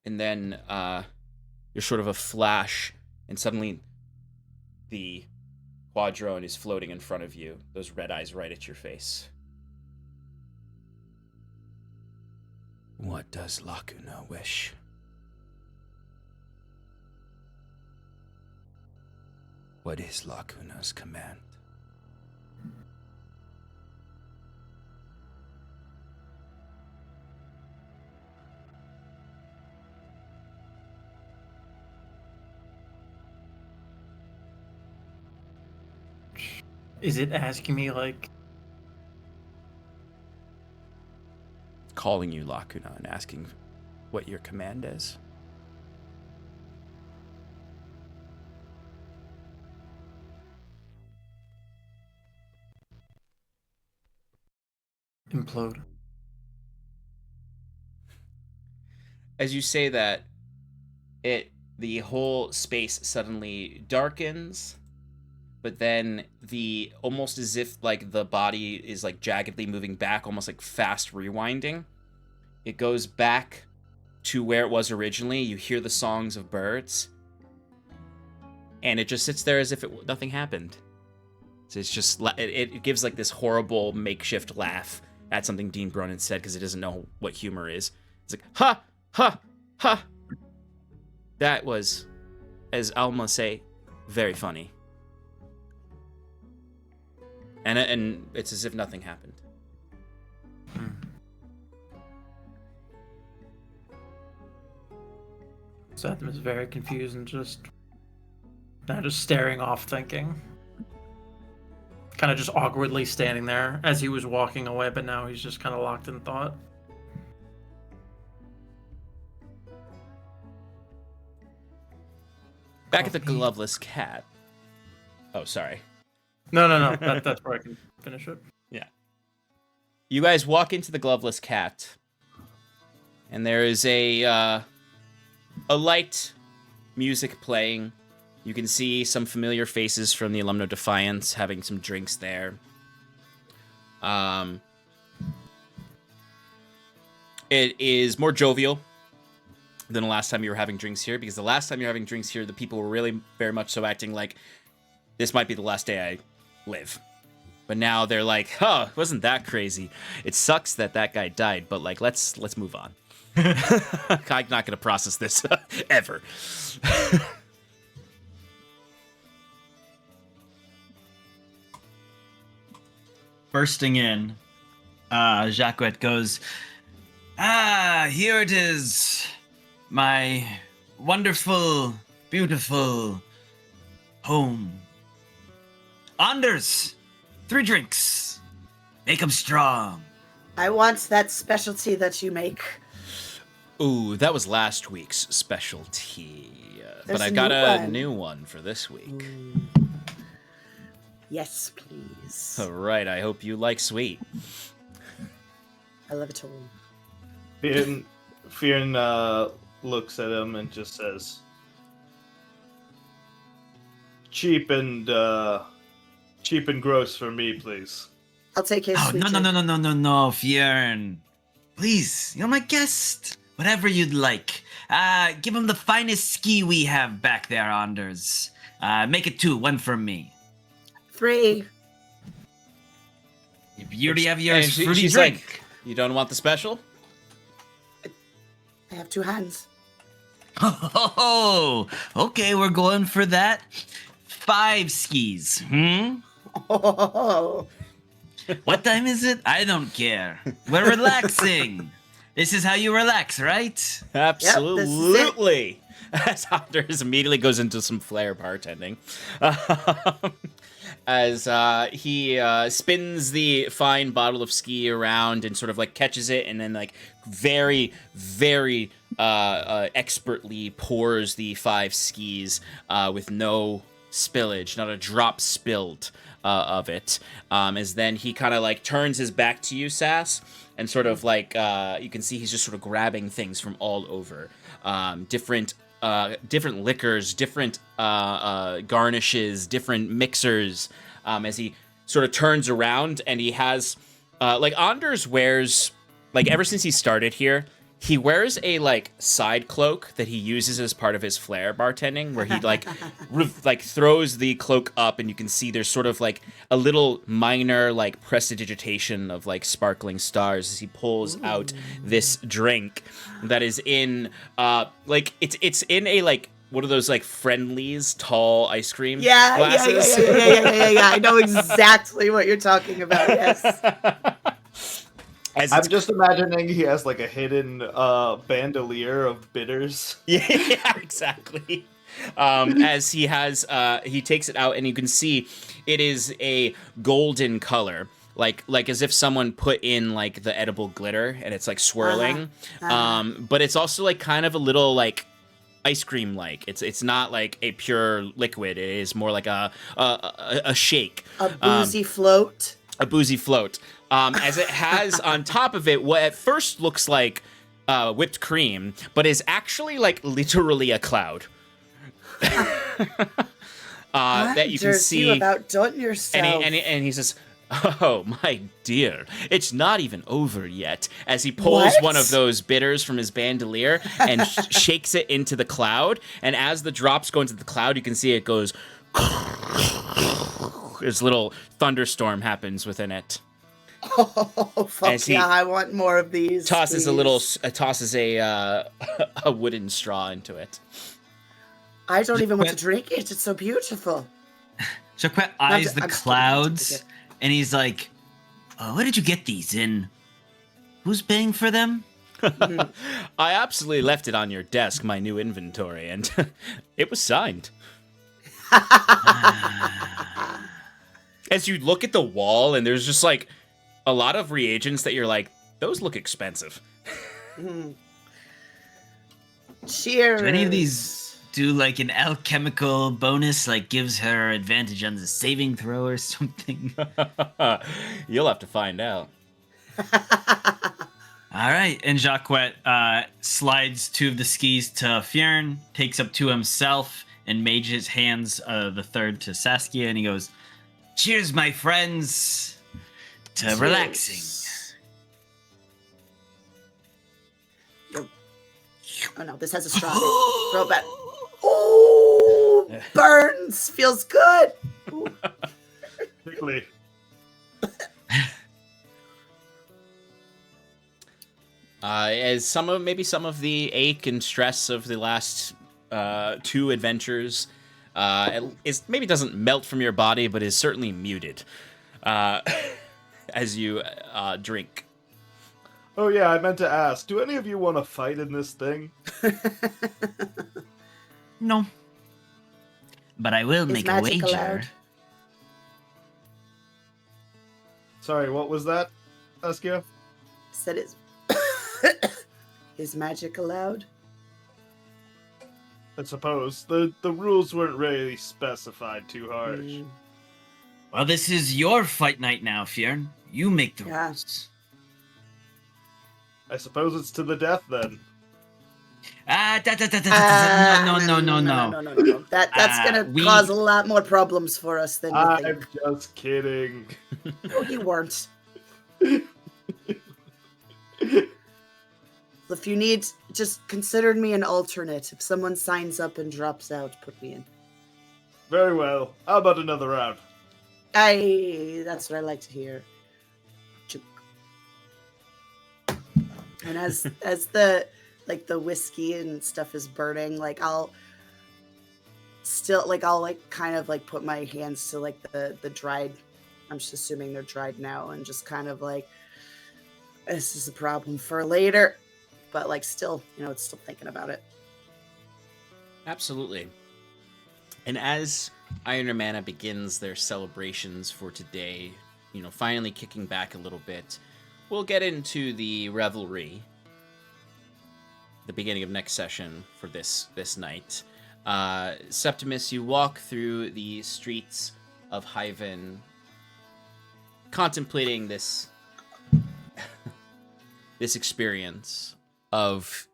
And then you're sort of a flash, and suddenly the quadrone is floating in front of you, those red eyes right at your face. What does Lacuna wish? What is Lacuna's command? Is it asking me, like... Calling you Lacuna and asking what your command is? Implode. As you say that, the whole space suddenly darkens, but then almost as if like the body is like jaggedly moving back, almost like fast rewinding. It goes back to where it was originally. You hear the songs of birds, and it just sits there as if nothing happened. So it's just it gives like this horrible makeshift laugh at something Dean Bronin said, because it doesn't know what humor is. It's like, ha ha ha. That was, as Alma say, very funny. And it's as if nothing happened. Septimus is very confused and just staring off, thinking. Kind of just awkwardly standing there as he was walking away, but now he's just kind of locked in thought. Back at the gloveless cat. Oh, sorry. No. That's where I can finish it. Yeah. You guys walk into the gloveless cat, and there is a light music playing. You can see some familiar faces from the Alumno Defiance having some drinks there. It is more jovial. than the last time you were having drinks here, because the last time you were having drinks here, the people were really very much so acting like this might be the last day I live. But now they're like, oh, it wasn't that crazy. It sucks that guy died, but like, let's move on. I'm not gonna process this ever. Bursting in, Jacquet goes, here it is, my wonderful, beautiful home. Anders, 3 drinks. Make them strong. I want that specialty that you make. Ooh, that was last week's specialty. But There's I a got new a one. new one for this week. Yes, please. All right, I hope you like sweet. I love it all. Fyrn looks at him and just says, cheap and gross for me, please. I'll take his Oh, sweet no, drink. Fyrn. Please, you're my guest. Whatever you'd like. Give him the finest ski we have back there, Anders. Make it 2, 1 for me. 3. You already have your And fruity she's drink. like, you don't want the special? I have 2 hands. Oh, okay, we're going for that. 5 skis. Oh, What time is it? I don't care. We're relaxing. This is how you relax, right? Absolutely. As Anders immediately goes into some flair bartending. As he spins the fine bottle of ski around and sort of like catches it and then like very, very expertly pours the 5 skis with no spillage, not a drop spilled of it. As then he kind of like turns his back to you, Sass, and sort of like you can see he's just sort of grabbing things from all over, different liquors, different garnishes, different mixers. As he sort of turns around and he has like Anders wears, like ever since he started here, he wears a like side cloak that he uses as part of his flair bartending, where he like like throws the cloak up and you can see there's sort of like a little minor like prestidigitation of like sparkling stars as he pulls out this drink that is in like it's in a like one of those like Friendlies tall ice cream glasses. Yeah. I know exactly what you're talking about. Yes. As I'm it's just imagining he has like a hidden bandolier of bitters. Yeah, exactly. As he has, he takes it out, and you can see it is a golden color, like as if someone put in like the edible glitter, and it's like swirling. But it's also like kind of a little like ice cream like. It's not like a pure liquid. It is more like a shake. A boozy float. A boozy float. As it has on top of it what at first looks like whipped cream, but is actually like literally a cloud. That you can see. You have outdone yourself. And he says, "Oh my dear, it's not even over yet." As he pulls one of those bitters from his bandolier and shakes it into the cloud, and as the drops go into the cloud, you can see it goes. This little thunderstorm happens within it. Oh fuck yeah! I want more of these. Tosses please. a wooden straw into it. I don't even want to drink it. It's so beautiful. Jacquet eyes the clouds, and he's like, "Where did you get these? And who's paying for them?" I absolutely left it on your desk, my new inventory, and it was signed. As you look at the wall, and there's just like a lot of reagents that you're like, those look expensive. Cheers. Do any of these do like an alchemical bonus, like gives her advantage on the saving throw or something? You'll have to find out. All right, and Jacquet slides 2 of the skis to Fyrn, takes up 2 himself, and mages hands the 3rd to Saskia, and he goes, "Cheers, my friends, to relaxing." Oh no, this has a straw. Throw it back. Oh, burns. Feels good. Quickly. As some of the ache and stress of the last 2 adventures maybe doesn't melt from your body, but is certainly muted as you drink. Oh yeah, I meant to ask. Do any of you want to fight in this thing? No. But I will Is make a magic wager. allowed? Sorry, what was that, Saskia? Said is is magic allowed? I suppose the rules weren't really specified too harsh. Mm, Well, this is your fight night now, Fyrn. You make the Yeah. rules. I suppose it's to the death then. No. That's gonna we- cause a lot more problems for us than you I'm think. just kidding. No, you weren't. If you need, just consider me an alternate. If someone signs up and drops out, put me in. Very well. How about another round? That's what I like to hear. Chuk. And as the whiskey and stuff is burning, I'll kind of like put my hands to like the dried. I'm just assuming they're dried now, and just kind of like, this is a problem for later, but like still, it's still thinking about it. Absolutely. And as Iron and Mana begins their celebrations for today, finally kicking back a little bit, we'll get into the revelry. The beginning of next session for this night. Septimus, you walk through the streets of Hyvin, contemplating this this experience of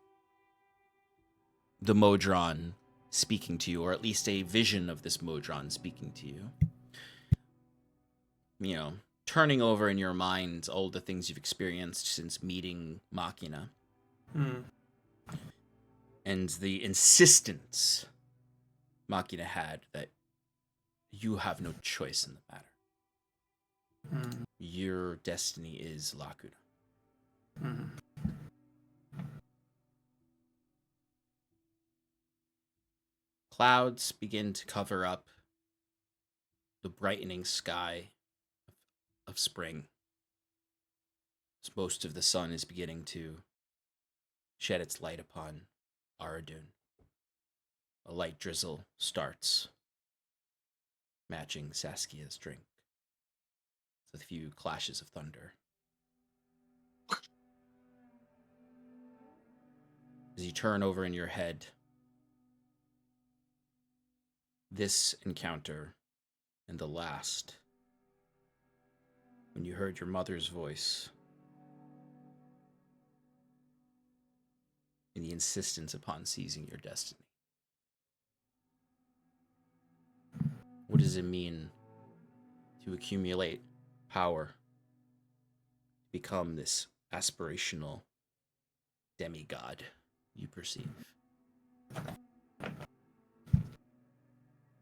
the Modron speaking to you, or at least a vision of this Modron speaking to you. Turning over in your mind all the things you've experienced since meeting Machina. And the insistence Machina had that you have no choice in the matter. Your destiny is Lacuna. Clouds begin to cover up the brightening sky of spring, as most of the sun is beginning to shed its light upon Aradun. A light drizzle starts, matching Saskia's drink, with a few clashes of thunder. As you turn over in your head, this encounter and the last, when you heard your mother's voice and the insistence upon seizing your destiny. What does it mean to accumulate power, become this aspirational demigod you perceive?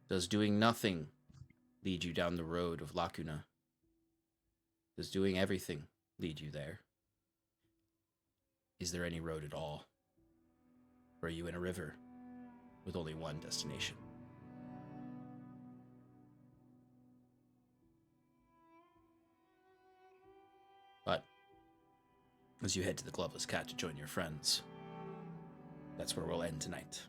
Does doing nothing lead you down the road of Lacuna? Does doing everything lead you there? Is there any road at all? Or are you in a river with only one destination? But as you head to the Gloveless Cat to join your friends, that's where we'll end tonight.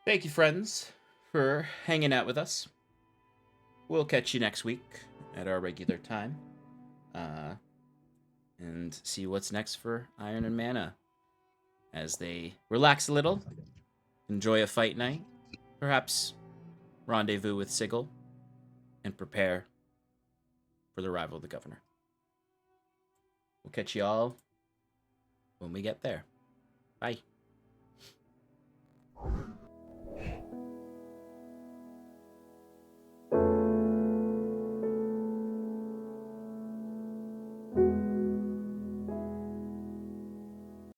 Thank you, friends, for hanging out with us. We'll catch you next week at our regular time. And see what's next for Iron and Mana. As they relax a little, enjoy a fight night, perhaps rendezvous with Sigil, and prepare for the arrival of the governor. We'll catch you all when we get there. Bye.